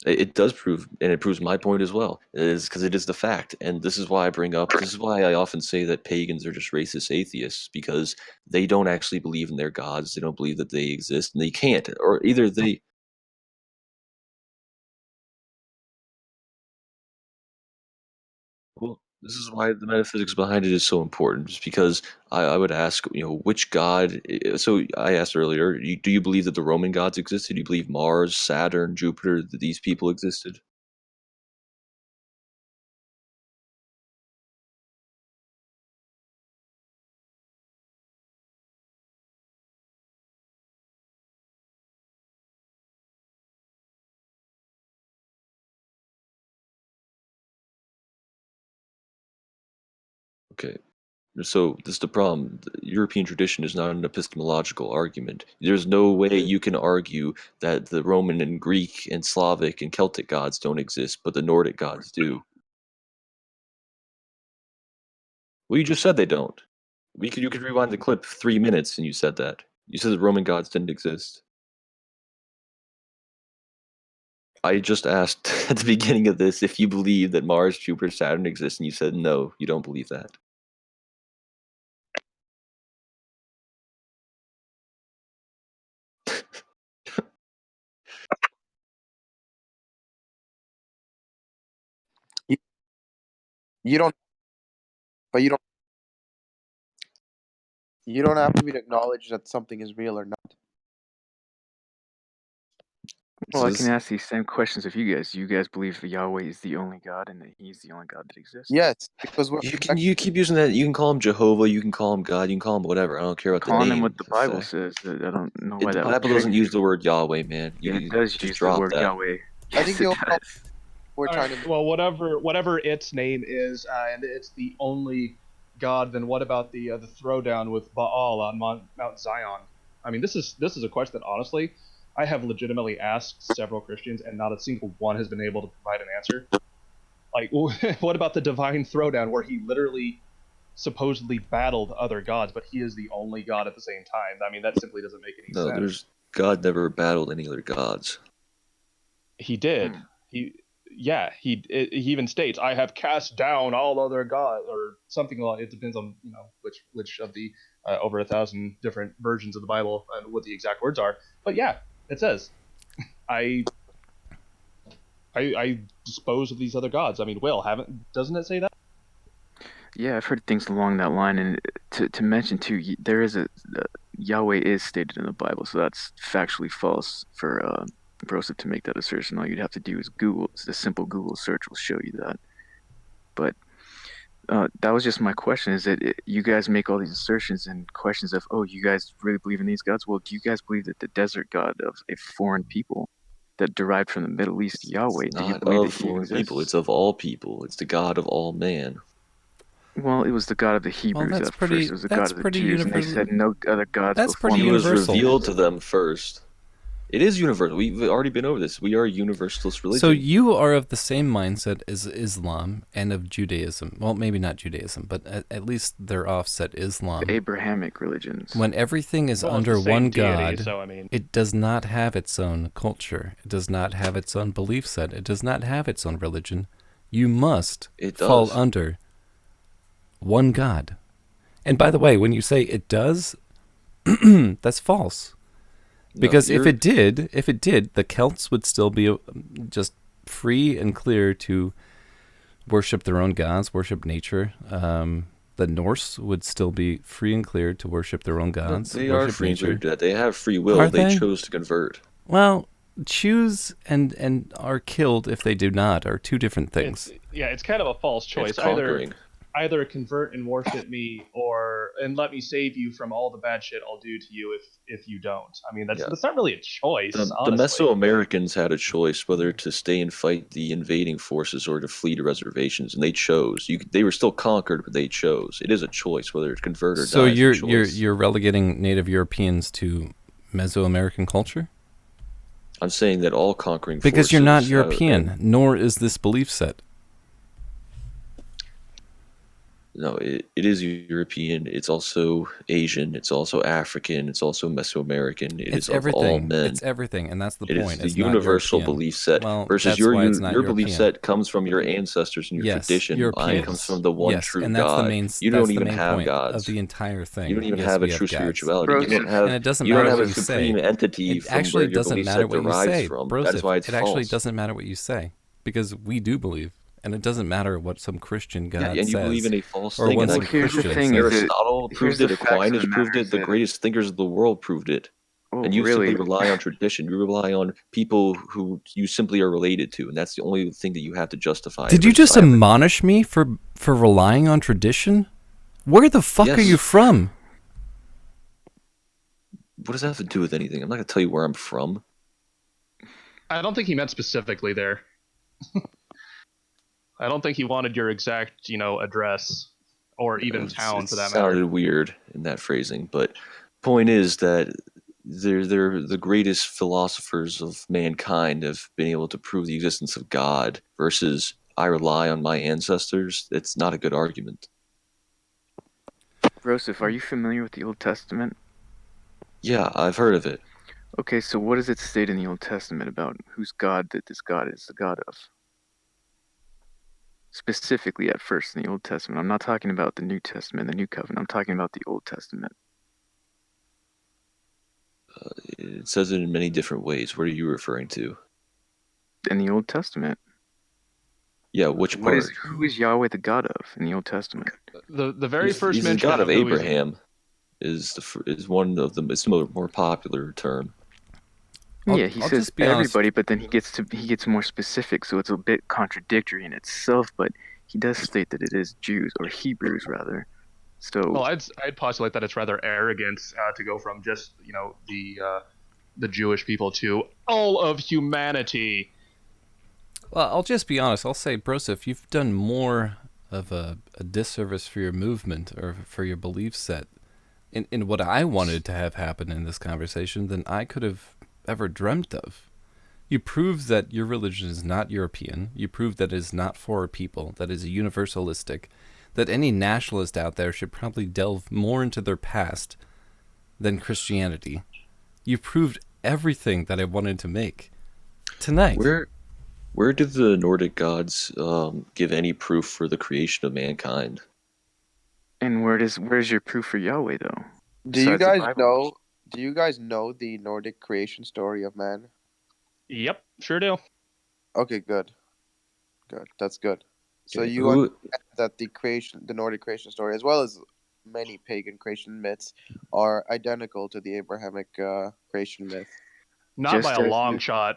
It does prove, and it proves my point as well. It is because it is the fact, and this is why I bring up. This is why I often say that pagans are just racist atheists, because they don't actually believe in their gods. They don't believe that they exist, and they can't. Or either they. Well, this is why the metaphysics behind it is so important, just because I would ask, which god. So I asked earlier, do you believe that the Roman gods existed? Do you believe Mars, Saturn, Jupiter, that these people existed? Okay. So this is the problem. The European tradition is not an epistemological argument. There's no way you can argue that the Roman and Greek and Slavic and Celtic gods don't exist, but the Nordic gods do. Well, you just said they don't. You could rewind the clip 3 minutes and you said that. You said the Roman gods didn't exist. I just asked at the beginning of this if you believe that Mars, Jupiter, Saturn exist, and you said no, you don't believe that. You, you don't, but you don't have to be to acknowledge that something is real or not. Well, So I this, can ask these same questions of you guys. Do you guys believe that Yahweh is the only God and that He's the only God that exists? Yes, because we're you keep using that. You can call him Jehovah. You can call him God. You can call him whatever. I don't care about the Calling them name. what the Bible says. I don't know why The that would Bible trigger doesn't you. use the word Yahweh, man. Yeah, it You does just use the drop word that. Yahweh. I Yes, think it does. we're trying to. Well, whatever its name is, and it's the only God. Then what about the throwdown with Baal on Mount Zion? I mean, this is a question that honestly I have legitimately asked several Christians, and not a single one has been able to provide an answer. Like, what about the divine throwdown, where he literally supposedly battled other gods, but he is the only God at the same time? I mean, that simply doesn't make any No, sense. God never battled any other gods. He did. He even states, "I have cast down all other gods," or something like. It depends on which of the over 1,000 different versions of the Bible and what the exact words are. But yeah, it says, "I dispose of these other gods." I mean, doesn't it say that? Yeah, I've heard things along that line, and to mention too, there is Yahweh is stated in the Bible, so that's factually false for Broseph to make that assertion. All you'd have to do is Google. A simple Google search will show you that. But that was just my question: is that you guys make all these assertions and questions of, oh, you guys really believe in these gods? Well, do you guys believe that the desert god of a foreign people that derived from the Middle East, Yahweh, It's do you not believe of that he foreign people. exists? It's of all people. It's the God of all man. Well, it was the god of the Well, Hebrews that's at first. It was the god of the Jews, and they universal. said no other gods That's before pretty me. He was universal. revealed to them first. It is universal. We've already been over this. We are a universalist religion. So you are of the same mindset as Islam and of Judaism. Well, maybe not Judaism, but at least their offset Islam. The Abrahamic religions. When everything is Well, it's under the same one deity, God, so I mean, it does not have its own culture. It does not have its own belief set. It does not have its own religion. You must fall under one God. And by the way, when you say it does, that's false. Because if it did, the Celts would still be just free and clear to worship their own gods, worship nature. The Norse would still be free and clear to worship their own gods. They worship are free nature. to do that. They have free will. Are they they? chose to convert. Well, choose and are killed if they do not are two different things. It's kind of a false choice. It's conquering. Either convert and worship me, and let me save you from all the bad shit I'll do to you if you don't. I mean, that's not really a choice. The Mesoamericans had a choice whether to stay and fight the invading forces or to flee to reservations, and they chose. They were still conquered, but they chose. It is a choice whether to convert or die. So you're relegating Native Europeans to Mesoamerican culture? I'm saying that all conquering because forces you're not European, nor is this belief set. No, it is European. It's also Asian. It's also African. It's also Mesoamerican. It's everything. Of all men. It's everything, and that's the point. It's the universal belief set. Well, versus your belief set comes from your ancestors and your tradition. European. Mine comes from the one true and that's God. The main, you don't even have gods of the entire thing. You don't even have a true spirituality. Bro, you don't have. And it doesn't you matter don't have what a supreme entity from actually where your doesn't belief matter set what you derives say. from. Broseph, That's why it's false. It actually doesn't matter what you say because we do believe. And it doesn't matter what some Christian God says. And you believe in a false or thing. What and here's the thing: Aristotle proved it. Aquinas proved it. The greatest thinkers of the world proved it. Oh, and you really? simply rely on tradition. You rely on people who you simply are related to, and that's the only thing that you have to justify. Did you just admonish me for relying on tradition? Where the fuck are you from? What does that have to do with anything? I'm not going to tell you where I'm from. I don't think he meant specifically there. I don't think he wanted your exact, address. or even town It for that sounded matter. weird in that phrasing, but point is that they're the greatest philosophers of mankind have been able to prove the existence of God versus I rely on my ancestors. It's not a good argument. Broseph, are you familiar with the Old Testament? Yeah, I've heard of it. Okay, so what does it state in the Old Testament about whose God that this God is the God of? Specifically at first in the Old Testament. I'm not talking about the New Testament, the New Covenant. I'm talking about the Old Testament. It says it in many different ways. What are you referring to? In the Old Testament. Yeah, which part? Who is Yahweh the God of in the Old Testament? The very first He's the mention God of who he's- Abraham. Is one of them. It's a more popular term. Yeah, he I'll says just be honest. everybody, but then he gets more specific, so it's a bit contradictory in itself. But he does state that it is Jews or Hebrews rather. So Well, I'd postulate that it's rather arrogant to go from just the Jewish people to all of humanity. Well, I'll just be honest. I'll say, Broseph, you've done more of a disservice for your movement or for your belief set in what I wanted to have happen in this conversation than I could have ever dreamt of. You proved that your religion is not European. You proved that it is not for our people, that it is universalistic, that any nationalist out there should probably delve more into their past than Christianity. You proved everything that I wanted to make tonight. Where did the Nordic gods give any proof for the creation of mankind? and where's your proof for Yahweh though? Do you Besides the guys Bible? know? Do you guys know the Nordic creation story of man? Yep, sure do. Okay, good. That's good. So Okay, you understand that the Nordic creation story, as well as many pagan creation myths, are identical to the Abrahamic creation myth. Not by Just a as long the- shot.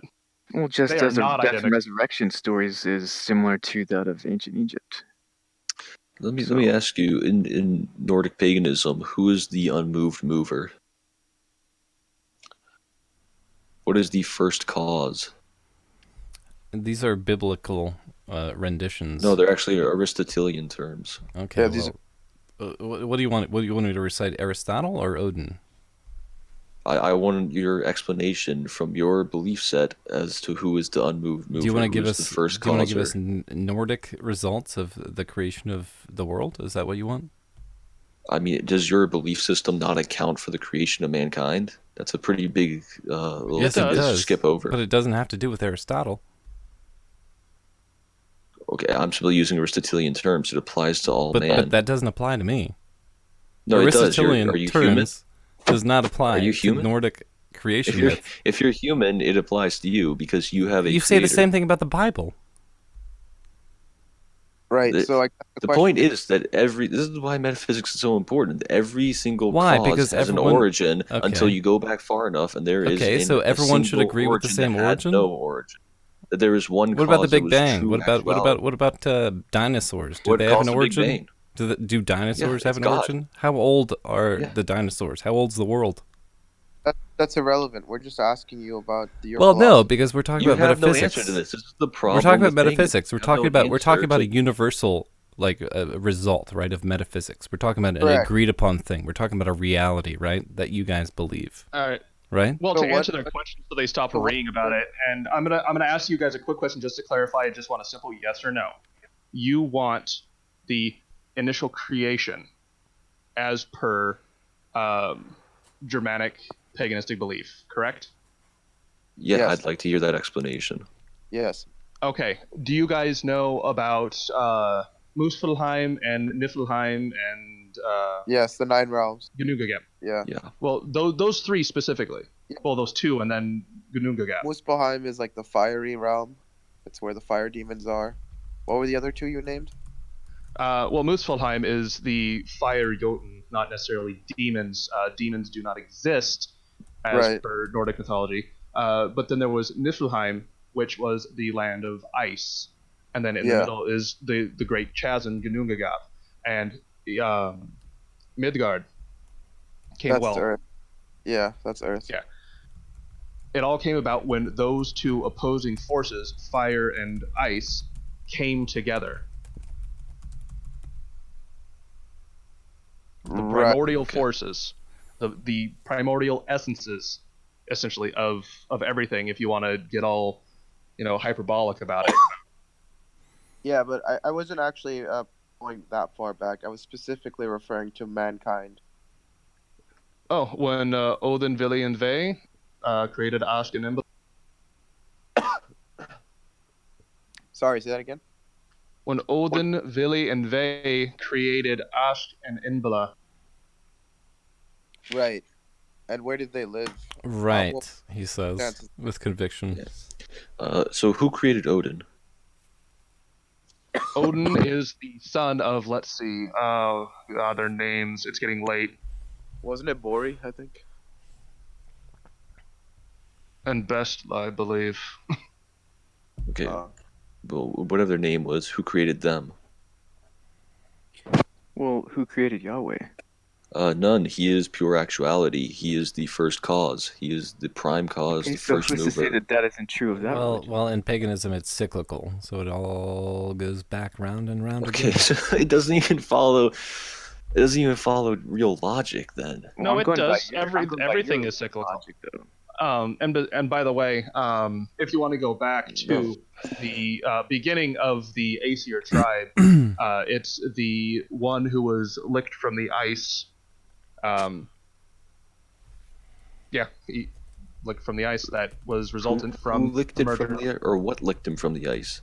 Well, just They are as the not death and identical. resurrection stories is similar to that of ancient Egypt. let me ask you: in Nordic paganism, who is the unmoved mover? What is the first cause? And these are biblical renditions. No, they're actually Aristotelian terms. Okay. Yeah, these What do you want? What do you want me to recite? Aristotle or Odin? I want your explanation from your belief set as to who is the unmoved mover. Do you want to give who us is the first Do you want to give us causer. Nordic results of the creation of the world? Is that what you want? I mean, does your belief system not account for the creation of mankind? That's a pretty big little Yes, thing it to does. skip over. But it doesn't have to do with Aristotle. Okay, I'm simply using Aristotelian terms. It applies to all man. But that doesn't apply to me. No, it does. Aristotelian Are you human? terms does not apply Are you to human? Nordic creation If you're myth. if you're human, it applies to you because you have a You say the creator. same thing about the Bible. right. The- So The point is that this is why metaphysics is so important. Every single Why? cause Because has everyone- an origin until okay. you go back far enough, and there is Okay, so a everyone should single agree with the origin same that had origin? no origin. That there is one What cause. about the that Big was Bang? true What actuality. about dinosaurs? Do What they have caused an the Big origin? Bang? Do dinosaurs have it's an God. origin? How old are Yeah. the dinosaurs? How old's the world? that's irrelevant. We're just asking you about your Well, no, philosophy. because we're talking You about have no metaphysics. answer to this. This is the problem. We're talking about with paganism. metaphysics. We're You have talking no about a answer to- universal result, right, of metaphysics. We're talking about an Correct. agreed upon thing. We're talking about a reality, right, that you guys believe, All right. right? Well, So to what- answer their question, so they stop so what- worrying about it, and I'm gonna ask you guys a quick question just to clarify. I just want a simple yes or no. You want the initial creation as per Germanic paganistic belief, correct? Yeah, Yes. I'd like to hear that explanation. Yes. Okay. Do you guys know about Muspelheim and Niflheim and Yes. The 9 realms. Gnungagap? Yeah. Yeah. Well, those three specifically. Yeah. Well, those two, and then Gnungagap. Muspelheim is like the fiery realm. It's where the fire demons are. What were the other two you named? Well, Muspelheim is the fire Jotun, not necessarily demons. Demons do not exist as Right. per Nordic mythology. But then there was Niflheim, which was the land of ice, and then in the Yeah. middle is the great chasm Gnungagap, and Midgard came. That's well, Earth. Yeah, that's Earth. Yeah. It all came about when those two opposing forces, fire and ice, came together. primordial okay. forces, the primordial essences, essentially of everything. If you want to get all hyperbolic about it. Yeah, but I wasn't actually going that far back. I was specifically referring to mankind. Oh, when Odin, Vili, and Ve created Ask and Imbla. Sorry, say that again. When Odin, Vili, and Ve created Ask and Imbla. Right. And where did they live? Right, Well, he says that's with conviction. Yeah. So who created Odin? Odin is the son of, let's see, their names. It's getting late. wasn't it Bori? I think. And Best, I believe. Okay. Uh, Well, whatever their name was, who created them? Well, who created Yahweh? None. He is pure actuality. He is the first cause. He is the prime cause, Okay, the so first who's to say mover. that that isn't true of that religion? Well, in paganism, it's cyclical, so it all goes back round and round Okay, again. so it doesn't even follow. It doesn't even follow real logic then. Well, No, I'm it going by does. your- I'm going by Everything your is cyclical. logic, though. And by the way, if you want to go back to No. the beginning of the Aesir tribe, it's the one who was licked from the ice. He licked from the ice that was resultant from who licked the it murder. from the or what licked him from the ice?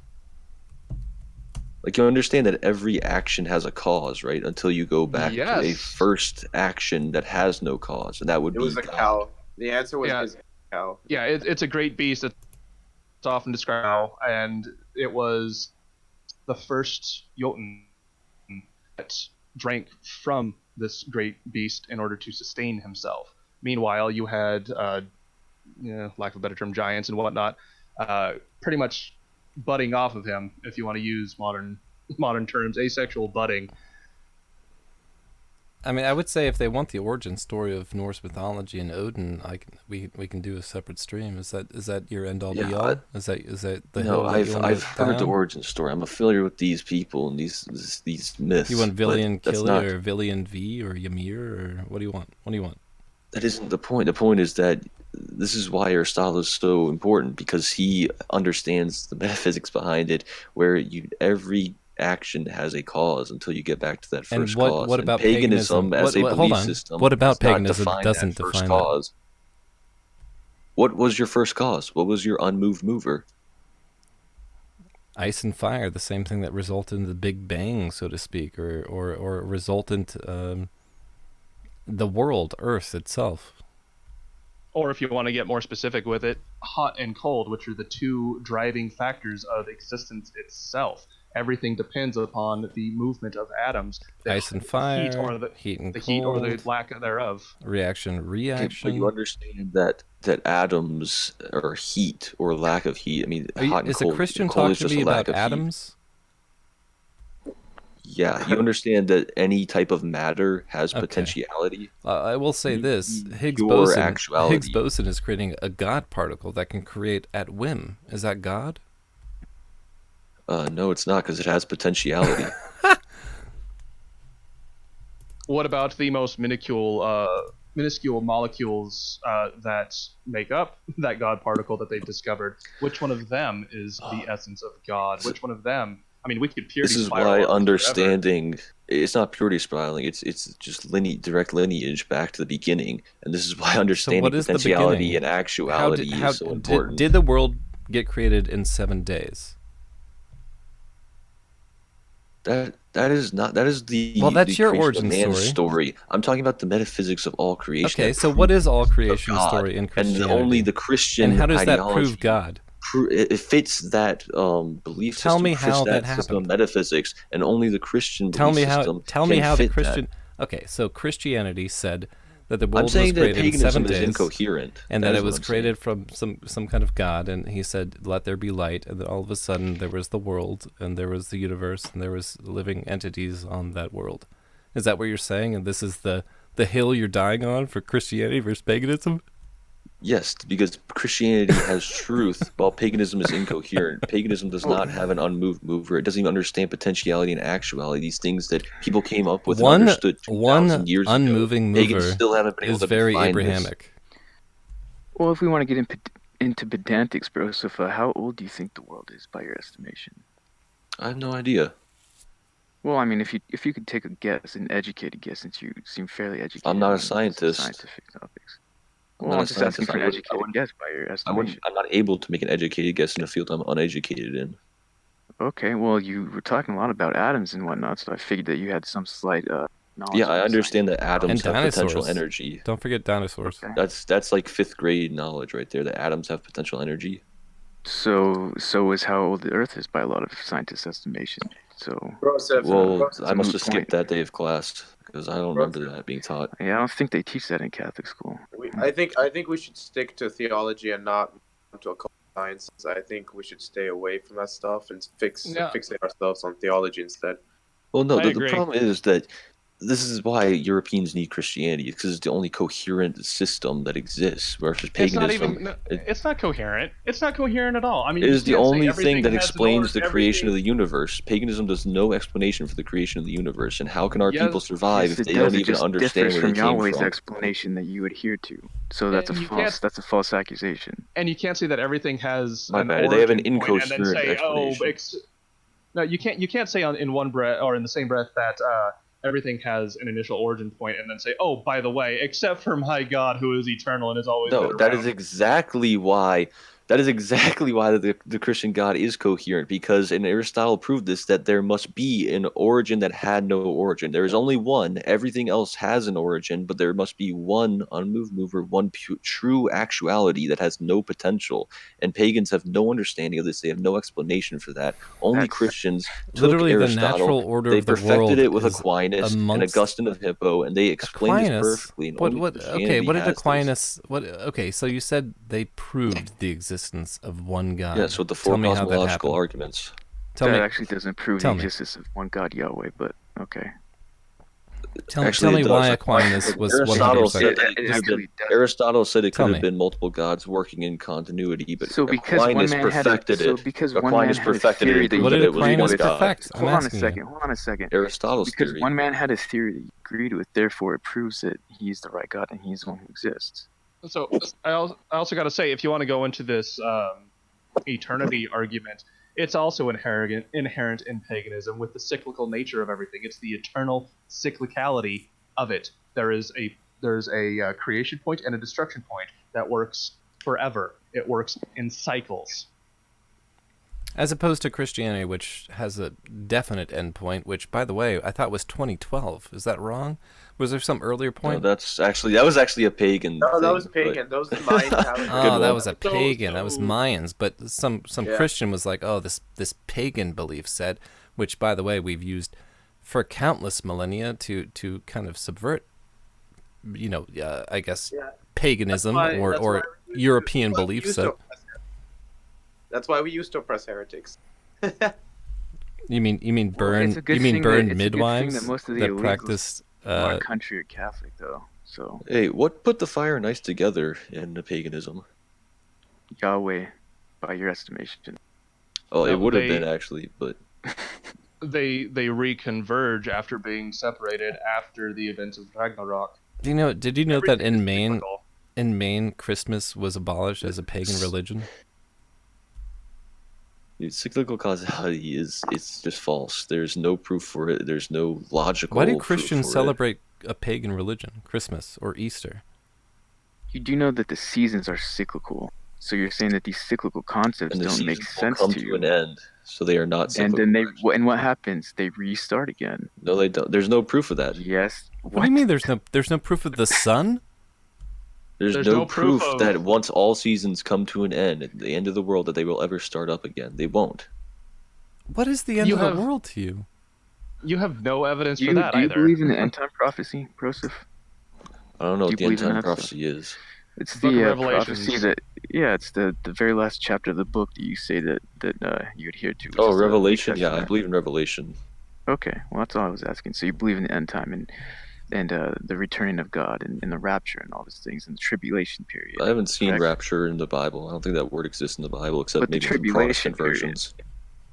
Like, you understand that every action has a cause, right? Until you go back to a Yes. first action that has no cause, and that would it be was a God. cow. The answer was Yeah. is cow. Yeah, it's a great beast. It's often described, and it was the first Jotun that drank from this great beast in order to sustain himself. Meanwhile, you had, lack of a better term, giants and whatnot, pretty much budding off of him, if you want to use modern terms, asexual budding. I mean, I would say if they want the origin story of Norse mythology and Odin, we can do a separate stream. Is that your end all be Yeah, all? Is that the No, hill that you want I've to heard the down? origin story. I'm familiar with these people and these myths. You want but Villian that's Killy not. or Villian V or Ymir or what do you want? What do you want? That isn't the point. The point is that this is why Aristotle is so important, because he understands the metaphysics behind it, where every action has a cause until you get back to that And first what cause. what And about paganism, paganism? as a Hold belief on. system, What about does not paganism define doesn't that first define that? cause. What was your first cause? What was your unmoved mover? Ice and fire, the same thing that resulted in the Big Bang, so to speak, or resultant the world, Earth itself. Or if you want to get more specific with it, hot and cold, which are the two driving factors of existence itself. Everything depends upon the movement of atoms. The Ice and fire, heat or the heat and heat or the cold, lack thereof. reaction, Okay, reaction. but you understand that atoms or heat or lack of heat. I mean, hot and Is a cold. Christian Cold talking is to just me a lack about of heat. atoms? Yeah, you understand that any type of matter has Okay. potentiality. I will say this: Higgs Pure boson. actuality. Higgs boson is creating a God particle that can create at whim. Is that God? No, it's not, because it has potentiality. What about the most minuscule molecules that make up that God particle that they've discovered? Which one of them is the essence of God? Which one of them? I mean, we could purity This is spiral why on forever. understanding it's not purity spiraling. It's just direct lineage back to the beginning, and this is why understanding what is the potentiality beginning? and actuality is so important. Did the world get created in 7 days? That is not the Well, that's the your creation origin of man's story. story. I'm talking about the metaphysics of all creation. Okay, that so what proves is all the creation God, story in Christianity? And only the Christian And how does that ideology prove God? It fits that belief system. Tell me fits how that system of happened. metaphysics, and only the Christian Tell belief me how. system Tell me can how the fit Christian. that. Okay, so Christianity said that the I'm world was saying that created in 7 paganism is days, incoherent, and that that is it what was I'm created from some kind of God. And he said, "Let there be light," and then all of a sudden there was the world, and there was the universe, and there was living entities on that world. Is that what you're saying? And this is the hill you're dying on for Christianity versus paganism? Yes, because Christianity has truth, while paganism is incoherent. Paganism does not have an unmoved mover. It doesn't even understand potentiality and actuality. These things that people came up with and understood 2,000 years ago. Unmoving Pagans mover still haven't been able is to very define this. Abrahamic. Well, if we want to get into pedantics, bro, so how old do you think the world is by your estimation? I have no idea. Well, I mean, if you could take a guess, an educated guess, since you seem fairly educated. I'm not a on scientist. Scientific topics. I'm Well, not I'm a just asking scientist. for an educated guess by your estimation. I'm not able to make an educated guess in a field I'm uneducated in. Okay, well, you were talking a lot about atoms and whatnot, so I figured that you had some slight knowledge. Yeah, I understand that atoms And have potential dinosaurs. energy. Don't forget dinosaurs. Okay. That's like 5th grade knowledge right there, that atoms have potential energy. So is how old the Earth is by a lot of scientists' estimation. So, Well, it's a I must moot have skipped point. that day of class because I don't remember that being taught. Yeah, I don't think they teach that in Catholic school. I think we should stick to theology and not to occult sciences. I think we should stay away from that stuff and fixate ourselves on theology instead. Well, no, I the agree. problem is that this is why Europeans need Christianity, because it's the only coherent system that exists. Versus paganism, It's not coherent. It's not coherent at all. I mean, it you is the can't say only everything thing that has an explains the creation of everything- the universe. Paganism does no explanation for the creation of the universe, and how can our people survive Yes, if it they does. don't It even just understand differs where from they came Yahweh's from? explanation that you adhere to. So that's And a you false. can't- That's a false accusation. And you can't say that everything has My an bad. origin They have an point and then incoherent say, explanation. no, you can't say in one breath or in the same breath that everything has an initial origin point and then say, oh, by the way, except for my God who is eternal and has always been No, around. that is exactly why. That is exactly why the Christian God is coherent, because and Aristotle proved this, that there must be an origin that had no origin. There is only one. Everything else has an origin, but there must be one unmoved mover, one true actuality that has no potential. And pagans have no understanding of this. They have no explanation for that. Only Christians took Literally the Aristotle. natural order They of the world perfected it with is Aquinas and amongst Augustine of Hippo, and they explained this Aquinas. perfectly. And What? only What? Okay. Christianity What did has this. Aquinas? What? Okay. So you said they proved the existence of one God. Yes, with the Tell four me how that cosmological happened. arguments. Tell that me. actually doesn't prove the Tell me. existence of one God, Yahweh, but okay. Tell Actually, me it why does. Aquinas was Aristotle 100%. said that it could have been. Aristotle said it Tell could me. have been multiple gods working in continuity, but So because Aquinas one man perfected it. because one man Aquinas had a perfected it theory and that proved What that did it was Aquinas one God. perfect? I'm Hold on a asking you. second. Hold on a second. Aristotle's Because theory. one man had a theory that you agreed with, therefore it proves that he's the right God and he's the one who exists. So I also got to say, if you want to go into this eternity argument, it's also inherent in paganism with the cyclical nature of everything. It's the eternal cyclicality of it. There's a creation point and a destruction point that works forever. It works in cycles. As opposed to Christianity, which has a definite endpoint, which, by the way, I thought was 2012. Is that wrong? Was there some earlier point? No, that was actually a pagan. No, that thing, was pagan. That was the Mayan calendar. Oh, that one. was a pagan. That was Mayans. But some Yeah. Christian was like, oh, this pagan belief said, which, by the way, we've used for countless millennia to kind of subvert, I guess, paganism or European beliefs. That's why we used to oppress heretics. You mean burn? It's a good You mean thing burn that- it's a good thing midwives that most of the that illegals practiced? in our country are Catholic, though. So Hey, what put the fire and ice together in the paganism? Yahweh, by your estimation. Oh, No, it would have they- been actually, but They reconverge after being separated after the events of Ragnarok. Did you know that Everything is cyclical. in Maine, Christmas was abolished as a pagan religion? cyclical causality it's just false. There's no proof for it. There's no logical. Why do proof Christians for it. celebrate a pagan religion, Christmas or Easter? You do know that the seasons are cyclical. So you're saying that these cyclical concepts And the don't make seasons will sense come to to you. an end, so they are not And cyclical. then and what happens? They restart again. No, they don't. There's no proof of that. Yes. What do you mean? There's no proof of the sun? There's no proof that once all seasons come to an end, at the end of the world, that they will ever start up again. They won't. What is the end of the world to you? You have no evidence Do for you, that do you either. believe in the end time prophecy, Joseph? I don't know Do what you the end believe in time that prophecy is. It's Book of the Revelations. prophecy that, it's the very last chapter of the book that you say that you adhere to. which Oh, is the New Revelation. Yeah, I Testament. believe in Revelation. Okay, well that's all I was asking. So you believe in the end time, and and the returning of God and the rapture and all these things and the tribulation period. I haven't seen correct? rapture in the Bible. I don't think that word exists in the Bible, except But the maybe in some tribulation Protestant period. versions.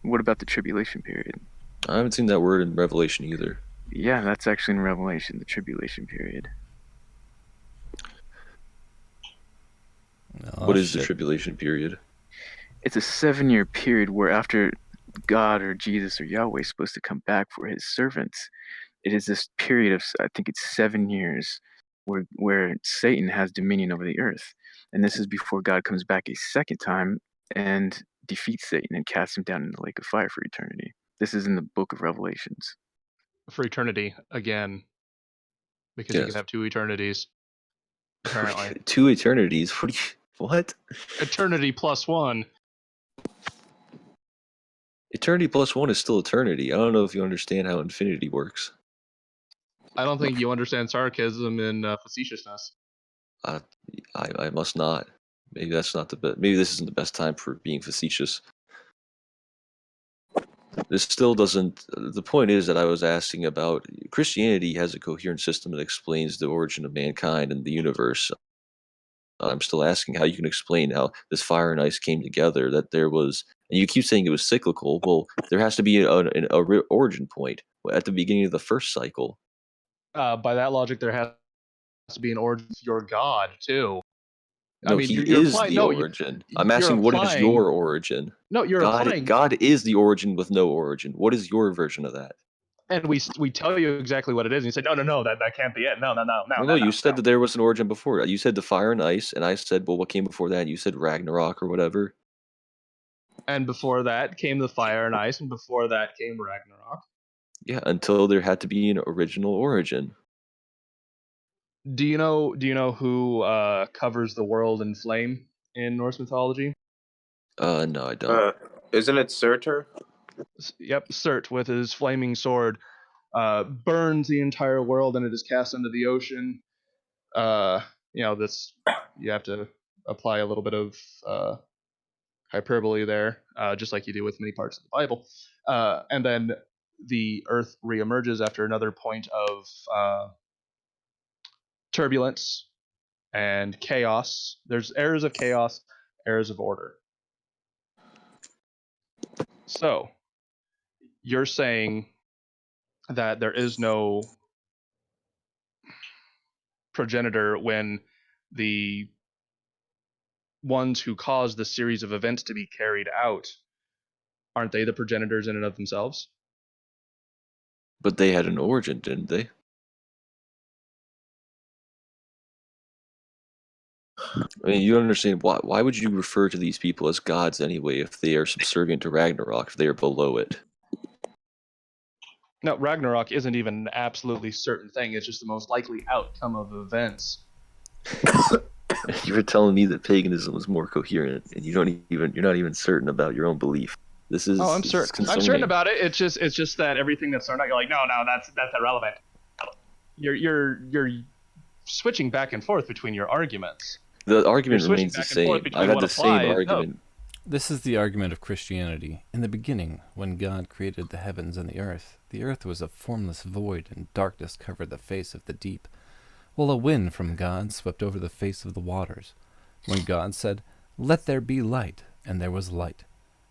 What about the tribulation period? I haven't seen that word in Revelation either. Yeah, that's actually in Revelation, the tribulation period. Oh, What is the shit. tribulation period? It's a 7-year period where after God or Jesus or Yahweh is supposed to come back for his servants, it is this period of, I think it's 7 years, where Satan has dominion over the earth. And this is before God comes back a second time and defeats Satan and casts him down in the lake of fire for eternity. This is in the book of Revelations. For eternity again, because you can Yes. have 2 eternities. Apparently, 2 eternities. What? eternity plus 1. Eternity plus 1 is still eternity. I don't know if you understand how infinity works. I don't think you understand sarcasm and facetiousness. I must not. Maybe that's not the best. Maybe this isn't the best time for being facetious. This still doesn't. The point is that I was asking about Christianity has a coherent system that explains the origin of mankind and the universe. I'm still asking how you can explain how this fire and ice came together. That there was, and you keep saying it was cyclical. Well, there has to be an origin point at the beginning of the first cycle. By that logic, there has to be an origin for your God too. No, I mean, he you're is applying. the No, origin. I'm you're asking, what is applying. your origin? No, you're applying. God is the origin with no origin. What is your version of that? And we tell you exactly what it is, and you say, no, that can't be it. No. No, you said that there was an origin before. You said the fire and ice, and I said, well, what came before that? And you said Ragnarok or whatever. And before that came the fire and ice, and before that came Ragnarok. Yeah, until there had to be an original origin. Do you know who covers the world in flame in Norse mythology? No, I don't. Isn't it Surtur? Yep, Surt with his flaming sword burns the entire world, and it is cast into the ocean. This you have to apply a little bit of hyperbole there, just like you do with many parts of the Bible. And then the Earth reemerges after another point of turbulence and chaos. There's eras of chaos, eras of order. So you're saying that there is no progenitor when the ones who cause the series of events to be carried out, aren't they the progenitors in and of themselves? But they had an origin, didn't they? I mean, you understand why would you refer to these people as gods anyway if they are subservient to Ragnarok, if they are below it? No, Ragnarok isn't even an absolutely certain thing. It's just the most likely outcome of events. You were telling me that paganism was more coherent, and you're not even certain about your own belief. This is I'm certain. certain. I'm certain about it. It's just that everything that's certain, you're like, no, that's irrelevant. You're switching back and forth between your arguments. The argument remains the same. I had the same argument. This is the argument of Christianity. In the beginning, when God created the heavens and the earth was a formless void, and darkness covered the face of the deep. Well, a wind from God swept over the face of the waters. When God said, "Let there be light," and there was light.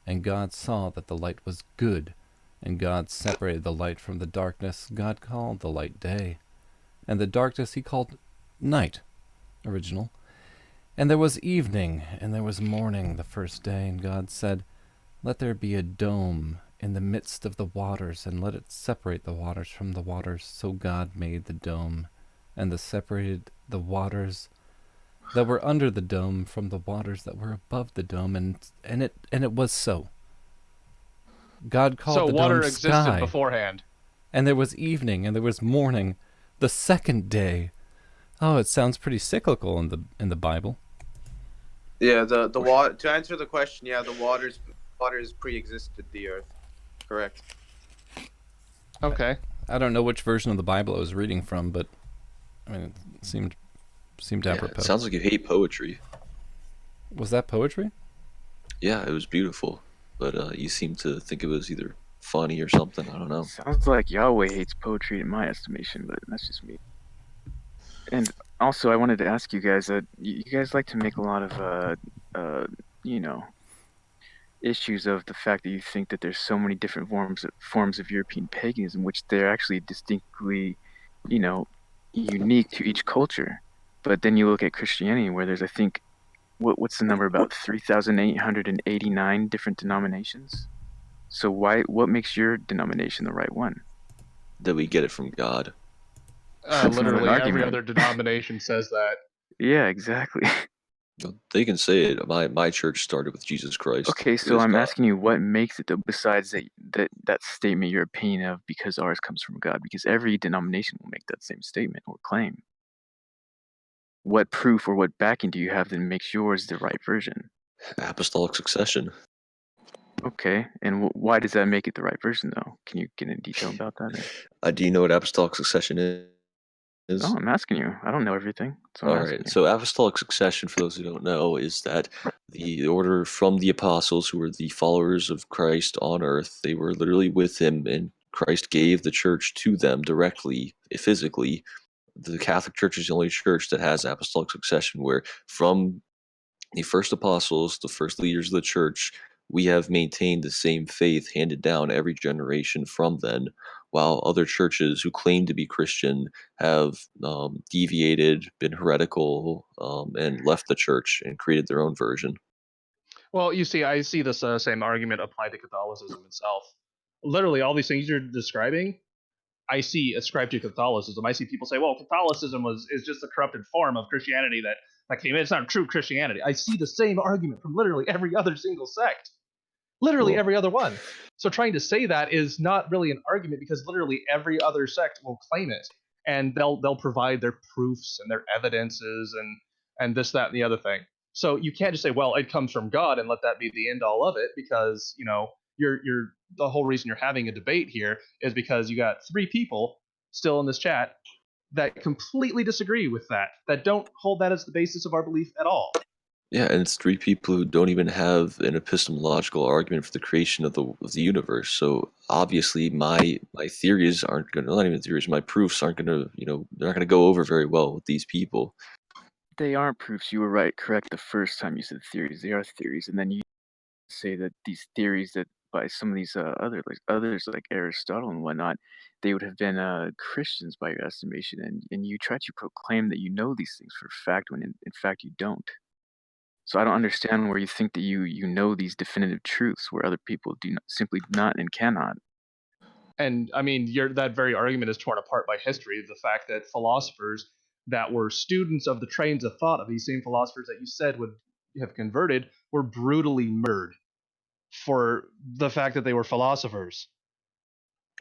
And God saw that the light was good. And God separated the light from the darkness. God called the light day. And the darkness he called night. Original. And there was evening, and there was morning the first day. And God said, "Let there be a dome in the midst of the waters, and let it separate the waters from the waters." So God made the dome, and separated the waters that were under the dome from the waters that were above the dome, and it was so. God called the water dome existed sky, beforehand. And there was evening, and there was morning, the second day. Oh, it sounds pretty cyclical in the Bible. Yeah, the water. To answer the question, yeah, the waters pre-existed the earth. Correct. Okay. I don't know which version of the Bible I was reading from, but I mean, it seemed apropos. It sounds like you hate poetry. Was that poetry? Yeah, it was beautiful, but you seem to think it was either funny or something. I don't know. Sounds like Yahweh hates poetry in my estimation, but that's just me. And also, I wanted to ask you guys that you guys like to make a lot of you know, issues of the fact that you think that there's so many different forms of European paganism, which they're actually distinctly, you know, unique to each culture. But then you look at Christianity, where there's, I think, what's the number, about 3,889 different denominations. So what makes your denomination the right one? That we get it from God. That's not an Literally every argument. other denomination says that. Yeah, exactly. They can say it. My church started with Jesus Christ. Okay, It so is I'm God. asking you, what makes it, though, besides that statement, your opinion of because ours comes from God? Because every denomination will make that same statement or claim. What proof or what backing do you have that makes yours the right version? Apostolic succession. Okay, and why does that make it the right version, though? Can you get into detail about that? Or? Do you know what apostolic succession is? Oh, I'm asking you. I don't know everything, so I'm All asking right. you. So apostolic succession, for those who don't know, is that the order from the apostles, who were the followers of Christ on earth, they were literally with him, and Christ gave the church to them directly, physically. The Catholic Church is the only church that has apostolic succession, where from the first apostles, the first leaders of the church, we have maintained the same faith handed down every generation from then, while other churches who claim to be Christian have deviated, been heretical, and left the church and created their own version. Well, you see, I see this same argument applied to Catholicism itself. Literally, all these things you're describing, I see ascribed to Catholicism. I see people say, "Well, Catholicism is just a corrupted form of Christianity that came in. It's not true Christianity." I see the same argument from literally every other single sect, literally Well, every other one. So trying to say that is not really an argument because literally every other sect will claim it, and they'll provide their proofs and their evidences and this, that, and the other thing. So you can't just say, "Well, it comes from God," and let that be the end all of it, because you're the whole reason you're having a debate here is because you got three people still in this chat that completely disagree with that don't hold that as the basis of our belief at all. yeah, and it's three people who don't even have an epistemological argument for the creation of the universe. So obviously, my theories aren't going to, not even theories, my proofs aren't going to, they're not going to go over very well with these people. They aren't proofs. You were correct the first time you said theories. They are theories, and then you say that these theories that by some of these others like Aristotle and whatnot, they would have been Christians by your estimation, and you try to proclaim that you know these things for a fact when in fact you don't. So I don't understand where you think that you know these definitive truths where other people do not, simply do not and cannot. And I mean, that very argument is torn apart by history. The fact that philosophers that were students of the trains of thought of these same philosophers that you said would have converted were brutally murdered for the fact that they were philosophers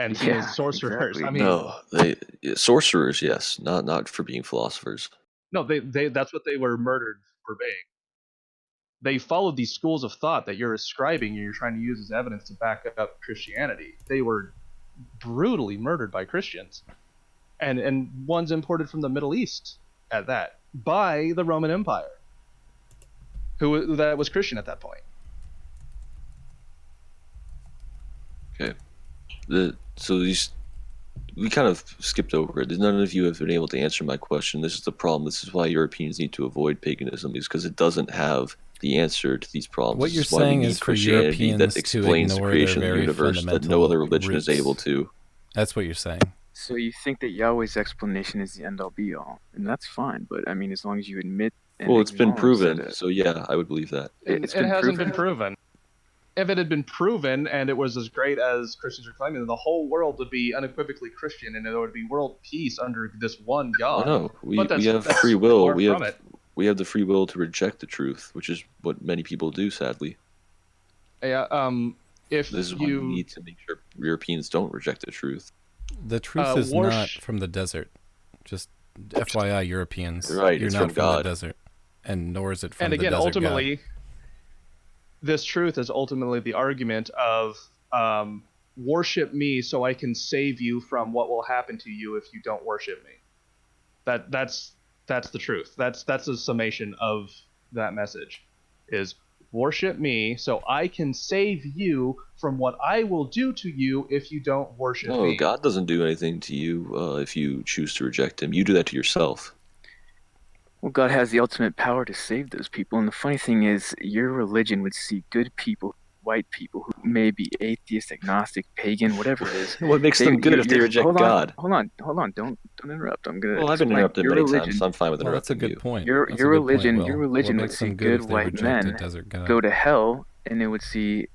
and seen as Yeah, sorcerers. exactly. I mean, No, sorcerers, yes, not for being philosophers. no, they that's what they were murdered for being. They followed these schools of thought that you're ascribing and you're trying to use as evidence to back up Christianity. They were brutally murdered by Christians. And one's imported from the Middle East at that by the Roman Empire, who that was Christian at that point. Okay, so we kind of skipped over it. None of you have been able to answer my question. This is the problem. This is why Europeans need to avoid paganism, is because it doesn't have the answer to these problems. What This you're is why we saying need is for Christianity Europeans that to explains the ignore their creation of the very universe that no fundamental other religion is roots. able to. That's what you're saying. So you think that Yahweh's explanation is the end-all be-all, and that's fine. But I mean, as long as you admit and Well, it's been acknowledge proven, that so yeah, I would believe that. it's It been hasn't proven. been proven. If it had been proven and it was as great as Christians are claiming, then the whole world would be unequivocally Christian and there would be world peace under this one God. Oh no, we But have that's free will. far from it. We have the free will to reject the truth, which is what many people do, sadly. Yeah. If This is why we need to make sure Europeans don't reject the truth. The truth is not from the desert. Just FYI, Europeans, Right, you're it's not from from God. the desert, and nor is it from and the again, desert ultimately, God. this truth is ultimately the argument of worship me so I can save you from what will happen to you if you don't worship me. That's the truth. That's a summation of that message. Is worship me so I can save you from what I will do to you if you don't worship No, me. God doesn't do anything to you if you choose to reject him. You do that to yourself. Well, God has the ultimate power to save those people, and the funny thing is, your religion would see good people, white people who may be atheist, agnostic, pagan, whatever it is. What makes them good if they reject God? Hold on. Don't interrupt. I'm gonna Well, I've been explain. interrupted Your many religion, times, so I'm fine with Well, that's a interrupting good you. point. your That's a good point, religion, Will. your What religion would makes see them good good if they white reject a men desert god? go to hell, and it would see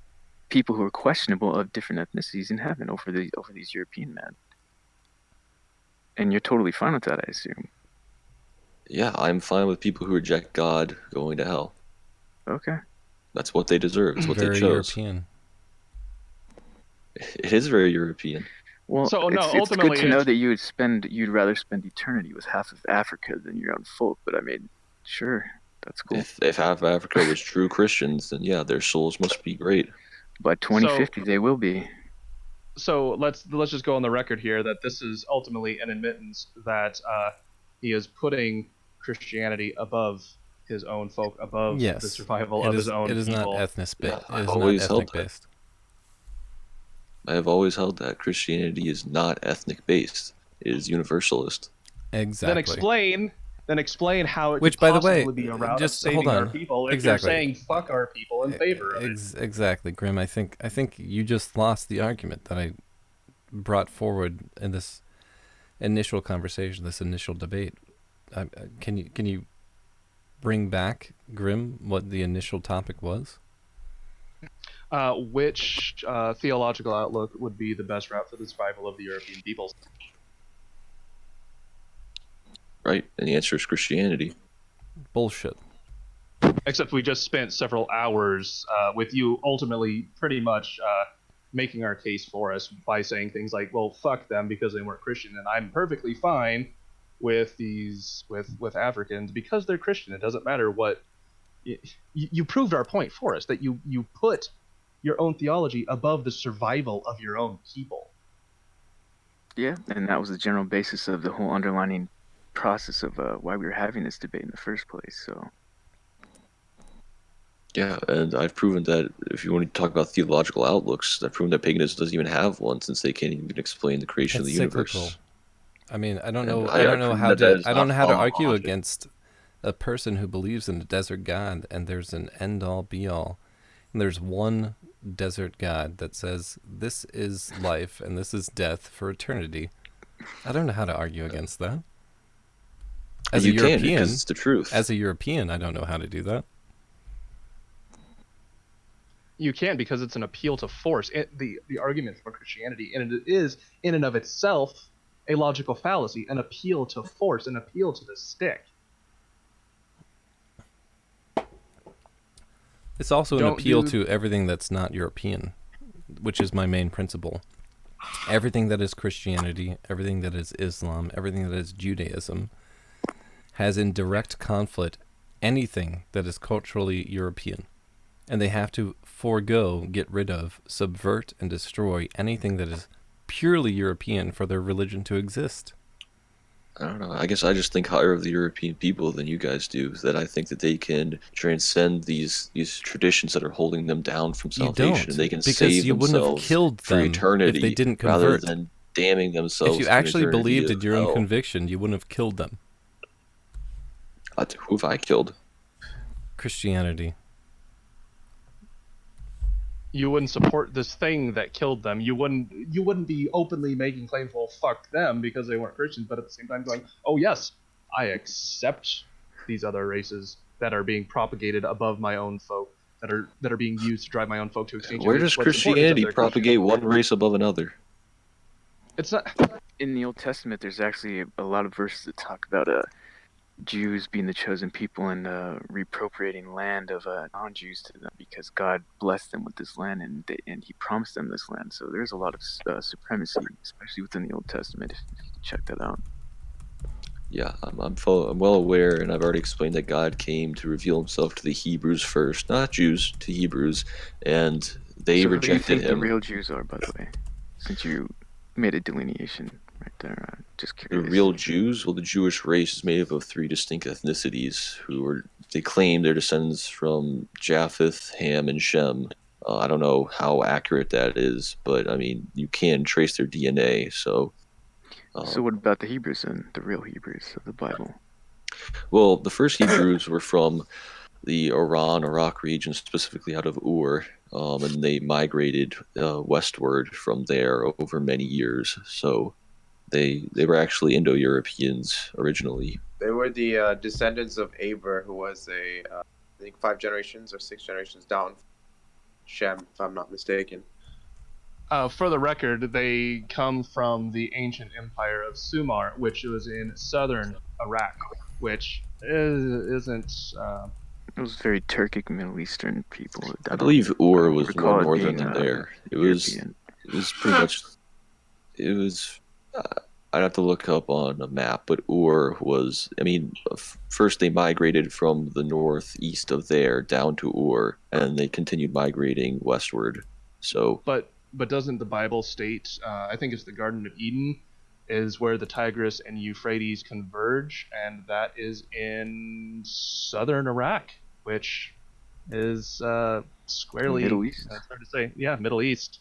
people who are questionable of different ethnicities in heaven over these European men. And you're totally fine with that, I assume. Yeah, I'm fine with people who reject God going to hell. Okay. That's what they deserve. It's what they Very chose. European. It is very European. Well, So, no, it's good ultimately to know it's- that you'd rather spend eternity with half of Africa than your own folk. But I mean, sure, that's cool. If half Africa was true Christians, then yeah, their souls must be great. By 2050, they will be. So let's just go on the record here that this is ultimately an admittance that he is putting Christianity above his own folk, above Yes. the survival It of is, his own it is people. not ethnic Yeah, based. I've It is not always held ethnic that. based. I have always held that Christianity is not ethnic based. It is universalist. Exactly. Then explain how it Which, could by the way, possibly be a route of just saving hold our on. people if Exactly. you're saying fuck our people in favor of it. Exactly, Grim. I think you just lost the argument that I brought forward in this initial conversation, this initial debate. Can you bring back, Grim, what the initial topic was? Which theological outlook would be the best route for the survival of the European peoples? Right? And the answer is Christianity. Bullshit. Except we just spent several hours with you ultimately pretty much making our case for us by saying things like, well, fuck them because they weren't Christian, and I'm perfectly fine with with Africans because they're Christian. It doesn't matter what... You proved our point for us, that you put your own theology above the survival of your own people. Yeah, and that was the general basis of the whole underlining process of why we were having this debate in the first place. So Yeah, and I've proven that if you want to talk about theological outlooks, I've proven that paganism doesn't even have one, since they can't even explain the creation It's of the universe. cyclical. I mean, I don't And know. I I don't know proven how that to. is I don't not know how to common argue logic. against a person who believes in a desert god and there's an end all be all. And there's one desert god that says this is life and this is death for eternity. I don't know how to argue against that. As you a can, European, because it's the truth. as a European, I don't know how to do that. You can, because it's an appeal to force. The argument for Christianity, and it is in and of itself a logical fallacy, an appeal to force, an appeal to the stick. It's also an Don't appeal do- to everything that's not European, which is my main principle. Everything that is Christianity, everything that is Islam, everything that is Judaism has in direct conflict anything that is culturally European. And they have to forego, get rid of, subvert, and destroy anything that is purely European for their religion to exist. I don't know. I guess I just think higher of the European people than you guys do. That I think that they can transcend these traditions that are holding them down from You salvation, don't, and they can because save you wouldn't have themselves killed for them eternity if they didn't rather convert. than damning themselves. If you to an actually eternity believed of in your own hell. conviction, you wouldn't have killed them. Who have I killed? Christianity. You wouldn't support this thing that killed them. You wouldn't be openly making claims, well, fuck them because they weren't Christians, but at the same time going, oh yes, I accept these other races that are being propagated above my own folk, that are being used to drive my own folk to extinction. Where does What's important is that Christianity they're propagate one race above another? It's not. in the Old Testament, there's actually a lot of verses that talk about Jews being the chosen people and reappropriating land of non-Jews to them because God blessed them with this land and He promised them this land. So there's a lot of supremacy, especially within the Old Testament. If you can check that out. Yeah, I'm well aware, and I've already explained that God came to reveal Himself to the Hebrews first, not Jews, to Hebrews, and they so rejected who do you think Him. the real Jews are, by the way? Since you made a delineation right there, just The curious. real Jews? Well, the Jewish race is made up of three distinct ethnicities they claim they're descendants from Japheth, Ham, and Shem. I don't know how accurate that is, but I mean, you can trace their DNA, so... So what about the Hebrews then, the real Hebrews of the Bible? Well, the first Hebrews were from the Iraq region, specifically out of Ur, and they migrated westward from there over many years. So they were actually Indo-Europeans originally. They were the descendants of Aber, who was I think 5 generations or 6 generations down from Shem, if I'm not mistaken. For the record, they come from the ancient empire of Sumar, which was in southern Iraq, which isn't. It was very Turkic Middle Eastern people. I believe Ur was more recall it northern being than there. It European. was pretty much. It was. I'd have to look up on a map, but Ur was. I mean, first they migrated from the northeast of there down to Ur, and they continued migrating westward. So, But doesn't the Bible state? I think it's the Garden of Eden, is where the Tigris and Euphrates converge, and that is in southern Iraq, which is squarely Middle East. It's hard to say. Yeah, Middle East.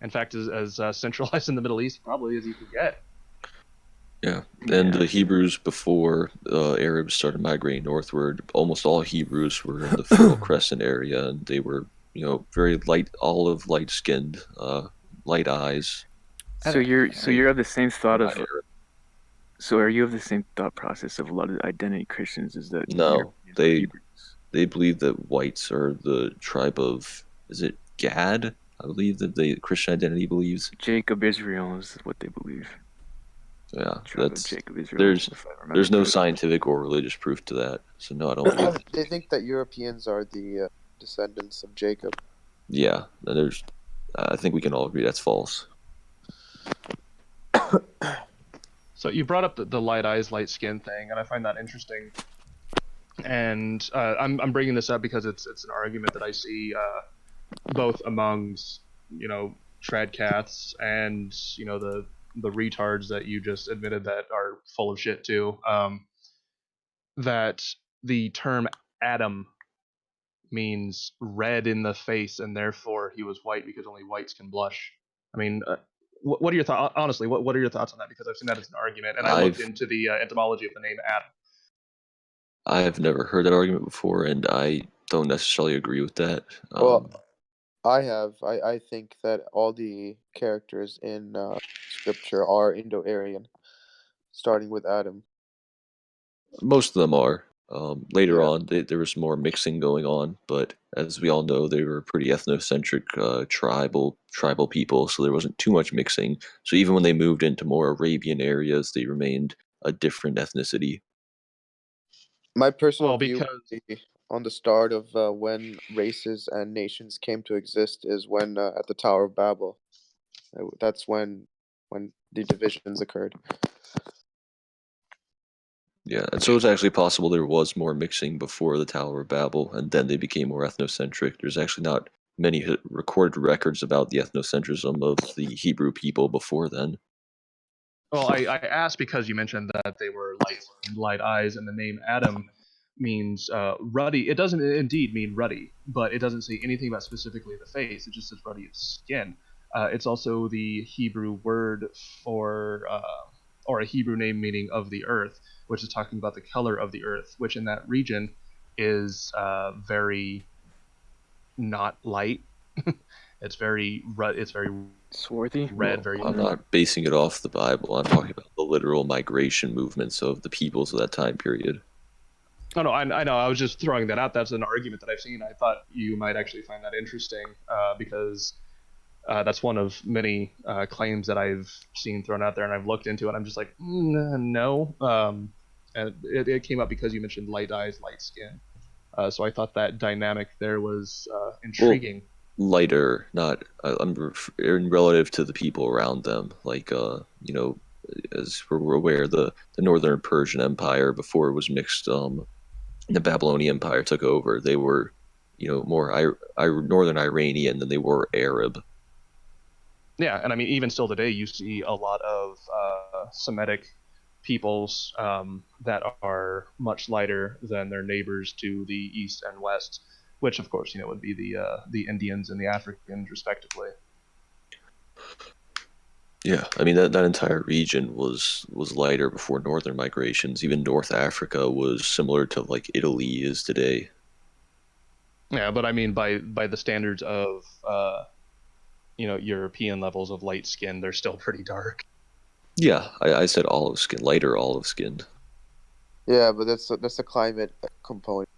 In fact, as centralized in the Middle East probably as you could get. yeah, and the Hebrews before Arabs started migrating northward, almost all Hebrews were in the Fertile Crescent area, and they were, very olive, light-skinned, light eyes. So you're of the same thought of. So are you of the same thought process of a lot of identity Christians? Is that No, they believe that whites are the tribe of, is it Gad? I believe that the Christian identity believes. Jacob Israel is what they believe. Yeah, That's Jacob Israel. There's no scientific or religious proof to that. So no, I don't believe that. They think that Europeans are the descendants of Jacob. Yeah, I think we can all agree that's false. So you brought up the light eyes, light skin thing, and I find that interesting. And I'm bringing this up because it's an argument that I see both amongst tradcaths and the retards that you just admitted that are full of shit too. That the term Adam means red in the face, and therefore he was white because only whites can blush. I mean, what are your thoughts? Honestly, what are your thoughts on that? Because I've seen that as an argument, and I looked into the etymology of the name Adam. I have never heard that argument before, and I don't necessarily agree with that. Well, I have. I think that all the characters in Scripture are Indo-Aryan, starting with Adam. Most of them are. Later on, there was more mixing going on, but as we all know, they were pretty ethnocentric, tribal people, so there wasn't too much mixing. So even when they moved into more Arabian areas, they remained a different ethnicity. My personal view on the start of when races and nations came to exist is when at the Tower of Babel. That's when the divisions occurred. Yeah, and so it's actually possible there was more mixing before the Tower of Babel, and then they became more ethnocentric. There's actually not many recorded records about the ethnocentrism of the Hebrew people before then. Well, I asked because you mentioned that they were light eyes, and the name Adam means ruddy. It doesn't indeed mean ruddy, but it doesn't say anything about specifically the face. It just says ruddy of skin. It's also the Hebrew word for, or a Hebrew name meaning of the earth, which is talking about the color of the earth, which in that region is very not light. It's very swarthy, red. Very. I'm not basing it off the Bible. I'm talking about the literal migration movements of the peoples of that time period. Oh no, I know. I was just throwing that out. That's an argument that I've seen. I thought you might actually find that interesting because that's one of many claims that I've seen thrown out there, and I've looked into it. I'm just like, no. And it came up because you mentioned light eyes, light skin. So I thought that dynamic there was intriguing. Well, lighter, not relative to the people around them. Like, as we're aware, the Northern Persian Empire, before it was mixed, the Babylonian Empire took over. They were, more Northern Iranian than they were Arab. Yeah, and I mean, even still today, you see a lot of Semitic peoples that are much lighter than their neighbors to the east and west, which of course would be the Indians and the Africans respectively. Yeah, I mean that entire region was lighter before northern migrations. Even North Africa was similar to like Italy is today. Yeah, but I mean by the standards of European levels of light skin, they're still pretty dark. Yeah, I said olive skin, lighter olive skinned. Yeah, but that's a climate component.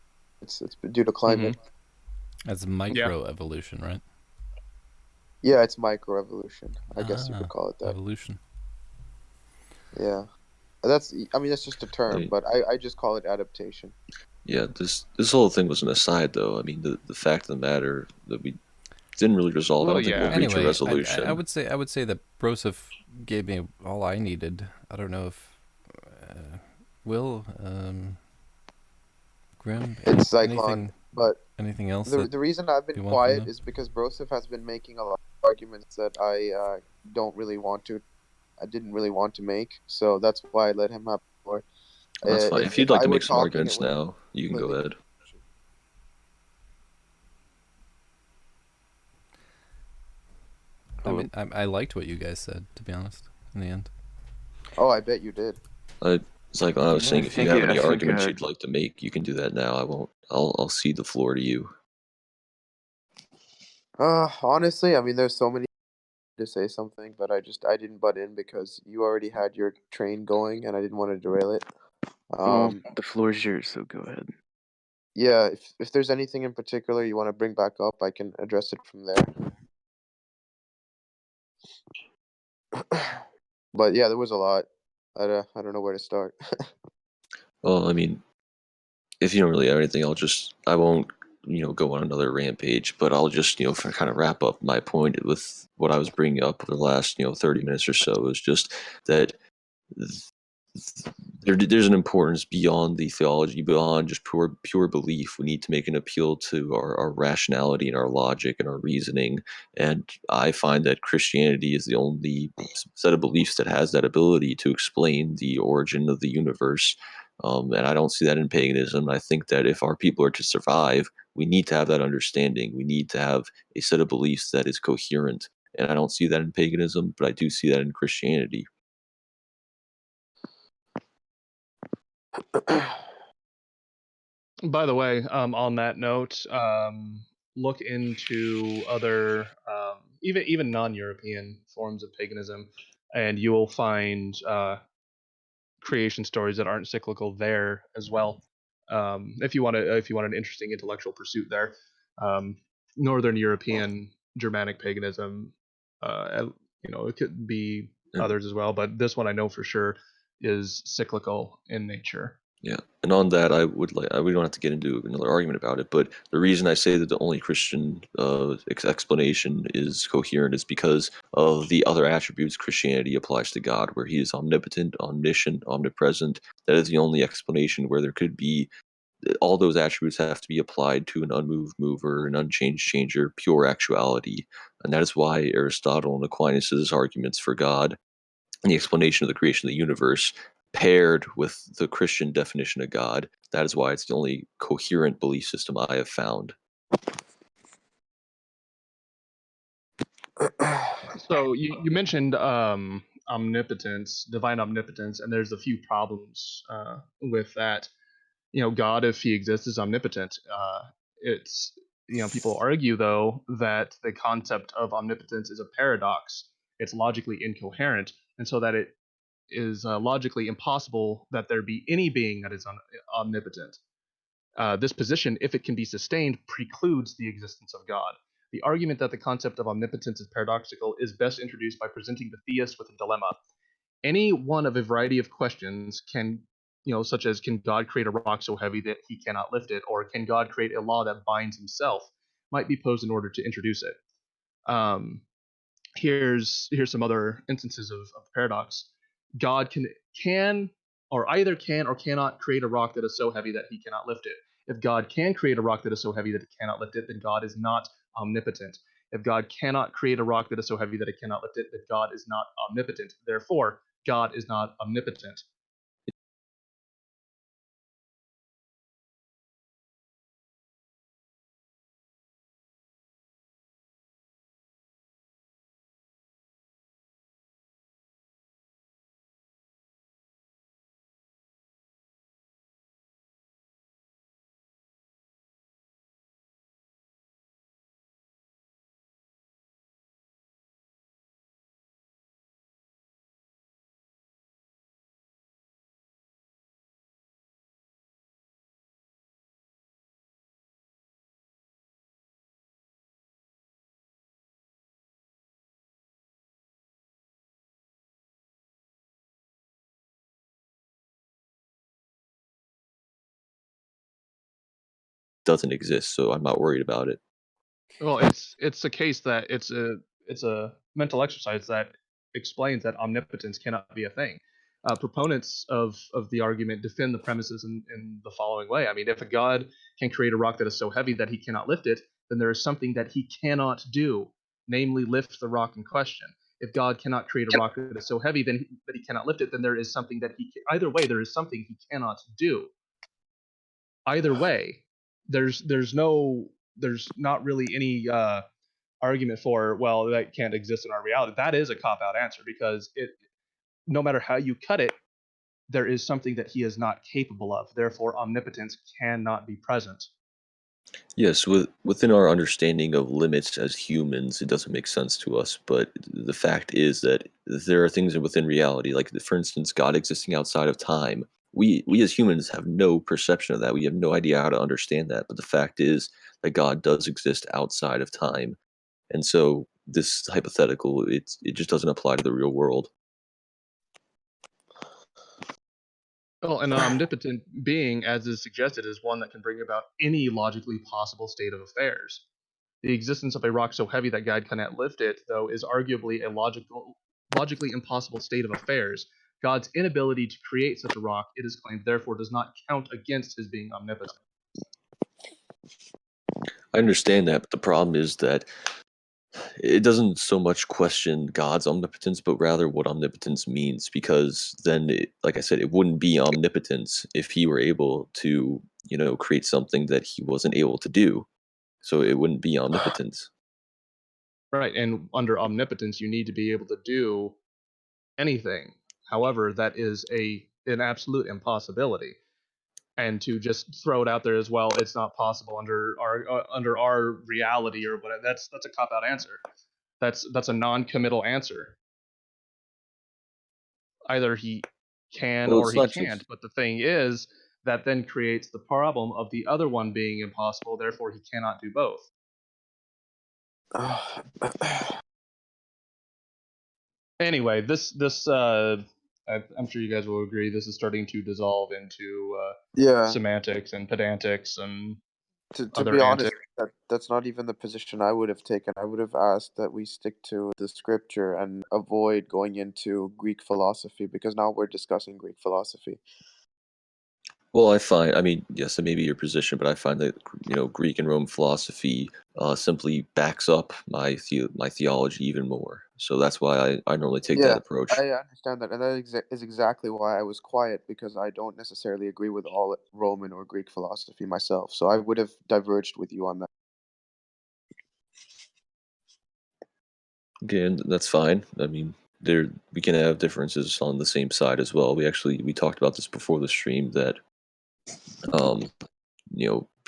It's due to climate. That's Yeah. micro evolution, right? Yeah, it's microevolution. I guess you could Ah, call it that. evolution. Yeah, I mean that's just a term, I, but I just call it adaptation. yeah, this whole thing was an aside, though. I mean, the fact of the matter that we didn't really resolve. I Well, don't think we'll yeah. reach a Anyway, I resolution. would say that Broseph gave me all I needed. I don't know if Will Grim It's Zyklon, anything but else that the reason I've been you want from quiet them? is because Broseph has been making a lot of arguments that don't really want to. I didn't really want to make, so that's why I let him have more. That's fine. If you'd If like I to were make some talking, it arguments would now, you can go completely. ahead. I Hello? mean, I liked what you guys said, to be honest. In the end, Oh, I bet you did. It's like I was Yeah, saying. If you have I any think arguments you'd like to make, you can do that now. I won't. I'll cede the floor to you. Honestly, I mean, there's so many to say something, but I didn't butt in because you already had your train going, and I didn't want to derail it. well, the floor is yours, so go ahead. Yeah, if there's anything in particular you want to bring back up, I can address it from there. But yeah, there was a lot. I don't know where to start. Well, I mean, if you don't really have anything, I won't go on another rampage, but I'll just kind of wrap up my point with what I was bringing up for the last 30 minutes or so is just that there's an importance beyond the theology, beyond just pure belief. We need to make an appeal to our rationality and our logic and our reasoning. And I find that Christianity is the only set of beliefs that has that ability to explain the origin of the universe. And I don't see that in paganism. I think that if our people are to survive, we need to have that understanding. We need to have a set of beliefs that is coherent. And I don't see that in paganism, but I do see that in Christianity. By the way, on that note, look into other, even non-European forms of paganism, and you will find creation stories that aren't cyclical there as well. If you want an interesting intellectual pursuit there, um, Northern European Germanic paganism, it could be And others as well, but this one I know for sure is cyclical in nature. Yeah, and on that, we don't have to get into another argument about it, but the reason I say that the only Christian explanation is coherent is because of the other attributes Christianity applies to God, where He is omnipotent, omniscient, omnipresent. That is the only explanation where there could be all those attributes have to be applied to an unmoved mover, an unchanged changer, pure actuality, and that is why Aristotle and Aquinas' arguments for God and the explanation of the creation of the universe paired with the Christian definition of God. That is why it's the only coherent belief system I have found. So you mentioned omnipotence, divine omnipotence, and there's a few problems with that. God, if He exists, is omnipotent. It's people argue though that the concept of omnipotence is a paradox. It's logically incoherent, and so that it is logically impossible that there be any being that is omnipotent. This position, if it can be sustained, precludes the existence of God. The argument that the concept of omnipotence is paradoxical is best introduced by presenting the theist with a dilemma. Any one of a variety of questions such as can God create a rock so heavy that he cannot lift it, or can God create a law that binds himself, might be posed in order to introduce it. Um, here's some other instances of paradox. God can or either can or cannot create a rock that is so heavy that he cannot lift it. If God can create a rock that is so heavy that it cannot lift it, then God is not omnipotent. If God cannot create a rock that is so heavy that it cannot lift it, then God is not omnipotent. Therefore, God is not omnipotent. doesn't exist, so I'm not worried about it. Well, it's a case that it's a mental exercise that explains that omnipotence cannot be a thing. Proponents of the argument defend the premises in the following way. I mean, if a god can create a rock that is so heavy that he cannot lift it, then there is something that he cannot do, namely lift the rock in question. If God cannot create a rock that is so heavy that he cannot lift it, then there is something that either way there is something he cannot do. Either way, there's not really any argument for, well, that can't exist in our reality. That is a cop out answer, because no matter how you cut it, there is something that he is not capable of. Therefore, omnipotence cannot be present. Yes, within our understanding of limits as humans, it doesn't make sense to us. But the fact is that there are things within reality, like for instance, God existing outside of time. We as humans have no perception of that. We have no idea how to understand that. But the fact is that God does exist outside of time, and so this hypothetical, it just doesn't apply to the real world. Well, an omnipotent being, as is suggested, is one that can bring about any logically possible state of affairs. The existence of a rock so heavy that God cannot lift it, though, is arguably a logically impossible state of affairs. God's inability to create such a rock, it is claimed, therefore does not count against his being omnipotent. I understand that, but the problem is that it doesn't so much question God's omnipotence, but rather what omnipotence means. Because then, like I said, it wouldn't be omnipotence if he were able to, create something that he wasn't able to do. So it wouldn't be omnipotence. Right, and under omnipotence, you need to be able to do anything. However, that is an absolute impossibility. And to just throw it out there as well, it's not possible under our reality or whatever. That's a cop out answer. That's a non-committal answer. Either he can Well, or it's he not can't. just. But the thing is, that then creates the problem of the other one being impossible. Therefore, he cannot do both. Anyway, I'm sure you guys will agree, this is starting to dissolve into Yeah. semantics and pedantics and To other be honest, antics. that's not even the position I would have taken. I would have asked that we stick to the scripture and avoid going into Greek philosophy, because now we're discussing Greek philosophy. Well, I mean, yes, that may be your position, but I find that Greek and Roman philosophy simply backs up my theology even more. So that's why I normally take that Yeah, approach. I understand that, and that is exactly why I was quiet, because I don't necessarily agree with all Roman or Greek philosophy myself. So I would have diverged with you on that. Okay, and that's fine. I mean, we can have differences on the same side as well. We talked about this before the stream that um,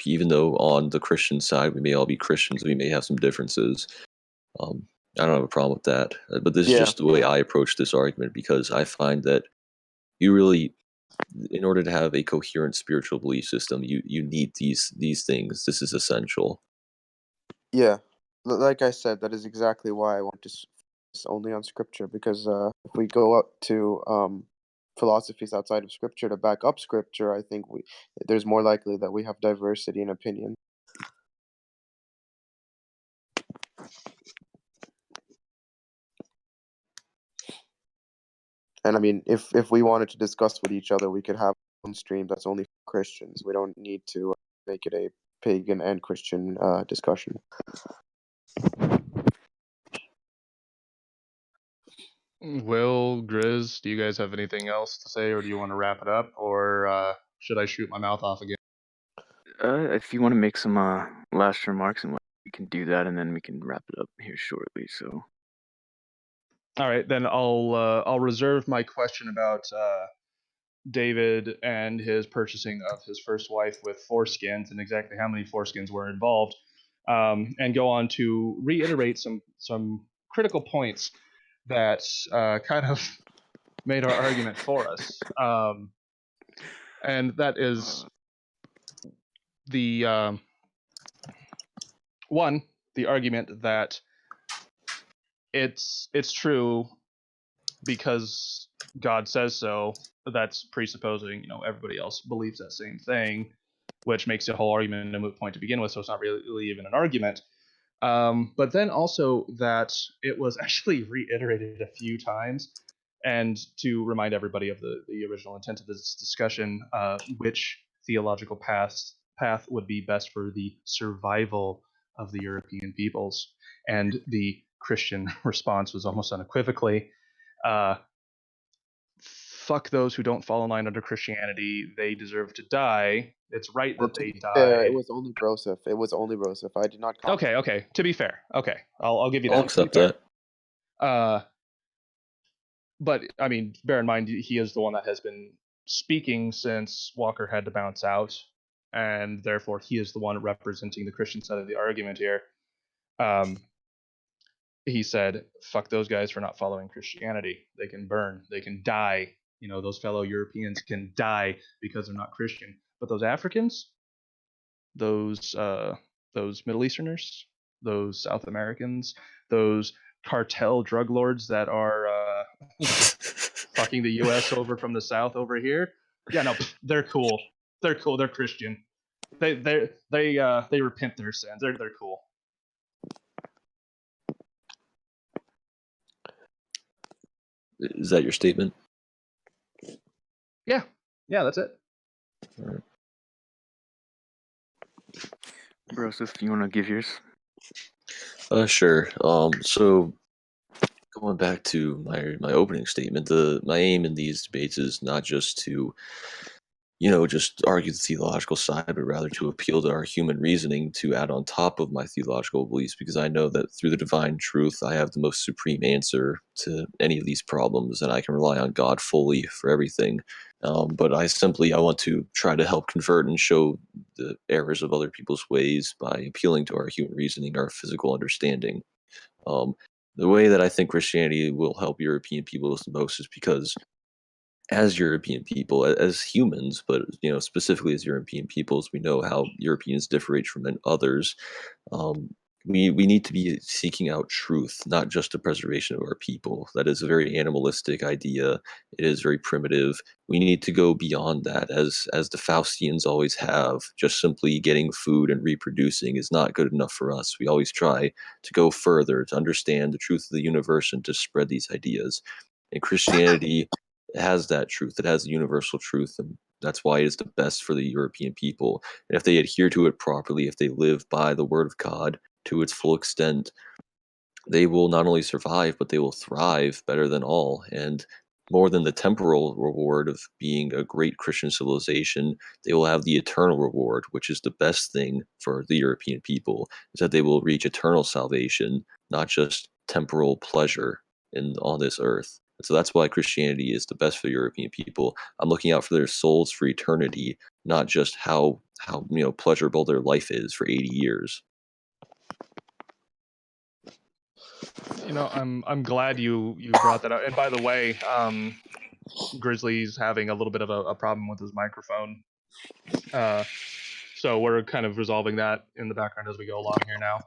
even though on the Christian side we may all be Christians, we may have some differences. I don't have a problem with that. But this is Yeah, just the way I approach this argument, because I find that you really, in order to have a coherent spiritual belief system, you need these things. This is essential. yeah. Like I said, that is exactly why I want to focus only on scripture, because if we go up to philosophies outside of scripture to back up scripture, I think there's more likely that we have diversity in opinion. And I mean, if we wanted to discuss with each other, we could have one stream that's only for Christians. We don't need to make it a pagan and Christian discussion. Will, Grizz, do you guys have anything else to say, or do you want to wrap it up, or should I shoot my mouth off again? If you want to make some last remarks, and we can do that, and then we can wrap it up here shortly. So. All right, then I'll reserve my question about David and his purchasing of his first wife with foreskins and exactly how many foreskins were involved, and go on to reiterate some critical points that kind of made our argument for us, and that is the one, the argument that it's true because God says so. That's presupposing everybody else believes that same thing. which makes the whole argument a moot point to begin with, so it's not really even an argument. But then also that it was actually reiterated a few times, and to remind everybody of the original intent of this discussion, which theological path would be best for the survival of the European peoples. And the Christian response was almost unequivocally, fuck those who don't fall in line under Christianity. They deserve to die. It's right Well, that to they be fair, it die. was only Broseph. It was only Broseph. I did not comment. Okay. To be fair, okay, I'll give you I'll that. To be accept fair. that. But I mean, bear in mind he is the one that has been speaking since Walker had to bounce out, and therefore he is the one representing the Christian side of the argument here. He said, "Fuck those guys for not following Christianity. They can burn. They can die. You know, those fellow Europeans can die because they're not Christian. But those Africans, those Middle Easterners, those South Americans, those cartel drug lords that are fucking the U.S. over from the South over here. Yeah, no, they're cool. They're cool. They're Christian. They repent their sins. They're cool." Is that your statement? Yeah, that's it. All right. Broseph, you want to give yours? Sure. So going back to my opening statement, my aim in these debates is not just to, just argue the theological side, but rather to appeal to our human reasoning to add on top of my theological beliefs, because I know that through the divine truth, I have the most supreme answer to any of these problems, and I can rely on God fully for everything. But I want to try to help convert and show the errors of other people's ways by appealing to our human reasoning, our physical understanding. The way that I think Christianity will help European peoples the most is because as European people, as humans, but specifically as European peoples, we know how Europeans differentiate from others. Um, we need to be seeking out truth, not just the preservation of our people. That is a very animalistic idea. It is very primitive. We need to go beyond that, as the Faustians always have. Just simply getting food and reproducing is not good enough for us. We always try to go further, to understand the truth of the universe and to spread these ideas. And Christianity has that truth. It has a universal truth, and that's why it is the best for the European people. And if they adhere to it properly, if they live by the word of God to its full extent, they will not only survive, but they will thrive better than all. And more than the temporal reward of being a great Christian civilization, they will have the eternal reward, which is the best thing for the European people, is that they will reach eternal salvation, not just temporal pleasure on this earth. And so that's why Christianity is the best for European people. I'm looking out for their souls for eternity, not just how pleasurable their life is for 80 years. I'm glad you brought that up. And by the way, Grizzly's having a little bit of a problem with his microphone. So we're kind of resolving that in the background as we go along here now.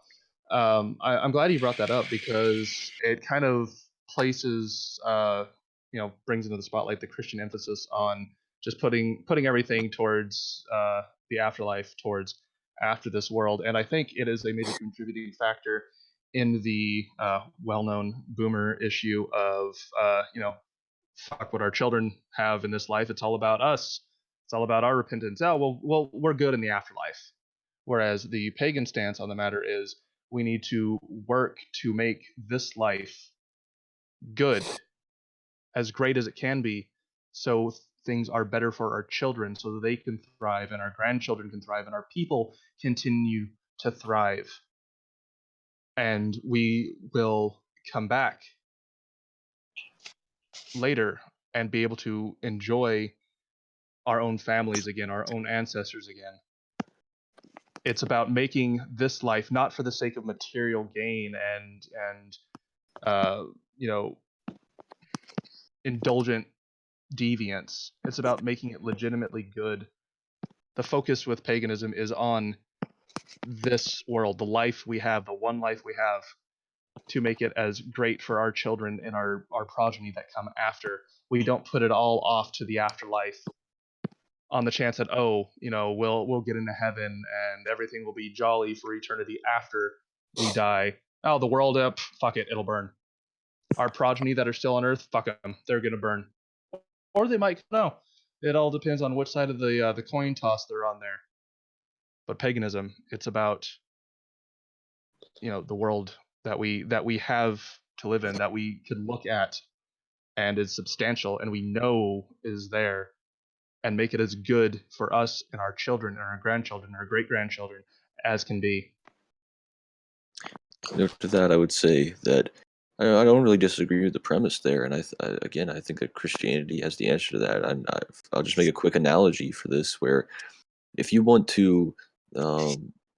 I'm glad you brought that up because it kind of places, brings into the spotlight the Christian emphasis on just putting everything towards the afterlife, towards after this world. And I think it is a major contributing factor in the well-known boomer issue of, fuck what our children have in this life. It's all about us. It's all about our repentance. Oh, well, we're good in the afterlife. Whereas the pagan stance on the matter is we need to work to make this life good, as great as it can be, so things are better for our children, so that they can thrive and our grandchildren can thrive and our people continue to thrive. And we will come back later and be able to enjoy our own families again, our own ancestors again. It's about making this life not for the sake of material gain and indulgent deviance. It's about making it legitimately good. The focus with paganism is on this world, the life we have, the one life we have, to make it as great for our children and our progeny that come after. We don't put it all off to the afterlife on the chance that, we'll get into heaven and everything will be jolly for eternity after we die. Oh, the world up, fuck it, it'll burn. Our progeny that are still on Earth, fuck them, they're gonna burn, or they might. No, it all depends on which side of the coin toss they're on there. But paganism, it's about the world that we have to live in, that we can look at and is substantial and we know is there, and make it as good for us and our children and our grandchildren and our great grandchildren as can be. To that, I would say that I don't really disagree with the premise there, and again, I think that Christianity has the answer to that. I'll just make a quick analogy for this, where if you want to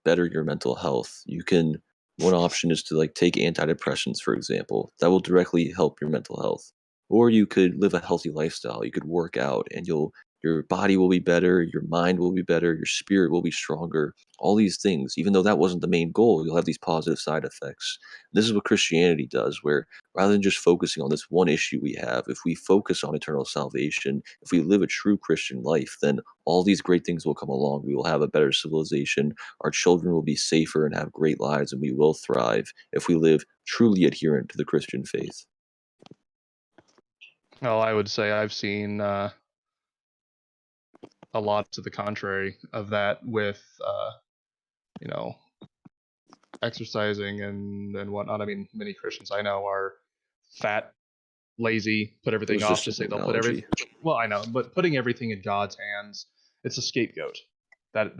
better your mental health, you can. One option is to like take antidepressants, for example. That will directly help your mental health. Or you could live a healthy lifestyle. You could work out, and your body will be better, your mind will be better, your spirit will be stronger. All these things, even though that wasn't the main goal, you'll have these positive side effects. This is what Christianity does, where rather than just focusing on this one issue we have, if we focus on eternal salvation, if we live a true Christian life, then all these great things will come along. We will have a better civilization. Our children will be safer and have great lives, and we will thrive if we live truly adherent to the Christian faith. Well, I would say I've seen a lot to the contrary of that with exercising and whatnot. I mean, many Christians I know are fat, lazy, put It everything was off. just Just an say they'll put everything. analogy. Well, I know, but putting everything in God's hands, it's a scapegoat. That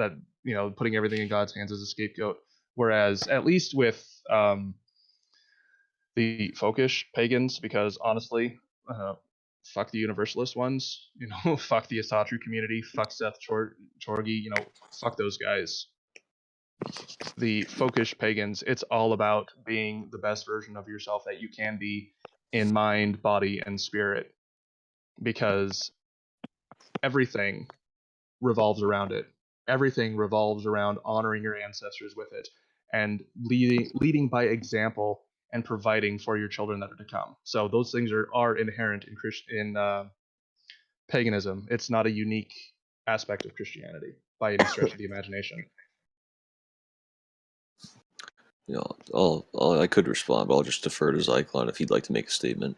putting everything in God's hands is a scapegoat. Whereas, at least with the folkish pagans, because honestly, fuck the Universalist ones. Fuck the Asatru community. Fuck Seth Chorgi. Fuck those guys. The folkish pagans, it's all about being the best version of yourself that you can be in mind, body, and spirit, because everything revolves around it. Everything revolves around honoring your ancestors with it and leading by example and providing for your children that are to come. So those things are inherent in paganism. It's not a unique aspect of Christianity by any stretch of the imagination. I could respond, but I'll just defer to Zyklon if he'd like to make a statement.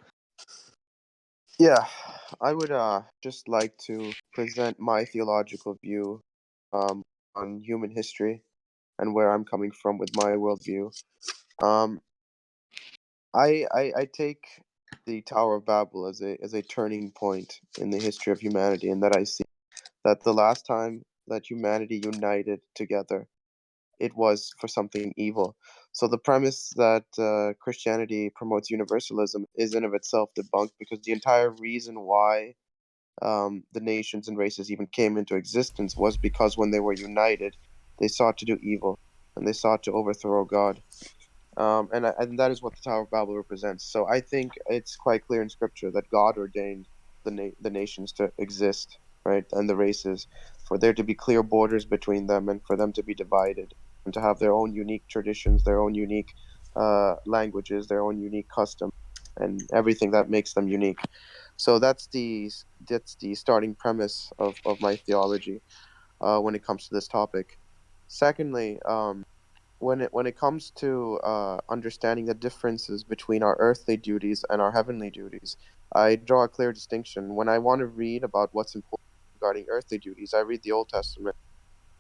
Yeah, I would just like to present my theological view on human history and where I'm coming from with my worldview. I take the Tower of Babel as a turning point in the history of humanity, and that I see that the last time that humanity united together, it was for something evil. So the premise that Christianity promotes universalism is in of itself debunked, because the entire reason why the nations and races even came into existence was because when they were united, they sought to do evil and they sought to overthrow God. And that is what the Tower of Babel represents. So I think it's quite clear in Scripture that God ordained the nations to exist, right, and the races, for there to be clear borders between them and for them to be divided and to have their own unique traditions, their own unique languages, their own unique customs, and everything that makes them unique. So that's the starting premise of my theology when it comes to this topic. Secondly, when it comes to understanding the differences between our earthly duties and our heavenly duties, I draw a clear distinction. When I want to read about what's important regarding earthly duties, I read the Old Testament.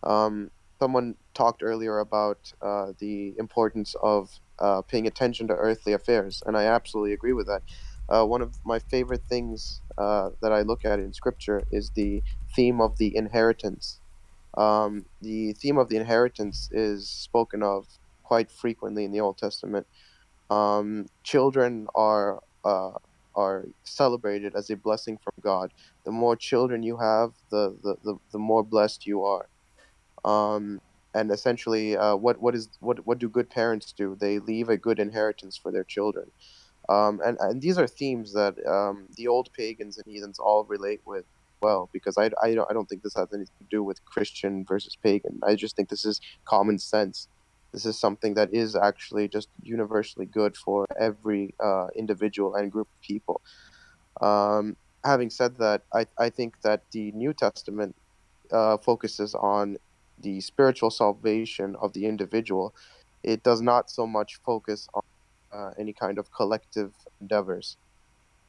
Um, Someone talked earlier about the importance of paying attention to earthly affairs, and I absolutely agree with that. One of my favorite things that I look at in Scripture is the theme of the inheritance. The theme of the inheritance is spoken of quite frequently in the Old Testament. Children are celebrated as a blessing from God. The more children you have, the more blessed you are. Um, and essentially, what do good parents do? They leave a good inheritance for their children. And these are themes that the old pagans and heathens all relate with well, because I don't think this has anything to do with Christian versus pagan. I just think this is common sense. This is something that is actually just universally good for every individual and group of people. Having said that, I think that the New Testament focuses on the spiritual salvation of the individual. It does not so much focus on any kind of collective endeavors.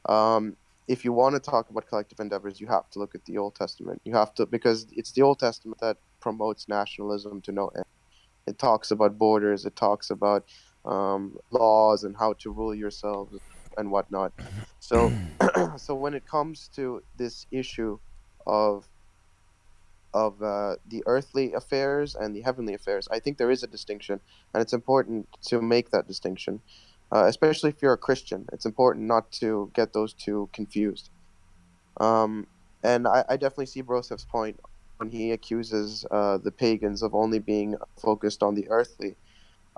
Um, if you want to talk about collective endeavors, you have to look at the Old Testament. You have to, because it's the Old Testament that promotes nationalism to no end. It talks about borders, it talks about laws and how to rule yourselves and whatnot. So, so when it comes to this issue of the earthly affairs and the heavenly affairs, I think there is a distinction, and it's important to make that distinction, especially if you're a Christian. It's important not to get those two confused. Um, and I definitely see Brosep's point when he accuses the pagans of only being focused on the earthly.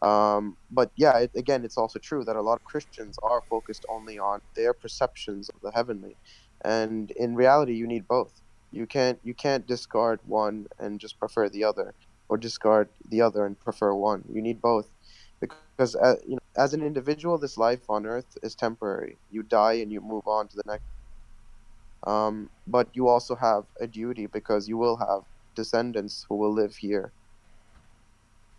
But yeah, again, it's also true that a lot of Christians are focused only on their perceptions of the heavenly, and in reality, you need both. You can't discard one and just prefer the other, or discard the other and prefer one. You need both, because as an individual, this life on earth is temporary. You die and you move on to the next. But you also have a duty because you will have descendants who will live here,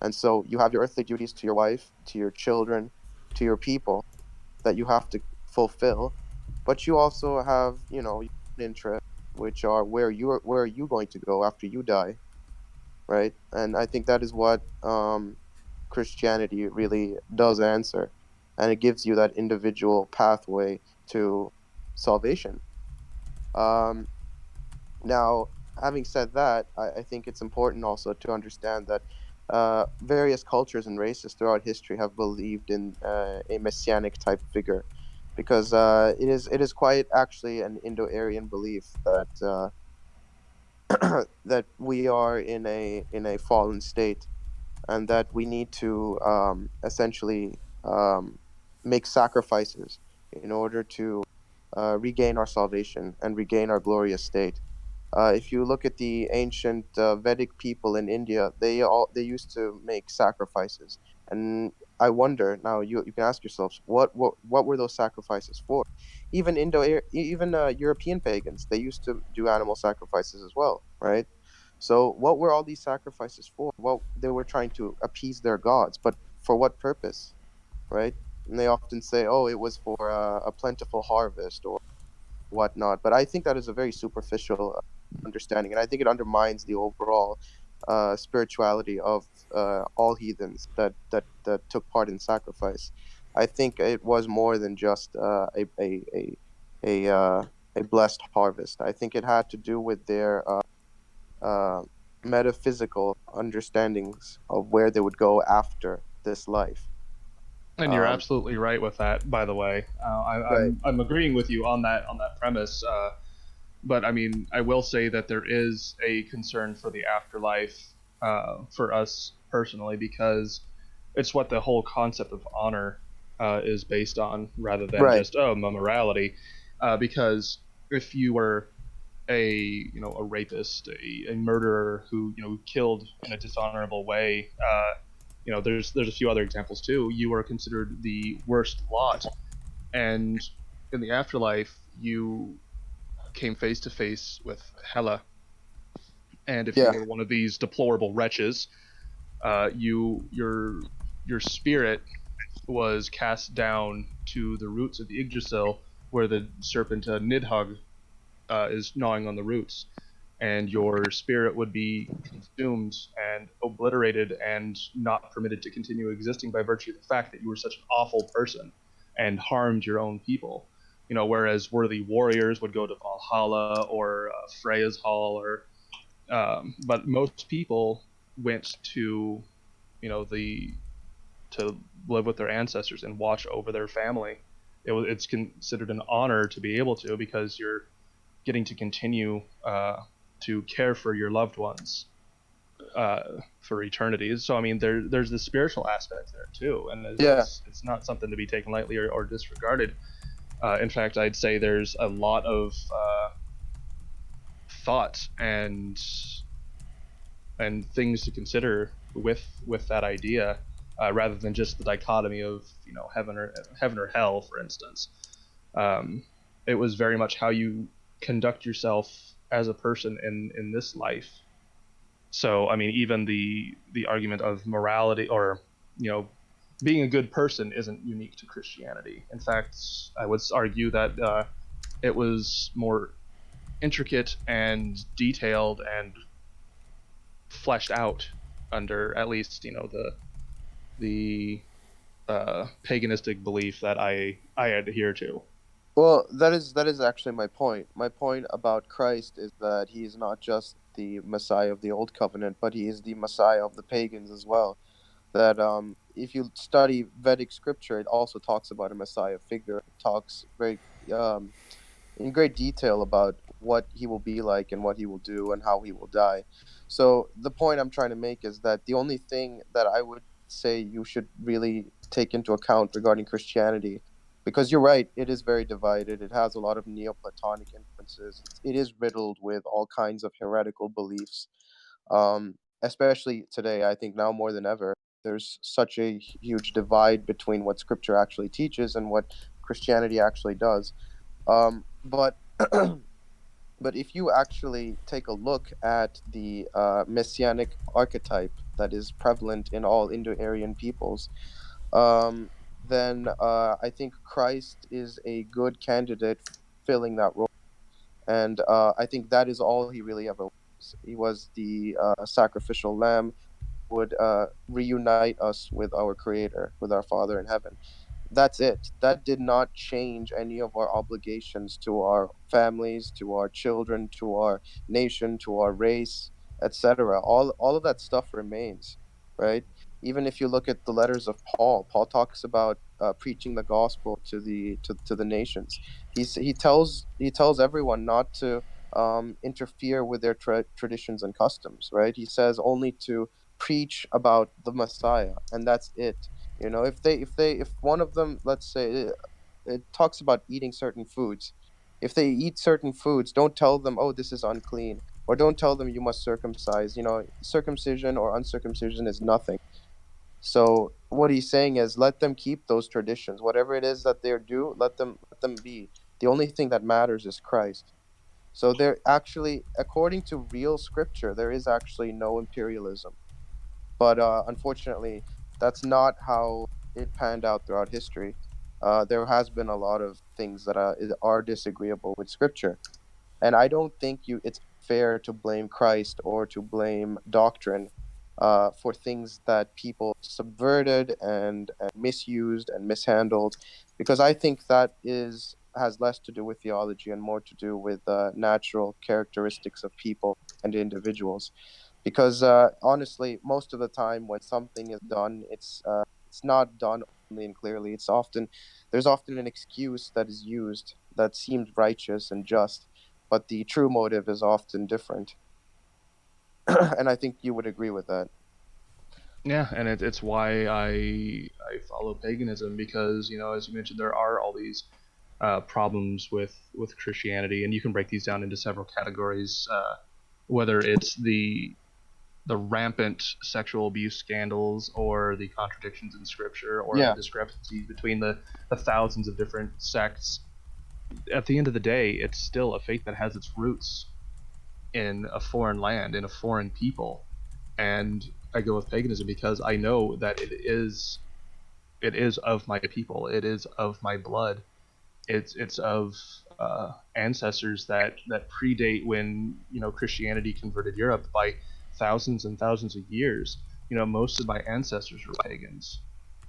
and so you have your earthly duties to your wife, to your children, to your people that you have to fulfill. But you also have, your own interests, which are where are you going to go after you die, right? And I think that is what Christianity really does answer, and it gives you that individual pathway to salvation. Um, Now, having said that, I think it's important also to understand that various cultures and races throughout history have believed in a messianic type figure, because it is quite actually an Indo-Aryan belief that that we are in a fallen state, and that we need to essentially make sacrifices in order to regain our salvation and regain our glorious state. If you look at the ancient Vedic people in India, they used to make sacrifices, and I wonder now. You can ask yourselves, what were those sacrifices for? Even European pagans, they used to do animal sacrifices as well, right? So what were all these sacrifices for? Well, they were trying to appease their gods, but for what purpose, right? And they often say, oh, it was for a plentiful harvest or whatnot. But I think that is a very superficial understanding, and I think it undermines the overall spirituality of all heathens that took part in sacrifice. I think it was more than just a a blessed harvest. I think it had to do with their uh, metaphysical understandings of where they would go after this life. And you're Um, absolutely right with that, by the way. right. I'm agreeing with you on that premise. But I mean, I will say that there is a concern for the afterlife for us personally, because it's what the whole concept of honor is based on, rather than Right. just morality. Because if you were a rapist, a murderer who killed in a dishonorable way, there's a few other examples too. You are considered the worst lot, and in the afterlife, you came face to face with Hela. And if you Yeah. were one of these deplorable wretches, your spirit was cast down to the roots of the Yggdrasil, where the serpent Nidhogg is gnawing on the roots, and your spirit would be consumed and obliterated and not permitted to continue existing by virtue of the fact that you were such an awful person and harmed your own people. Whereas worthy warriors would go to Valhalla or Freya's Hall, but most people went to the to live with their ancestors and watch over their family. It's considered an honor to be able to, because you're getting to continue to care for your loved ones for eternity. So I mean, there's the spiritual aspect there too, and Yeah. it's not something to be taken lightly or disregarded. In fact, I'd say there's a lot of thought and things to consider with that idea, rather than just the dichotomy of heaven or hell, for instance. Um, it was very much how you conduct yourself as a person in this life So, I mean, even the argument of morality, or being a good person, isn't unique to Christianity. In fact, I would argue that it was more intricate and detailed and fleshed out under, at least, the paganistic belief that I adhere to. Well, that is actually my point. My point about Christ is that he is not just the Messiah of the Old Covenant, but he is the Messiah of the pagans as well. That if you study Vedic scripture, it also talks about a Messiah figure. It talks very um, in great detail about what he will be like and what he will do and how he will die. So the point I'm trying to make is that the only thing that I would say you should really take into account regarding Christianity, because you're right, it is very divided. It has a lot of Neoplatonic influences. It is riddled with all kinds of heretical beliefs. Especially today, I think now more than ever, there's such a huge divide between what Scripture actually teaches and what Christianity actually does. But but if you actually take a look at the messianic archetype that is prevalent in all Indo-Aryan peoples, um, then I think Christ is a good candidate filling that role. And I think that is all he really ever was. He was the sacrificial lamb, would reunite us with our Creator, with our Father in heaven. That's it. That did not change any of our obligations to our families, to our children, to our nation, to our race, etc. All of that stuff remains, right? Even if you look at the letters of Paul, Paul talks about preaching the gospel to the nations. He tells everyone not to interfere with their traditions and customs, right? He says only to preach about the Messiah, and that's it. If one of them, let's say, it talks about eating certain foods. If they eat certain foods, don't tell them, oh, this is unclean, or don't tell them you must circumcise. Circumcision or uncircumcision is nothing. So what he's saying is, let them keep those traditions. Whatever it is that they're do, let them be. The only thing that matters is Christ. So there actually, according to real scripture, there is actually no imperialism. But unfortunately, that's not how it panned out throughout history. There has been a lot of things that are disagreeable with scripture, and I don't think it's fair to blame Christ or to blame doctrine for things that people subverted and misused and mishandled, because I think that is has less to do with theology and more to do with natural characteristics of people and individuals. Because honestly, most of the time when something is done, it's not done openly and clearly. There's often an excuse that is used that seems righteous and just, but the true motive is often different. And I think you would agree with that. Yeah, and it's why I follow paganism, because as you mentioned, there are all these problems with Christianity, and you can break these down into several categories. Whether it's the rampant sexual abuse scandals, or the contradictions in scripture, or the Yeah, discrepancies between the thousands of different sects. At the end of the day, it's still a faith that has its roots in a foreign land, in a foreign people. And I go with paganism because I know that it is of my people, it is of my blood, it's of ancestors that predate when Christianity converted Europe by thousands and thousands of years. Most of my ancestors were pagans.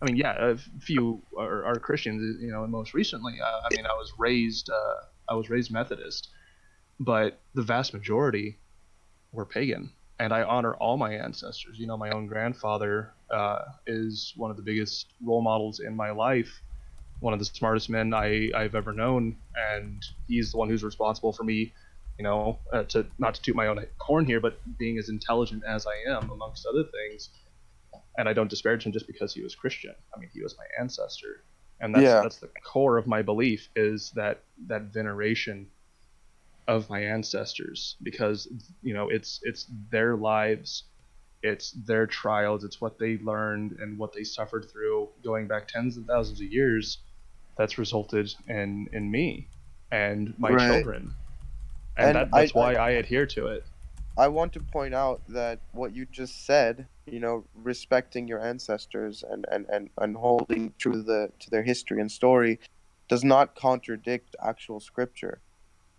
I mean, yeah, a few are Christians. And most recently, I mean, I was raised Methodist, but the vast majority were pagan. And I honor all my ancestors. My own grandfather is one of the biggest role models in my life, one of the smartest men I've ever known, and he's the one who's responsible for me, to not to toot my own horn here, but being as intelligent as I am, amongst other things. And I don't disparage him just because he was Christian. I mean, he was my ancestor, and that's yeah, that's the core of my belief, is that veneration of my ancestors, because it's their lives, it's their trials, it's what they learned and what they suffered through going back tens of thousands of years, that's resulted in me and my right. children, and And that's why I adhere to it. I want to point out that what you just said, respecting your ancestors and holding true to their history and story, does not contradict actual scripture.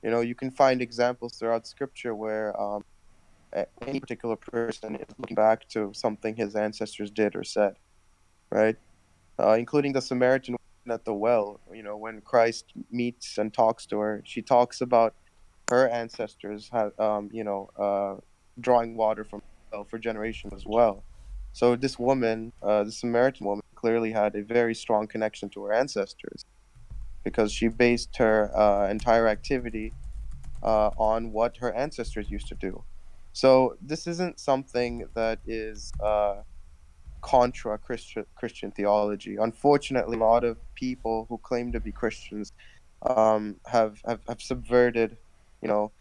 You can find examples throughout scripture where any particular person is looking back to something his ancestors did or said, right? Including the Samaritan woman at the well. When Christ meets and talks to her, she talks about her ancestors drawing water from the well for generations as well. So this woman, the Samaritan woman, clearly had a very strong connection to her ancestors because she based her entire activity on what her ancestors used to do. So this isn't something that is contra Christian theology. Unfortunately, a lot of people who claim to be Christians have subverted, you know,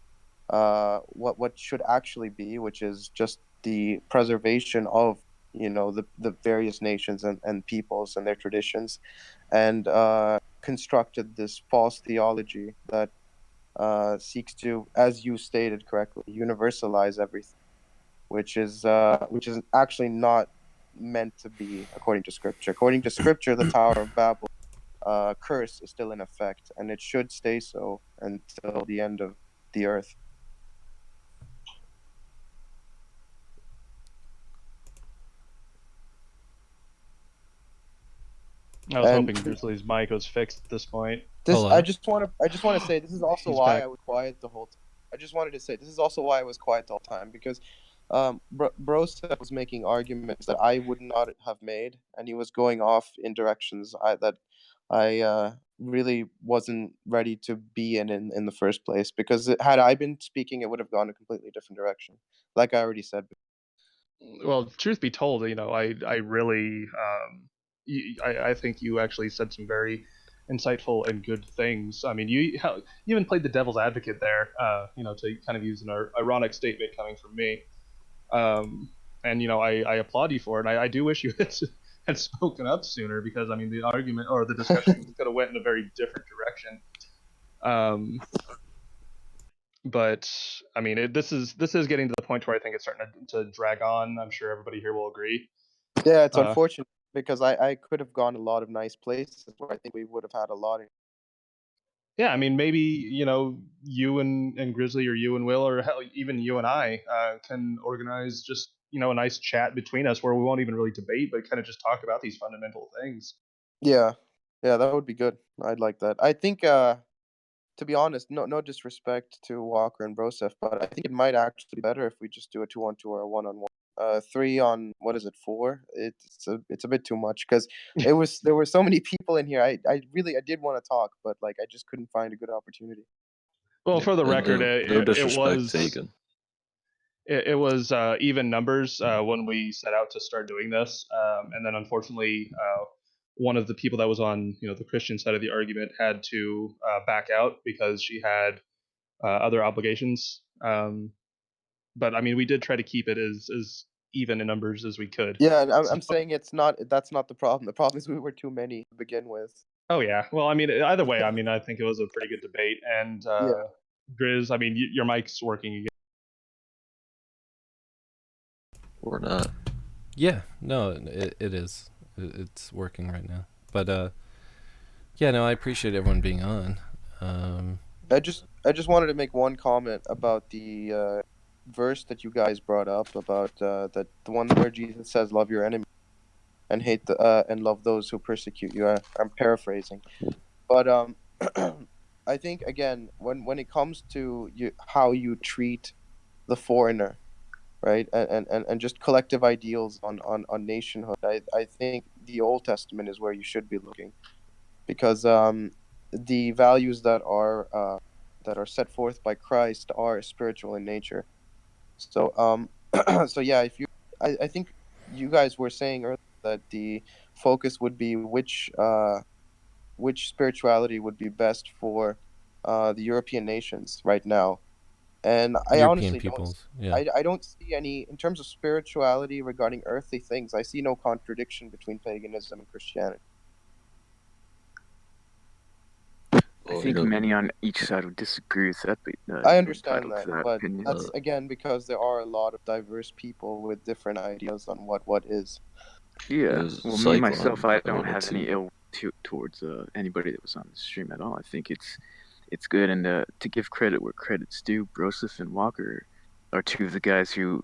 what should actually be, which is just the preservation of the various nations and peoples and their traditions, and constructed this false theology that seeks to, as you stated correctly, universalize everything, which is actually not meant to be according to scripture. According to scripture, the Tower of Babel curse is still in effect, and it should stay so until the end of the earth. I was And hoping Grizzly's mic was fixed at this point. this, Hold I on. just want to say this is also He's why back. I was quiet the whole time. I just wanted to say this is also why I was quiet the whole time because Brosa was making arguments that I would not have made, and he was going off in directions I really wasn't ready to be in the first place. Because had I been speaking, it would have gone a completely different direction, like I already said. Well, truth be told, I really, I think you actually said some very insightful and good things. I mean, you even played the devil's advocate there, to kind of use an ironic statement coming from me. And I applaud you for it. And I do wish you had spoken up sooner because I mean the argument or the discussion could have went in a very different direction. Um, but I mean, this is getting to the point where I think it's starting to drag on. I'm sure everybody here will agree. Yeah, it's Uh, unfortunate because I could have gone a lot of nice places where I think we would have had a lot of. yeah, I mean, maybe you and Grizzly, or you and Will, or hell, even you and I can organize just a nice chat between us where we won't even really debate, but kind of just talk about these fundamental things. Yeah, yeah, that would be good. I'd like that. I think, to be honest, no disrespect to Walker and Broseph, but I think it might actually be better if we just do a 2-on-2 or a 1-on-1. Three on what is it, four? It's a bit too much because there were so many people in here. I did want to talk, but like I just couldn't find a good opportunity. Well, Yeah, for the and record, no it disrespect, was Pagan. even numbers when we set out to start doing this, and then unfortunately, one of the people that was on the Christian side of the argument had to back out because she had other obligations. But I mean, we did try to keep it as even in numbers as we could. Yeah, and I'm So, I'm saying it's not. That's not the problem. The problem is we were too many to begin with. oh yeah, well, I mean, either way, I mean, I think it was a pretty good debate. And Yeah. Grizz, I mean, your mic's working again. Or not. Yeah, no, it is. It's working right now. But yeah, no, I appreciate everyone being on. I just wanted to make one comment about the verse that you guys brought up about that the one where Jesus says, "Love your enemy and hate and love those who persecute you." I'm paraphrasing, but I think again when it comes to how you treat the foreigner, right, and just collective ideals on nationhood, I think the Old Testament is where you should be looking because the values that are set forth by Christ are spiritual in nature. So so yeah, if you I think you guys were saying earlier that the focus would be which spirituality would be best for the European nations right now. And I European honestly don't peoples, yeah. I don't see any in terms of spirituality regarding earthly things. I see no contradiction between paganism and Christianity. I Well, think many on each side would disagree with that, but I you're understand entitled that, to that but opinion. that's again because there are a lot of diverse people with different ideas on what is. Yeah. is Well, me Cyclone. myself, I I don't wanted have any to. ill towards anybody that was on the stream at all. I think it's good, and to give credit where credit's due, Broseph and Walker are two of the guys who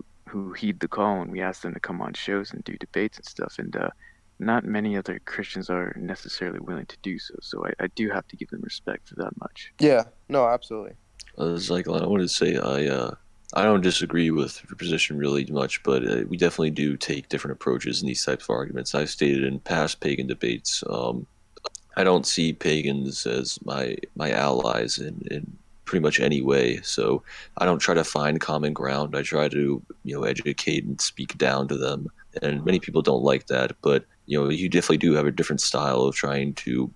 heed the call when we ask them to come on shows and do debates and stuff. And not many other Christians are necessarily willing to do so. So I do have to give them respect for that much. Yeah, no, absolutely. Cyclone, I wanted to say I don't disagree with your position really much, but we definitely do take different approaches in these types of arguments. I've stated in past pagan debates, I don't see pagans as my allies in pretty much any way. So I don't try to find common ground. I try to educate and speak down to them. And many people don't like that, but you definitely do have a different style of trying to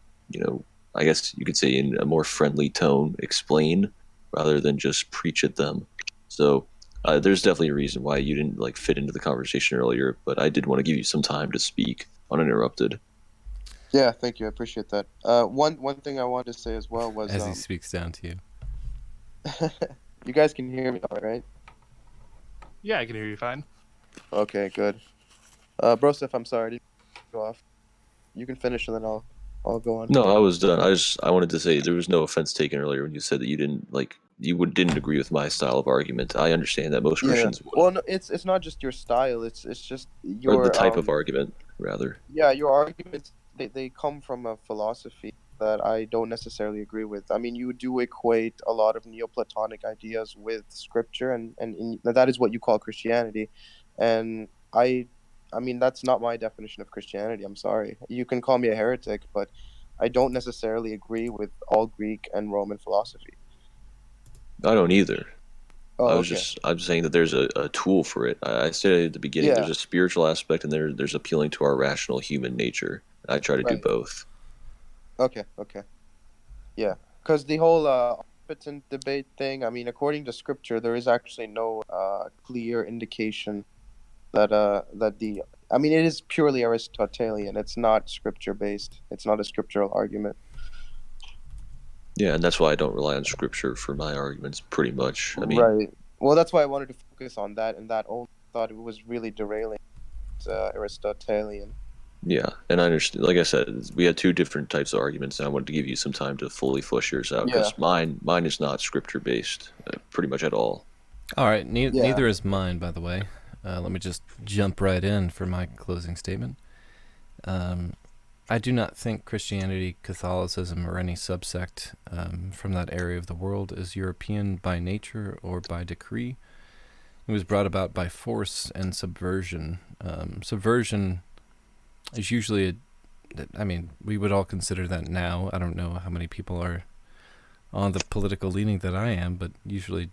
I guess you could say in a more friendly tone explain rather than just preach at them. So there's definitely a reason why you didn't fit into the conversation earlier, but I did want to give you some time to speak uninterrupted. Yeah, thank you. I appreciate that. One thing I wanted to say as well was As he speaks down to you. you guys can hear me all right? Yeah, I can hear you fine. Okay, good. Broseph, I'm sorry, I didn't go off. You can finish and then I'll go on. No, I was done. I wanted to say there was no offense taken earlier when you said that you didn't agree with my style of argument. I understand that most Yeah. Christians would, Well, no, it's not just your style. It's just or the your type of argument rather. yeah, your arguments they come from a philosophy that I don't necessarily agree with. I mean, you do equate a lot of Neoplatonic ideas with scripture, and that is what you call Christianity, and I mean that's not my definition of Christianity. I'm sorry. You can call me a heretic, but I don't necessarily agree with all Greek and Roman philosophy. I don't either. Oh, okay. I'm saying that there's a tool for it. I said at the beginning Yeah. there's a spiritual aspect and there's appealing to our rational human nature. I try to do Right. both. Okay. Okay. Yeah, because the whole omnipotent debate thing, I mean, according to scripture, there is actually no clear indication that I mean, it is purely Aristotelian. It's not scripture based. It's not a scriptural argument. Yeah, and that's why I don't rely on scripture for my arguments pretty much. I mean, Right. Well, that's why I wanted to focus on that, and that only thought it was really derailing. Aristotelian. yeah, and I understand. Like I said, we had two different types of arguments, and I wanted to give you some time to fully flush yours out Yeah. because mine is not scripture based, pretty much at all. All right, Yeah. neither is mine, by the way. Let me just jump right in for my closing statement. I do not think Christianity, Catholicism, or any subsect from that area of the world is European by nature or by decree. It was brought about by force and subversion. Subversion is usually we would all consider that now. I don't know how many people are on the political leaning that I am, but usually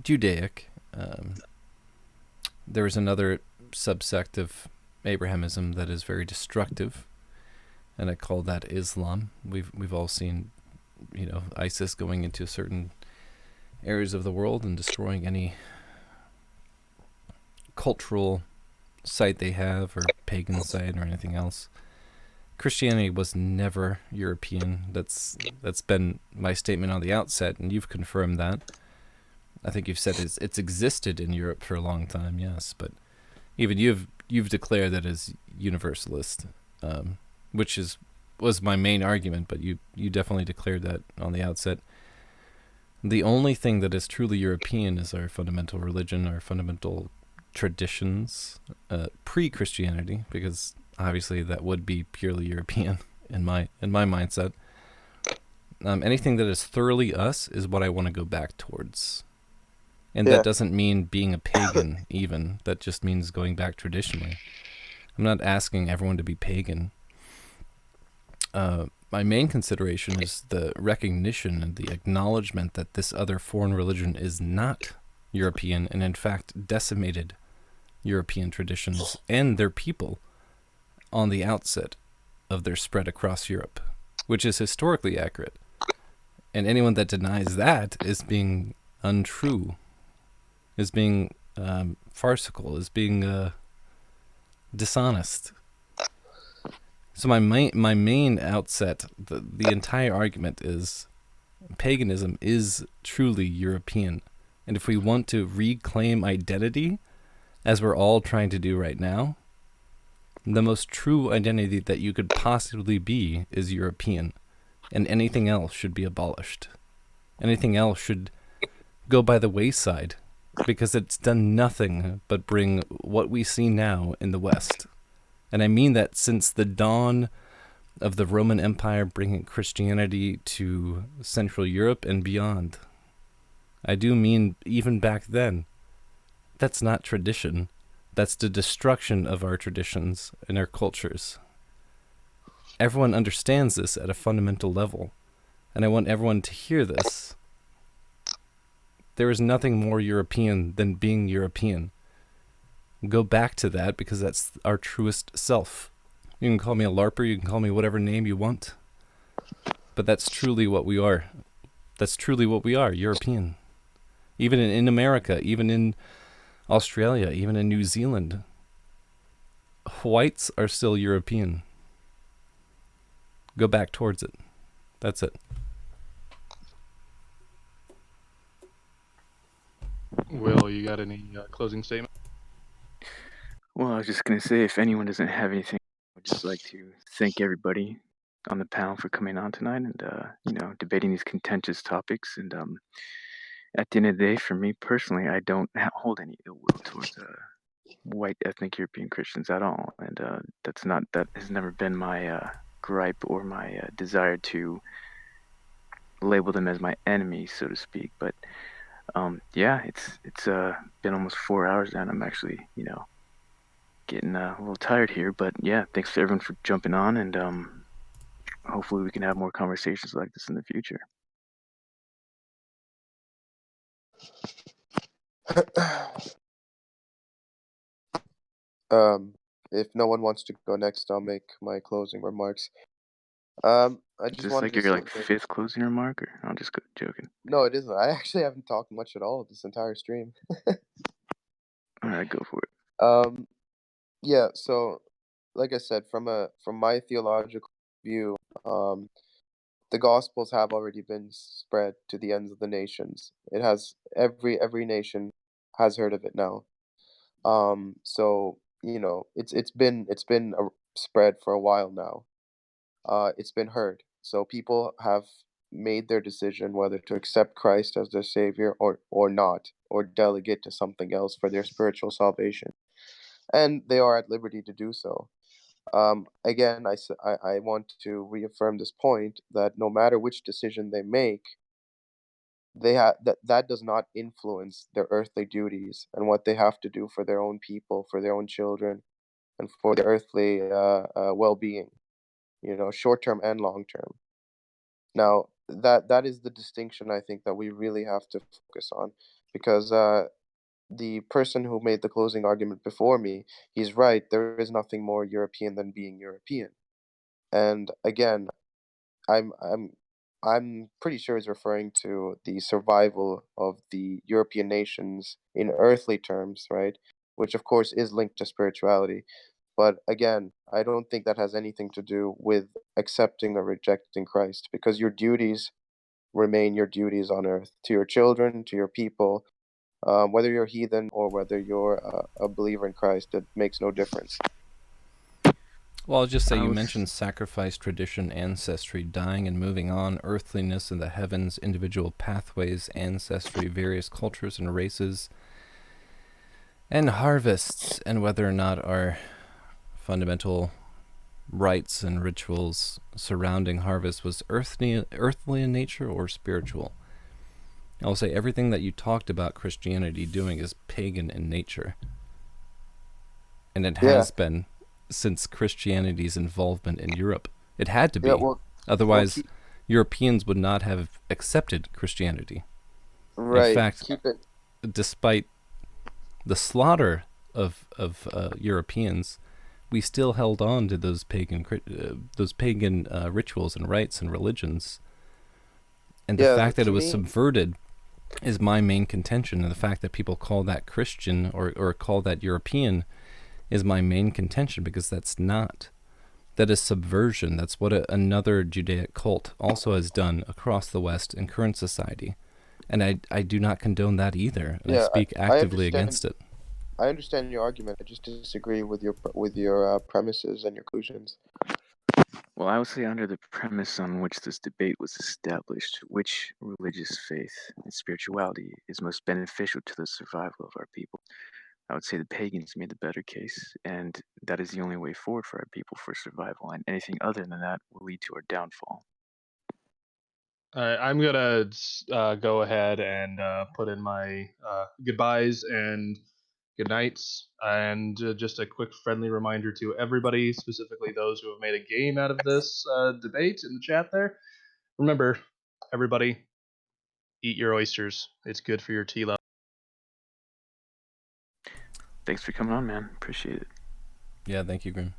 Judaic. There is another subsect of Abrahamism that is very destructive, and I call that Islam. We've all seen, ISIS going into certain areas of the world and destroying any cultural site they have, or pagan site, or anything else. Christianity was never European. That's been my statement on the outset, and you've confirmed that. I think you've said it's existed in Europe for a long time, yes, but even you've declared that as universalist, which was my main argument, but you definitely declared that on the outset. The only thing that is truly European is our fundamental religion, our fundamental traditions, pre-Christianity, because obviously that would be purely European in my mindset. Anything that is thoroughly us is what I want to go back towards. And that doesn't mean being a pagan even. That just means going back traditionally. I'm not asking everyone to be pagan. My main consideration is the recognition and the acknowledgement that this other foreign religion is not European and in fact decimated European traditions and their people on the outset of their spread across Europe, which is historically accurate. And anyone that denies that is being untrue, is being farcical, is being dishonest. So So my main outset, the entire argument is paganism is truly European. And if we want to reclaim identity, as we're all trying to do right now, the most true identity that you could possibly be is European. And anything else should be abolished. Anything else should go by the wayside, because it's done nothing but bring what we see now in the West. And I mean that since the dawn of the Roman Empire bringing Christianity to Central Europe and beyond. I do mean even back then. That's not tradition. That's the destruction of our traditions and our cultures. Everyone understands this at a fundamental level, and I want everyone to hear this. There is nothing more European than being European. Go back to that, because that's our truest self. You can call me a LARPer, you can call me whatever name you want, but that's truly what we are. That's truly what we are, European. Even in America, even in Australia, even in New Zealand, whites are still European. Go back towards it. That's it. Will, you got any closing statement? Well, I was just going to say, if anyone doesn't have anything, I would just like to thank everybody on the panel for coming on tonight and, debating these contentious topics. And at the end of the day, for me personally, I don't hold any ill will towards white ethnic European Christians at all. And that has never been my gripe or my desire to label them as my enemy, so to speak. But yeah, it's been almost 4 hours now, and I'm actually, getting a little tired here. But yeah, thanks to everyone for jumping on, and hopefully we can have more conversations like this in the future. If no one wants to go next, I'll make my closing remarks. I Is just this wanted like to your say that- fifth closing remark, or I'm just joking? No, it isn't. I actually haven't talked much at all this entire stream. All right, go for it. Yeah. So, like I said, from my theological view, the Gospels have already been spread to the ends of the nations. It has every nation has heard of it now. So it's been spread for a while now. It's been heard. So people have made their decision whether to accept Christ as their savior or not, or delegate to something else for their spiritual salvation, and they are at liberty to do so. Again, I want to reaffirm this point that no matter which decision they make, that does not influence their earthly duties and what they have to do for their own people, for their own children, and for their earthly well-being. Short term and long term. Now, that is the distinction I think that we really have to focus on, because the person who made the closing argument before me, he's right. There is nothing more European than being European. And again, I'm I'm pretty sure he's referring to the survival of the European nations in earthly terms, right? Which of course is linked to spirituality. But again, I don't think that has anything to do with accepting or rejecting Christ, because your duties remain your duties on earth to your children, to your people, whether you're heathen or whether you're a believer in Christ. It makes no difference. Well, I'll just say I you was- mentioned sacrifice, tradition, ancestry, dying and moving on, earthliness in the heavens, individual pathways, ancestry, various cultures and races, and harvests, and whether or not our fundamental rites and rituals surrounding harvest was earthly in nature or spiritual. I'll say everything that you talked about Christianity doing is pagan in nature. And it has been since Christianity's involvement in Europe. It had to be. Yeah, well, Otherwise, keep- Europeans would not have accepted Christianity. right. In fact, Keep it. despite the slaughter of Europeans, we still held on to those pagan rituals and rites and religions. And the fact that it was subverted is my main contention. And the fact that people call that Christian or call that European is my main contention, because that's not. That is subversion. That's what another Judaic cult also has done across the West in current society. And I do not condone that either. And I Yeah, speak I actively against it. I understand your argument. I just disagree with your premises and your conclusions. Well, I would say under the premise on which this debate was established, which religious faith and spirituality is most beneficial to the survival of our people, I would say the pagans made the better case, and that is the only way forward for our people for survival, and anything other than that will lead to our downfall. All right, I'm gonna go ahead and put in my goodbyes and good nights, and just a quick friendly reminder to everybody, specifically those who have made a game out of this debate in the chat there. Remember, everybody, eat your oysters. It's good for your tea level. Thanks for coming on, man. Appreciate it. Yeah, thank you, Grim.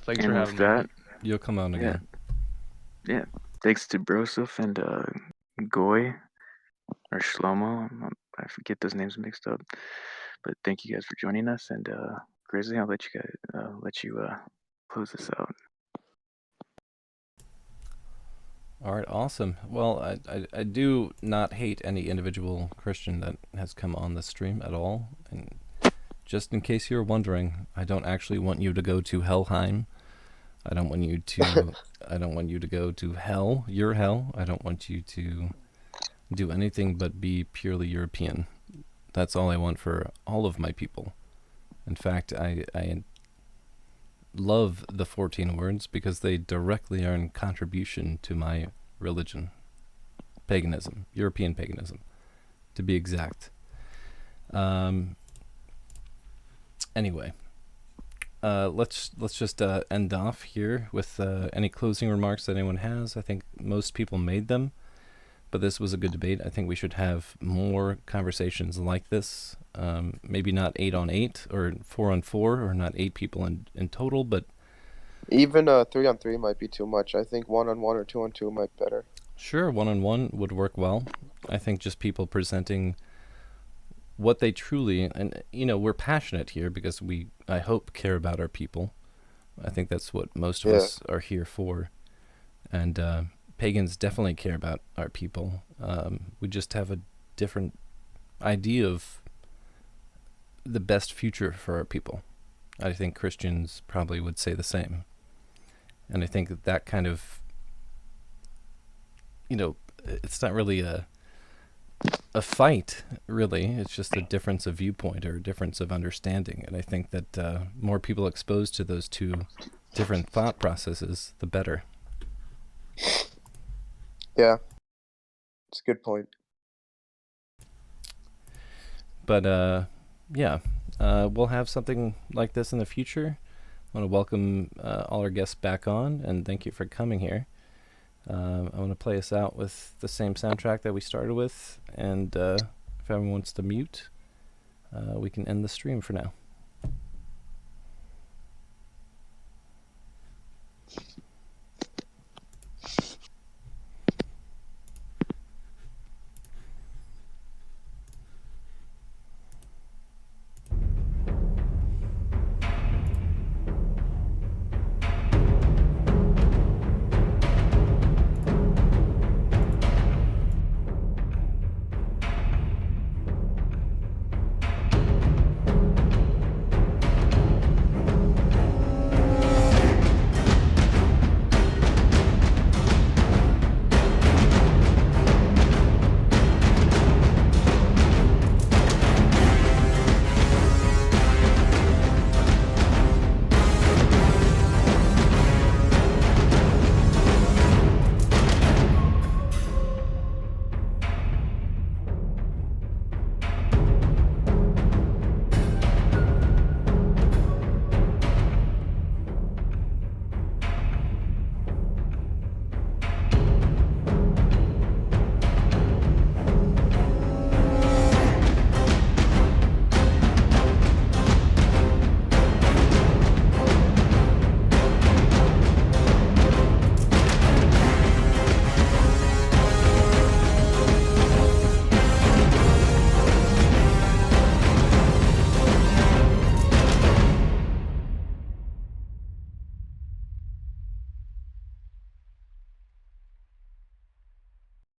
Thanks And for with having that, me. You'll come on again. yeah, thanks to Broseph and Goy or Shlomo. I forget those names mixed up. But thank you guys for joining us. And Grizzly, I'll let you close this out. All right, awesome. Well, I do not hate any individual Christian that has come on the stream at all. And just in case you're wondering, I don't actually want you to go to Helheim. I don't want you to go to hell, your hell. I don't want you to do anything but be purely European. That's all I want for all of my people. In fact, I love the 14 words because they directly are in contribution to my religion. Paganism, European paganism, to be exact. Anyway, let's just end off here with any closing remarks that anyone has. I think most people made them, but this was a good debate. I think we should have more conversations like this. Maybe not 8 on 8 or 4 on 4 or not 8 people in total, but even 3 on 3 might be too much. I think 1 on 1 or 2 on 2 might be better. Sure, 1 on 1 would work well. I think just people presenting what they truly, and we're passionate here because we, I hope, care about our people. I think that's what most of us are here for. And pagans definitely care about our people. We just have a different idea of the best future for our people. I think Christians probably would say the same. And I think that kind of, it's not really a fight, really. It's just a difference of viewpoint or a difference of understanding. And I think that more people exposed to those two different thought processes, the better. Yeah, it's a good point. But we'll have something like this in the future. I want to welcome all our guests back on, and thank you for coming here. I want to play us out with the same soundtrack that we started with, and if everyone wants to mute, we can end the stream for now.